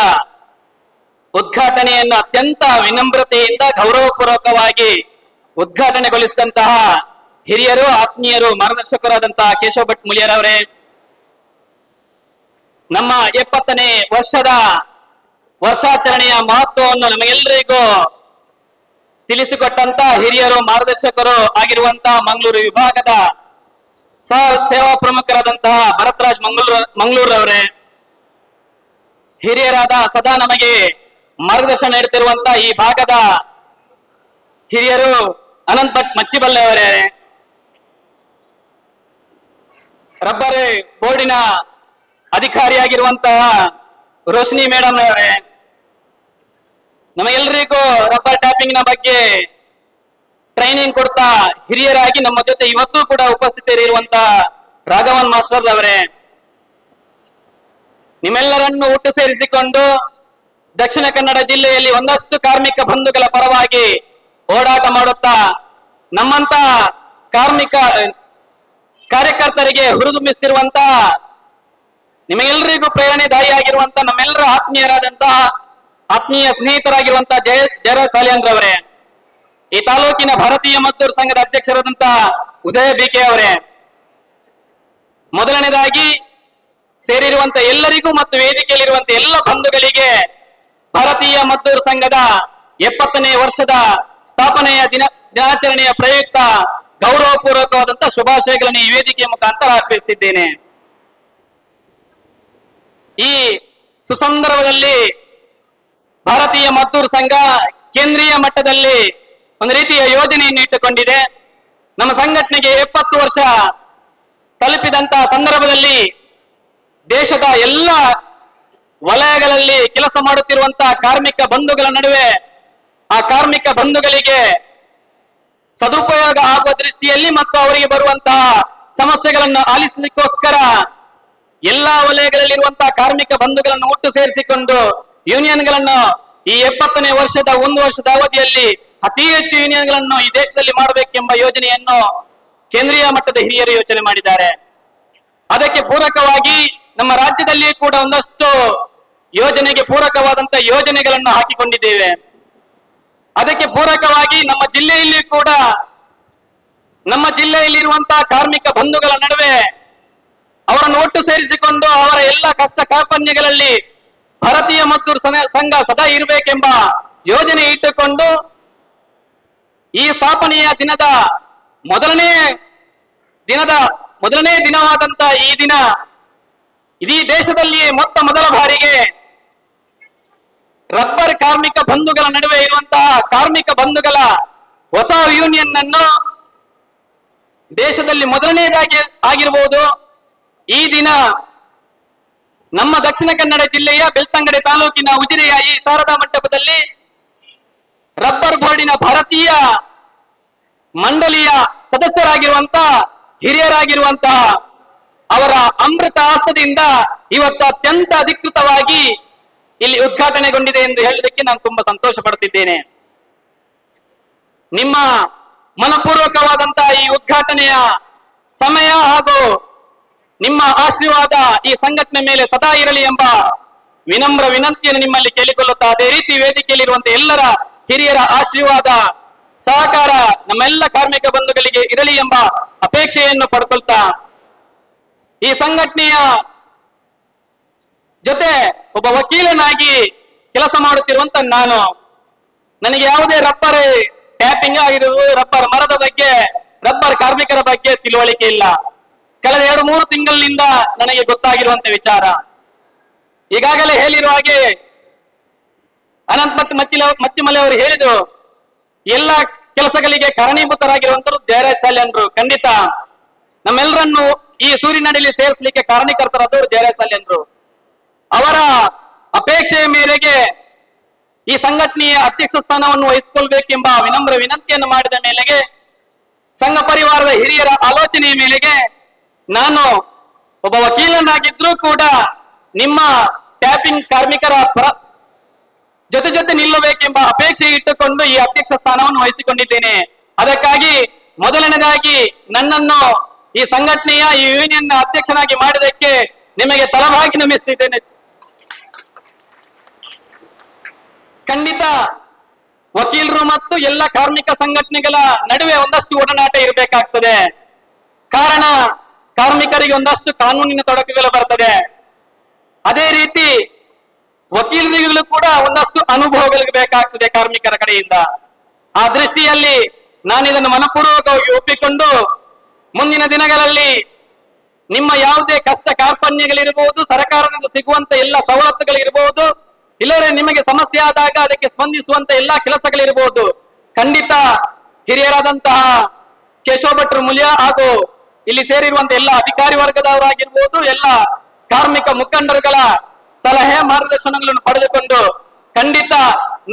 ಉದ್ಘಾಟನೆಯನ್ನು ಅತ್ಯಂತ ವಿನಮ್ರತೆಯಿಂದ ಗೌರವಪೂರ್ವಕವಾಗಿ ಉದ್ಘಾಟನೆಗೊಳಿಸಿದಂತಹ ಹಿರಿಯರು, ಆತ್ಮೀಯರು, ಮಾರ್ಗದರ್ಶಕರಾದಂತಹ ಕೇಶವ ಭಟ್ ಮುಳಿಯರವರೇ, ನಮ್ಮ 70ನೇ ವರ್ಷದ ವರ್ಷಾಚರಣೆಯ ಮಹತ್ವವನ್ನು ನಮಗೆಲ್ಲರಿಗೂ ತಿಳಿಸಿಕೊಟ್ಟಂತ ಹಿರಿಯರು, ಮಾರ್ಗದರ್ಶಕರು ಆಗಿರುವಂತಹ ಮಂಗಳೂರು ವಿಭಾಗದ ಸಹ ಸೇವಾ ಪ್ರಮುಖರಾದಂತಹ ಭರತ್ರಾಜ್ ಮಂಗಳೂರವರೇ, ಹಿರಿಯರಾದ ಸದಾ ನಮಗೆ ಮಾರ್ಗದರ್ಶನ ನೀಡುತ್ತಿರುವಂತಹ ಈ ಭಾಗದ ಹಿರಿಯರು ಅನಂತ್ ಭಟ್ ಮಚ್ಚಿಬಲ್ಲೆ ಅವರೇ, ರಬ್ಬರ್ ಬೋರ್ಡಿನ ಅಧಿಕಾರಿಯಾಗಿರುವಂತಹ ರೋಶಿನಿ ಮೇಡಮ್ ಅವರೇ, ನಮಗೆಲ್ಲರಿಗೂ ರಬ್ಬರ್ ಟ್ಯಾಪಿಂಗ್ ನ ಬಗ್ಗೆ ಟ್ರೈನಿಂಗ್ ಕೊಡ್ತಾ ಹಿರಿಯರಾಗಿ ನಮ್ಮ ಜೊತೆ ಇವತ್ತು ಕೂಡ ಉಪಸ್ಥಿತರಿರುವಂತಹ ರಾಘವನ್ ಮಾಸ್ಟರ್ ಅವರೇ, ನಿಮ್ಮೆಲ್ಲರನ್ನು ಒಟ್ಟು ಸೇರಿಸಿಕೊಂಡು ದಕ್ಷಿಣ ಕನ್ನಡ ಜಿಲ್ಲೆಯಲ್ಲಿ ಒಂದಷ್ಟು ಕಾರ್ಮಿಕ ಬಂಧುಗಳ ಪರವಾಗಿ ಓಡಾಟ ಮಾಡುತ್ತಾ ನಮ್ಮಂತ ಕಾರ್ಮಿಕ ಕಾರ್ಯಕರ್ತರಿಗೆ ಹುರಿದುಂಬಿಸುತ್ತಿರುವಂತಹ ನಿಮಗೆಲ್ಲರಿಗೂ ಪ್ರೇರಣೆದಾಯಿಯಾಗಿರುವಂತಹ ನಮ್ಮೆಲ್ಲರ ಆತ್ಮೀಯ ಸ್ನೇಹಿತರಾಗಿರುವಂತಹ ಜಯರಾಜ್ ಸಾಲಿಯಾನ್ ಅವರೇ, ಈ ತಾಲೂಕಿನ ಭಾರತೀಯ ಮದ್ದೂರು ಸಂಘದ ಅಧ್ಯಕ್ಷರಾದಂತಹ ಉದಯ ಬಿಕೆ ಅವರೇ, ಮೊದಲನೇದಾಗಿ ಸೇರಿರುವಂತಹ ಎಲ್ಲರಿಗೂ ಮತ್ತು ವೇದಿಕೆಯಲ್ಲಿರುವಂತಹ ಎಲ್ಲ ಬಂಧುಗಳಿಗೆ ಭಾರತೀಯ ಮದ್ದೂರು ಸಂಘದ 70ನೇ ವರ್ಷದ ಸ್ಥಾಪನೆಯ ದಿನಾಚರಣೆಯ ಪ್ರಯುಕ್ತ ಗೌರವಪೂರ್ವಕವಾದಂತಹ ಶುಭಾಶಯಗಳನ್ನು ಈ ವೇದಿಕೆಯ ಮುಖಾಂತರ ಅರ್ಪಿಸುತ್ತಿದ್ದೇನೆ. ಈ ಸುಸಂದರ್ಭದಲ್ಲಿ ಭಾರತೀಯ ಮದ್ದೂರು ಸಂಘ ಕೇಂದ್ರೀಯ ಮಟ್ಟದಲ್ಲಿ ಒಂದು ರೀತಿಯ ಯೋಜನೆಯನ್ನು ಇಟ್ಟುಕೊಂಡಿದೆ. ನಮ್ಮ ಸಂಘಟನೆಗೆ 70 ವರ್ಷ ತಲುಪಿದಂತಹ ಸಂದರ್ಭದಲ್ಲಿ ದೇಶದ ಎಲ್ಲ ವಲಯಗಳಲ್ಲಿ ಕೆಲಸ ಮಾಡುತ್ತಿರುವಂತಹ ಕಾರ್ಮಿಕ ಬಂಧುಗಳ ನಡುವೆ ಆ ಕಾರ್ಮಿಕ ಬಂಧುಗಳಿಗೆ ಸದುಪಯೋಗ ಆಗುವ ದೃಷ್ಟಿಯಲ್ಲಿ ಮತ್ತು ಅವರಿಗೆ ಬರುವಂತಹ ಸಮಸ್ಯೆಗಳನ್ನು ಆಲಿಸಲಿಕ್ಕೋಸ್ಕರ ಎಲ್ಲಾ ವಲಯಗಳಲ್ಲಿರುವಂತಹ ಕಾರ್ಮಿಕ ಬಂಧುಗಳನ್ನು ಒಟ್ಟು ಸೇರಿಸಿಕೊಂಡು ಯೂನಿಯನ್ಗಳನ್ನು ಈ 70ನೇ ವರ್ಷದ 1 ವರ್ಷದ ಅವಧಿಯಲ್ಲಿ ಅತಿ ಹೆಚ್ಚು ಯೂನಿಯನ್ಗಳನ್ನು ಈ ದೇಶದಲ್ಲಿ ಮಾಡಬೇಕೆಂಬ ಯೋಜನೆಯನ್ನು ಕೇಂದ್ರೀಯ ಮಟ್ಟದ ಹಿರಿಯರು ಯೋಚನೆ ಮಾಡಿದ್ದಾರೆ. ಅದಕ್ಕೆ ಪೂರಕವಾಗಿ ನಮ್ಮ ರಾಜ್ಯದಲ್ಲಿ ಕೂಡ ಒಂದಷ್ಟು ಯೋಜನೆಗೆ ಪೂರಕವಾದಂತಹ ಯೋಜನೆಗಳನ್ನು ಹಾಕಿಕೊಂಡಿದ್ದೇವೆ. ಅದಕ್ಕೆ ಪೂರಕವಾಗಿ ನಮ್ಮ ಜಿಲ್ಲೆಯಲ್ಲಿ ಕೂಡ ನಮ್ಮ ಜಿಲ್ಲೆಯಲ್ಲಿರುವಂತಹ ಕಾರ್ಮಿಕ ಬಂಧುಗಳ ನಡುವೆ ಅವರನ್ನು ಒಟ್ಟು ಸೇರಿಸಿಕೊಂಡು ಅವರ ಎಲ್ಲ ಕಷ್ಟ ಕಾರ್ಪಣ್ಯಗಳಲ್ಲಿ ಭಾರತೀಯ ಮದ್ದೂರು ಸಂಘ ಸದಾ ಇರಬೇಕೆಂಬ ಯೋಜನೆ ಇಟ್ಟುಕೊಂಡು ಈ ಸ್ಥಾಪನೆಯ ದಿನದ ಮೊದಲನೇ ದಿನವಾದಂತಹ ಈ ದಿನ ಇಡೀ ದೇಶದಲ್ಲಿಯೇ ಮೊದಲ ಬಾರಿಗೆ ರಬ್ಬರ್ ಕಾರ್ಮಿಕ ಬಂಧುಗಳ ನಡುವೆ ಇರುವಂತಹ ಕಾರ್ಮಿಕ ಬಂಧುಗಳ ಹೊಸ ಯೂನಿಯನ್ ಅನ್ನು ದೇಶದಲ್ಲಿ ಮೊದಲನೇದಾಗಿ ಆಗಿರಬಹುದು. ಈ ದಿನ ನಮ್ಮ ದಕ್ಷಿಣ ಕನ್ನಡ ಜಿಲ್ಲೆಯ ಬೆಳ್ತಂಗಡಿ ತಾಲೂಕಿನ ಉಜಿರೆಯ ಈ ಶಾರದಾ ಮಂಟಪದಲ್ಲಿ ರಬ್ಬರ್ ಬೋರ್ಡಿನ ಭಾರತೀಯ ಮಂಡಳಿಯ ಸದಸ್ಯರಾಗಿರುವಂತಹ ಹಿರಿಯರಾಗಿರುವಂತಹ ಅವರ ಅಮೃತ ಹಸ್ತದಿಂದ ಇವತ್ತು ಅತ್ಯಂತ ಅಧಿಕೃತವಾಗಿ ಇಲ್ಲಿ ಉದ್ಘಾಟನೆಗೊಂಡಿದೆ ಎಂದು ಹೇಳಲಿಕ್ಕೆ ನಾನು ತುಂಬಾ ಸಂತೋಷ ಪಡುತ್ತಿದ್ದೇನೆ. ನಿಮ್ಮ ಮನಪೂರ್ವಕವಾದಂತಹ ಈ ಉದ್ಘಾಟನೆಯ ಸಮಯ ಹಾಗೂ ನಿಮ್ಮ ಆಶೀರ್ವಾದ ಈ ಸಂಘಟನೆ ಮೇಲೆ ಸದಾ ಇರಲಿ ಎಂಬ ವಿನಮ್ರ ವಿನಂತಿಯನ್ನು ನಿಮ್ಮಲ್ಲಿ ಕೇಳಿಕೊಳ್ಳುತ್ತಾ, ಅದೇ ರೀತಿ ವೇದಿಕೆಯಲ್ಲಿರುವಂತಹ ಎಲ್ಲರ ಹಿರಿಯರ ಆಶೀರ್ವಾದ ಸಹಕಾರ ನಮ್ಮೆಲ್ಲ ಕಾರ್ಮಿಕ ಬಂಧುಗಳಿಗೆ ಇರಲಿ ಎಂಬ ಅಪೇಕ್ಷೆಯನ್ನು ಪಡ್ಕೊಳ್ತಾ ಈ ಸಂಘಟನೆಯ ಜೊತೆ ಒಬ್ಬ ವಕೀಲನಾಗಿ ಕೆಲಸ ಮಾಡುತ್ತಿರುವಂತ ನಾನು, ನನಗೆ ಯಾವುದೇ ರಬ್ಬರ್ ಟ್ಯಾಪಿಂಗ್ ಆಗಿರುವುದು, ರಬ್ಬರ್ ಮರದ ಬಗ್ಗೆ, ರಬ್ಬರ್ ಕಾರ್ಮಿಕರ ಬಗ್ಗೆ ತಿಳುವಳಿಕೆ ಇಲ್ಲ. ಕಳೆದ 2-3 ತಿಂಗಳಿನಿಂದ ನನಗೆ ಗೊತ್ತಾಗಿರುವಂತ ವಿಚಾರ. ಈಗಾಗಲೇ ಹೇಳಿರುವ ಹಾಗೆ ಅನಂತ್ ಮತ್ತು ಮಚ್ಚಿಮಲೆ ಅವರು ಹೇಳಿದ್ರು, ಎಲ್ಲ ಕೆಲಸಗಳಿಗೆ ಕಾರಣೀಭೂತರಾಗಿರುವಂತರು ಜಯರಾಜ್ ಸಾಲ್ಯನ್ರು. ಖಂಡಿತ ನಮ್ಮೆಲ್ಲರನ್ನು ಈ ಸೂರಿನಡಿಯಲ್ಲಿ ಸೇರಿಸಲಿಕ್ಕೆ ಕಾರಣೀಕರ್ತರಾದವರು ಜಯರಾಜ್ ಸಾಲ್ಯನ್ರು. ಅವರ ಅಪೇಕ್ಷೆಯ ಮೇರೆಗೆ ಈ ಸಂಘಟನೆಯ ಅಧ್ಯಕ್ಷ ಸ್ಥಾನವನ್ನು ವಹಿಸಿಕೊಳ್ಬೇಕೆಂಬ ವಿನಮ್ರ ವಿನಂತಿಯನ್ನು ಮಾಡಿದ ಮೇಲೆಗೆ, ಸಂಘ ಪರಿವಾರದ ಹಿರಿಯರ ಆಲೋಚನೆಯ ಮೇಲೆಗೆ, ನಾನು ಒಬ್ಬ ವಕೀಲನಾಗಿದ್ರೂ ಕೂಡ ನಿಮ್ಮ ಟ್ಯಾಪಿಂಗ್ ಕಾರ್ಮಿಕರ ಜೊತೆ ನಿಲ್ಲಬೇಕೆಂಬ ಅಪೇಕ್ಷೆ ಇಟ್ಟುಕೊಂಡು ಈ ಅಧ್ಯಕ್ಷ ಸ್ಥಾನವನ್ನು ವಹಿಸಿಕೊಂಡಿದ್ದೇನೆ. ಅದಕ್ಕಾಗಿ ಮೊದಲನೇದಾಗಿ ನನ್ನನ್ನು ಈ ಸಂಘಟನೆಯ ಈ ಯೂನಿಯನ್ ಅಧ್ಯಕ್ಷನಾಗಿ ಮಾಡಿದಕ್ಕೆ ನಿಮಗೆ ತಲವಾಗಿ ನಮಿಸ್ತಿದ್ದೇನೆ. ಖಂಡಿತ ವಕೀಲರು ಮತ್ತು ಎಲ್ಲ ಕಾರ್ಮಿಕ ಸಂಘಟನೆಗಳ ನಡುವೆ ಒಂದಷ್ಟು ಒಡನಾಟ ಇರಬೇಕಾಗ್ತದೆ. ಕಾರಣ ಕಾರ್ಮಿಕರಿಗೆ ಒಂದಷ್ಟು ಕಾನೂನಿನ ತೊಡಕುಗಳು ಬರ್ತದೆ. ಅದೇ ರೀತಿ ವಕೀಲರಿಗೂ ಕೂಡ ಒಂದಷ್ಟು ಅನುಭವಗಳಿಗೆ ಬೇಕಾಗ್ತದೆ ಕಾರ್ಮಿಕರ ಕಡೆಯಿಂದ. ಆ ದೃಷ್ಟಿಯಲ್ಲಿ ನಾನಿದನ್ನು ಮನಪೂರ್ವಕವಾಗಿ ಒಪ್ಪಿಕೊಂಡು ಮುಂದಿನ ದಿನಗಳಲ್ಲಿ ನಿಮ್ಮ ಯಾವುದೇ ಕಷ್ಟ ಕಾರ್ಪಣ್ಯಗಳಿರಬಹುದು, ಸರ್ಕಾರದಿಂದ ಸಿಗುವಂತ ಎಲ್ಲ ಸವಲತ್ತುಗಳಿರಬಹುದು, ಇಲ್ಲರೆ ನಿಮಗೆ ಸಮಸ್ಯೆ ಆದಾಗ ಅದಕ್ಕೆ ಸ್ಪಂದಿಸುವಂತ ಎಲ್ಲಾ ಕೆಲಸಗಳಿರಬಹುದು, ಖಂಡಿತ ಹಿರಿಯರಾದಂತಹ ಕೇಶವ ಭಟ್ರು ಮುಲ್ಯ ಹಾಗೂ ಇಲ್ಲಿ ಸೇರಿರುವಂತ ಎಲ್ಲ ಅಧಿಕಾರಿ ವರ್ಗದವರಾಗಿರ್ಬೋದು, ಎಲ್ಲ ಕಾರ್ಮಿಕ ಮುಖಂಡರುಗಳ ಸಲಹೆ ಮಾರ್ಗದರ್ಶನಗಳನ್ನು ಪಡೆದುಕೊಂಡು ಖಂಡಿತ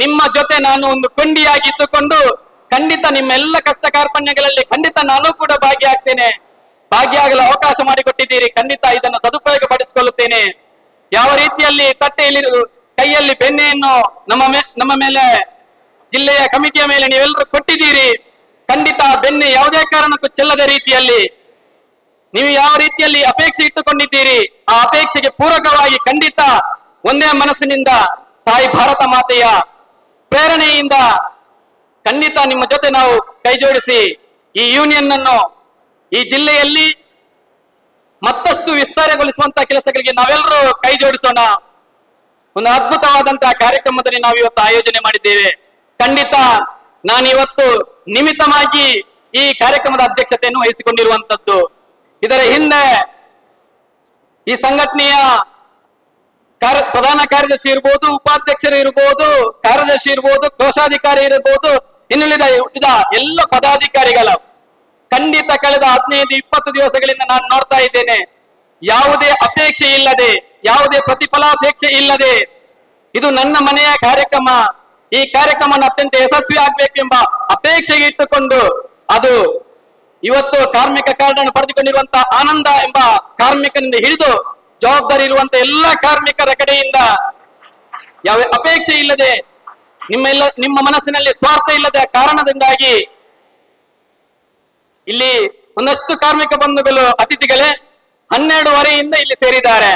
ನಿಮ್ಮ ಜೊತೆ ನಾನು ಒಂದು ಕೊಂಡಿಯಾಗಿ ಇದ್ದುಕೊಂಡು ಖಂಡಿತ ನಿಮ್ಮೆಲ್ಲ ಕಷ್ಟ ಕಾರ್ಪಣ್ಯಗಳಲ್ಲಿ ಖಂಡಿತ ನಾನು ಕೂಡ ಭಾಗಿಯಾಗ್ತೇನೆ. ಭಾಗಿಯಾಗಲು ಅವಕಾಶ ಮಾಡಿಕೊಟ್ಟಿದ್ದೀರಿ. ಖಂಡಿತ ಇದನ್ನು ಸದುಪಯೋಗ ಪಡಿಸಿಕೊಳ್ಳುತ್ತೇನೆ. ಯಾವ ರೀತಿಯಲ್ಲಿ ತಟ್ಟೆಯಲ್ಲಿ ಕೈಯಲ್ಲಿ ಬೆಣ್ಣೆಯನ್ನು ನಮ್ಮ ಮೇಲೆ ಜಿಲ್ಲೆಯ ಕಮಿಟಿಯ ಮೇಲೆ ನೀವೆಲ್ಲರೂ ಕೊಟ್ಟಿದ್ದೀರಿ. ಖಂಡಿತ ಬೆಣ್ಣೆ ಯಾವುದೇ ಕಾರಣಕ್ಕೂ ಚೆಲ್ಲದ ರೀತಿಯಲ್ಲಿ ನೀವು ಯಾವ ರೀತಿಯಲ್ಲಿ ಅಪೇಕ್ಷೆ ಇಟ್ಟುಕೊಂಡಿದ್ದೀರಿ, ಆ ಅಪೇಕ್ಷೆಗೆ ಪೂರಕವಾಗಿ ಖಂಡಿತ ಒಂದೇ ಮನಸ್ಸಿನಿಂದ ತಾಯಿ ಭಾರತ ಮಾತೆಯ ಪ್ರೇರಣೆಯಿಂದ ಖಂಡಿತ ನಿಮ್ಮ ಜೊತೆ ನಾವು ಕೈ ಜೋಡಿಸಿ ಈ ಯೂನಿಯನ್ ಅನ್ನು ಈ ಜಿಲ್ಲೆಯಲ್ಲಿ ಮತ್ತಷ್ಟು ವಿಸ್ತಾರಗೊಳಿಸುವಂತಹ ಕೆಲಸಗಳಿಗೆ ನಾವೆಲ್ಲರೂ ಕೈ ಜೋಡಿಸೋಣ. ಒಂದು ಅದ್ಭುತವಾದಂತಹ ಕಾರ್ಯಕ್ರಮದಲ್ಲಿ ನಾವು ಇವತ್ತು ಆಯೋಜನೆ ಮಾಡಿದ್ದೇವೆ. ಖಂಡಿತ ನಾನಿವತ್ತು ನಿಮಿತ್ತವಾಗಿ ಈ ಕಾರ್ಯಕ್ರಮದ ಅಧ್ಯಕ್ಷತೆಯನ್ನು ವಹಿಸಿಕೊಂಡಿರುವಂತದ್ದು. ಇದರ ಹಿಂದೆ ಈ ಸಂಘಟನೆಯ ಪ್ರಧಾನ ಕಾರ್ಯದರ್ಶಿ ಇರ್ಬೋದು, ಉಪಾಧ್ಯಕ್ಷರು ಇರ್ಬೋದು, ಕಾರ್ಯದರ್ಶಿ ಇರ್ಬೋದು, ಕೋಶಾಧಿಕಾರಿ ಇರಬಹುದು, ಇನ್ನುಳಿದ ಎಲ್ಲ ಪದಾಧಿಕಾರಿಗಳ ಖಂಡಿತ ಕಳೆದ 15-20 ದಿವಸಗಳಿಂದ ನಾನು ನೋಡ್ತಾ ಇದ್ದೇನೆ. ಯಾವುದೇ ಅಪೇಕ್ಷೆ ಇಲ್ಲದೆ, ಯಾವುದೇ ಪ್ರತಿಫಲಾಪೇಕ್ಷೆ ಇಲ್ಲದೆ, ಇದು ನನ್ನ ಮನೆಯ ಕಾರ್ಯಕ್ರಮ, ಈ ಕಾರ್ಯಕ್ರಮ ಅತ್ಯಂತ ಯಶಸ್ವಿ ಆಗ್ಬೇಕೆಂಬ ಅಪೇಕ್ಷೆಗೆ ಇಟ್ಟುಕೊಂಡು ಅದು ಇವತ್ತು ಕಾರ್ಮಿಕ ಕಾರ್ಡ್ ಅನ್ನು ಪಡೆದುಕೊಂಡಿರುವಂತಹ ಆನಂದ ಎಂಬ ಕಾರ್ಮಿಕನಿಂದ ಹಿಡಿದು ಜವಾಬ್ದಾರಿ ಇರುವಂತಹ ಎಲ್ಲ ಕಾರ್ಮಿಕರ ಕಡೆಯಿಂದ ಯಾವ ಅಪೇಕ್ಷೆ ಇಲ್ಲದೆ, ನಿಮ್ಮ ಮನಸ್ಸಿನಲ್ಲಿ ಸ್ವಾರ್ಥ ಇಲ್ಲದ ಕಾರಣದಿಂದಾಗಿ ಇಲ್ಲಿ ಒಂದಷ್ಟು ಕಾರ್ಮಿಕ ಬಂಧುಗಳು ಅತಿಥಿಗಳೇ 12:30ಯಿಂದ ಇಲ್ಲಿ ಸೇರಿದ್ದಾರೆ.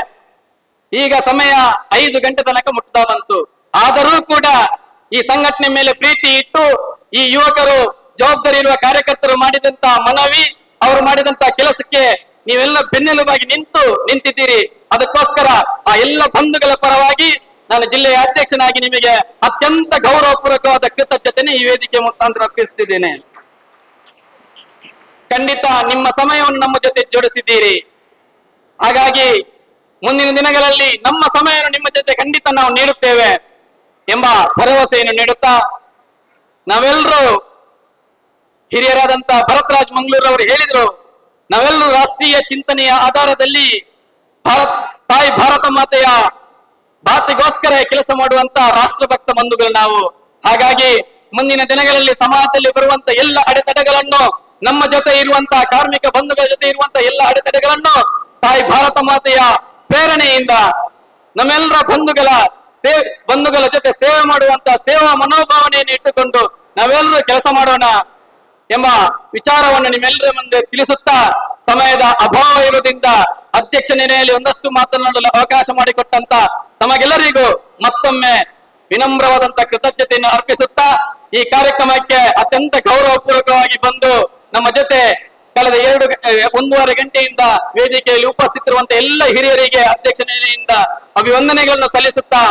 ಈಗ ಸಮಯ 5 ಗಂಟೆ ತನಕ ಮುಟ್ತಾ ಬಂತು. ಆದರೂ ಕೂಡ ಈ ಸಂಘಟನೆ ಮೇಲೆ ಪ್ರೀತಿ ಇಟ್ಟು ಈ ಯುವಕರು, ಜವಾಬ್ದಾರಿ ಇರುವ ಕಾರ್ಯಕರ್ತರು ಮಾಡಿದಂತ ಮನವಿ, ಅವರು ಮಾಡಿದಂತ ಕೆಲಸಕ್ಕೆ ನೀವೆಲ್ಲ ಬೆನ್ನೆಲುಬಾಗಿ ನಿಂತಿದ್ದೀರಿ. ಅದಕ್ಕೋಸ್ಕರ ಆ ಎಲ್ಲ ಬಂಧುಗಳ ಪರವಾಗಿ ನಾನು ಜಿಲ್ಲೆಯ ಅಧ್ಯಕ್ಷನಾಗಿ ನಿಮಗೆ ಅತ್ಯಂತ ಗೌರವಪೂರ್ವಕವಾದ ಕೃತಜ್ಞತೆಯನ್ನು ಈ ವೇದಿಕೆ ಮುಖಾಂತರ ಅರ್ಪಿಸುತ್ತಿದ್ದೇನೆ. ಖಂಡಿತ ನಿಮ್ಮ ಸಮಯವನ್ನು ನಮ್ಮ ಜೊತೆ ಜೋಡಿಸಿದ್ದೀರಿ. ಹಾಗಾಗಿ ಮುಂದಿನ ದಿನಗಳಲ್ಲಿ ನಮ್ಮ ಸಮಯವನ್ನು ನಿಮ್ಮ ಜೊತೆ ಖಂಡಿತ ನಾವು ನೀಡುತ್ತೇವೆ ಎಂಬ ಭರವಸೆಯನ್ನು ನೀಡುತ್ತಾ, ನಾವೆಲ್ಲರೂ ಹಿರಿಯರಾದಂತಹ ಭರತ್ರಾಜ್ ಮಂಗಳೂರು ಅವರು ಹೇಳಿದ್ರು, ನಾವೆಲ್ಲರೂ ರಾಷ್ಟ್ರೀಯ ಚಿಂತನೆಯ ಆಧಾರದಲ್ಲಿ ತಾಯಿ ಭಾರತ ಮಾತೆಯ ಭಾರತಿಗೋಸ್ಕರ ಕೆಲಸ ಮಾಡುವಂತ ರಾಷ್ಟ್ರಭಕ್ತ ಬಂಧುಗಳು ನಾವು. ಹಾಗಾಗಿ ಮುಂದಿನ ದಿನಗಳಲ್ಲಿ ಸಮಾಜದಲ್ಲಿ ಬರುವಂತ ಎಲ್ಲ ಅಡೆತಡೆಗಳನ್ನು, ನಮ್ಮ ಜೊತೆ ಇರುವಂತಹ ಕಾರ್ಮಿಕ ಬಂಧುಗಳ ಜೊತೆ ಇರುವಂತಹ ಎಲ್ಲ ಅಡೆತಡೆಗಳನ್ನು ತಾಯಿ ಭಾರತ ಮಾತೆಯ ಪ್ರೇರಣೆಯಿಂದ ನಮ್ಮೆಲ್ಲರ ಬಂಧುಗಳ ಜೊತೆ ಸೇವೆ ಮಾಡುವಂತ ಸೇವಾ ಮನೋಭಾವನೆಯನ್ನು ಇಟ್ಟುಕೊಂಡು ನಾವೆಲ್ಲರೂ ಕೆಲಸ ಮಾಡೋಣ ಎಂಬ ವಿಚಾರವನ್ನು ನಿಮ್ಮೆಲ್ಲರ ಮುಂದೆ ತಿಳಿಸುತ್ತಾ, ಸಮಯದ ಅಭಾವ ಇರುವುದರಿಂದ ಅಧ್ಯಕ್ಷ ನೆಲೆಯಲ್ಲಿ ಒಂದಷ್ಟು ಮಾತನಾಡಲು ಅವಕಾಶ ಮಾಡಿಕೊಟ್ಟಂತ ತಮಗೆಲ್ಲರಿಗೂ ಮತ್ತೊಮ್ಮೆ ವಿನಮ್ರವಾದಂತ ಕೃತಜ್ಞತೆಯನ್ನು ಅರ್ಪಿಸುತ್ತಾ, ಈ ಕಾರ್ಯಕ್ರಮಕ್ಕೆ ಅತ್ಯಂತ ಗೌರವಪೂರ್ವಕವಾಗಿ ಬಂದು ನಮ್ಮ ಜೊತೆ ಕಳೆದ 1.5 ಗಂಟೆಯಿಂದ ವೇದಿಕೆಯಲ್ಲಿ ಉಪಸ್ಥಿತರಿರುವಂತಹ ಎಲ್ಲ ಹಿರಿಯರಿಗೆ ಅಧ್ಯಕ್ಷತೆಯಿಂದ ಅಭಿವಂದನೆಗಳನ್ನು ಸಲ್ಲಿಸುತ್ತಾ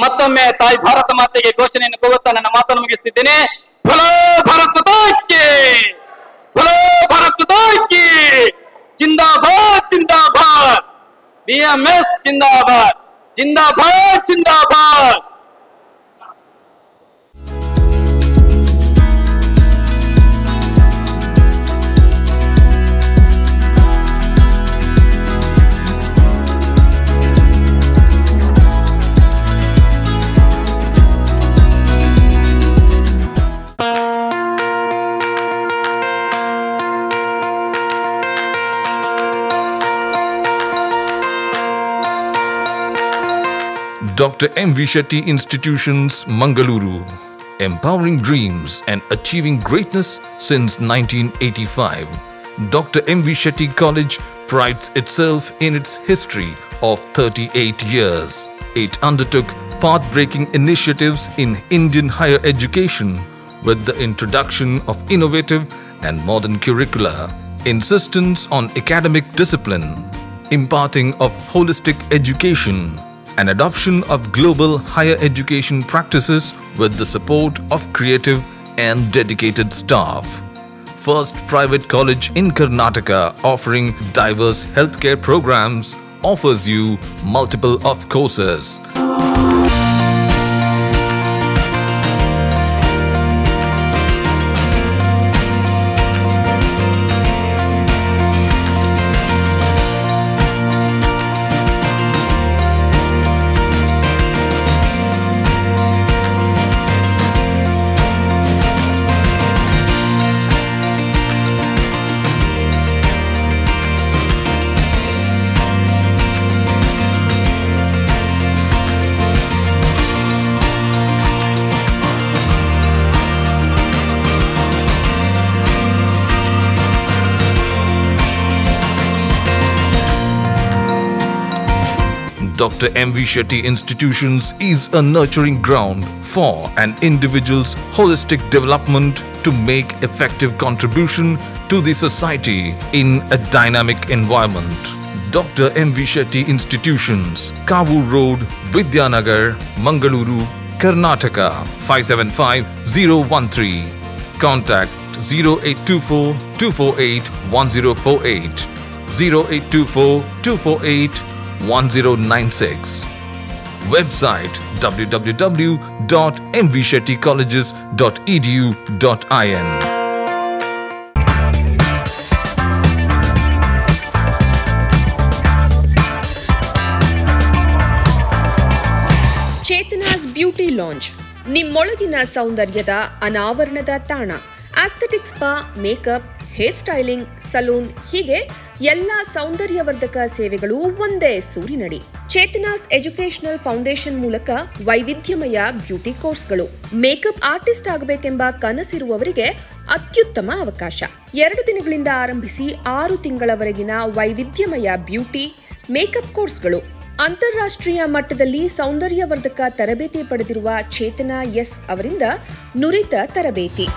ಮತ್ತೊಮ್ಮೆ ತಾಯಿ ಭಾರತ ಮಾತೆಗೆ ಘೋಷಣೆಯನ್ನು ಕೂಗುತ್ತಾ ನನ್ನ ಮಾತನ್ನು ಮುಗಿಸುತ್ತಿದ್ದೇನೆ. ಭಲೋ ಭಾರತ್ ಮಾತಾ ಕಿ, ಭಲೋ ಭಾರತ್ ಮಾತಾ ಕಿ, ಜಿಂದಾಬಾದ್ ಜಿಂದಾಬಾದ್, BMS zindabad, zindabad zindabad. Dr. M.V. Shetty Institutions, Mangaluru. Empowering dreams and achieving greatness since 1985. Dr. M.V. Shetty College prides itself in its history of 38 years. It undertook path-breaking initiatives in Indian higher education with the introduction of innovative and modern curricula, insistence on academic discipline, imparting of holistic education, and adoption of global higher education practices with the support of creative and dedicated staff. First private college in Karnataka offering diverse healthcare programs offers you multiple of courses. Dr. M.V. Shetty Institutions is a nurturing ground for an individual's holistic development to make effective contribution to the society in a dynamic environment. Dr. M.V. Shetty Institutions, Kavu Road, Vidyanagar, Mangaluru, Karnataka, 575013. Contact 0824 248 1048, 0824 248 1096. Website www.mvshettycolleges.edu.in. Chetana's beauty lounge, ನಿಮ್ಮೊಳಗಿನ ಸೌಂದರ್ಯದ ಅನಾವರಣದ ತಾಣ. Aesthetic spa, makeup, hair styling, salon ಹೀಗೆ ಎಲ್ಲ ಸೌಂದರ್ಯವರ್ಧಕ ಸೇವೆಗಳು ಒಂದೇ ಸೂರಿನಡಿ. ಚೇತನಾಸ್ ಎಜುಕೇಶನಲ್ ಫೌಂಡೇಶನ್ ಮೂಲಕ ವೈವಿಧ್ಯಮಯ ಬ್ಯೂಟಿ ಕೋರ್ಸ್ಗಳು. ಮೇಕಪ್ ಆರ್ಟಿಸ್ಟ್ ಆಗಬೇಕೆಂಬ ಕನಸಿರುವವರಿಗೆ ಅತ್ಯುತ್ತಮ ಅವಕಾಶ. 2 ದಿನಗಳಿಂದ ಆರಂಭಿಸಿ 6 ತಿಂಗಳವರೆಗಿನ ವೈವಿಧ್ಯಮಯ ಬ್ಯೂಟಿ ಮೇಕಪ್ ಕೋರ್ಸ್ಗಳು. ಅಂತಾರಾಷ್ಟ್ರೀಯ ಮಟ್ಟದಲ್ಲಿ ಸೌಂದರ್ಯವರ್ಧಕ ತರಬೇತಿ ಪಡೆದಿರುವ ಚೇತನಾ ಎಸ್ ಅವರಿಂದ ನುರಿತ ತರಬೇತಿ.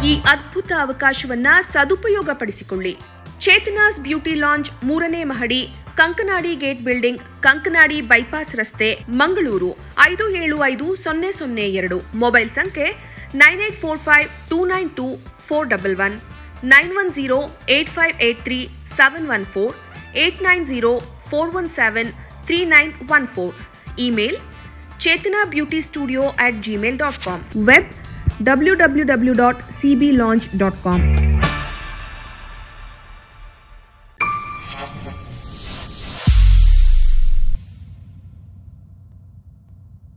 ಈ ಅದ್ಭುತ ಅವಕಾಶವನ್ನ ಸದುಪಯೋಗಪಡಿಸಿಕೊಳ್ಳಿ. ಚೇತನಾಸ್ ಬ್ಯೂಟಿ ಲಾಂಜ್ 3ನೇ ಮಹಡಿ, Kankanadi gate building, Kankanadi bypass ರಸ್ತೆ, ಮಂಗಳೂರು 575002. ಮೊಬೈಲ್ ಸಂಖ್ಯೆ 9845292411, 9108583714, 8904173914. Email chetanabeautystudio@gmail.com. Web www.cblaunch.com.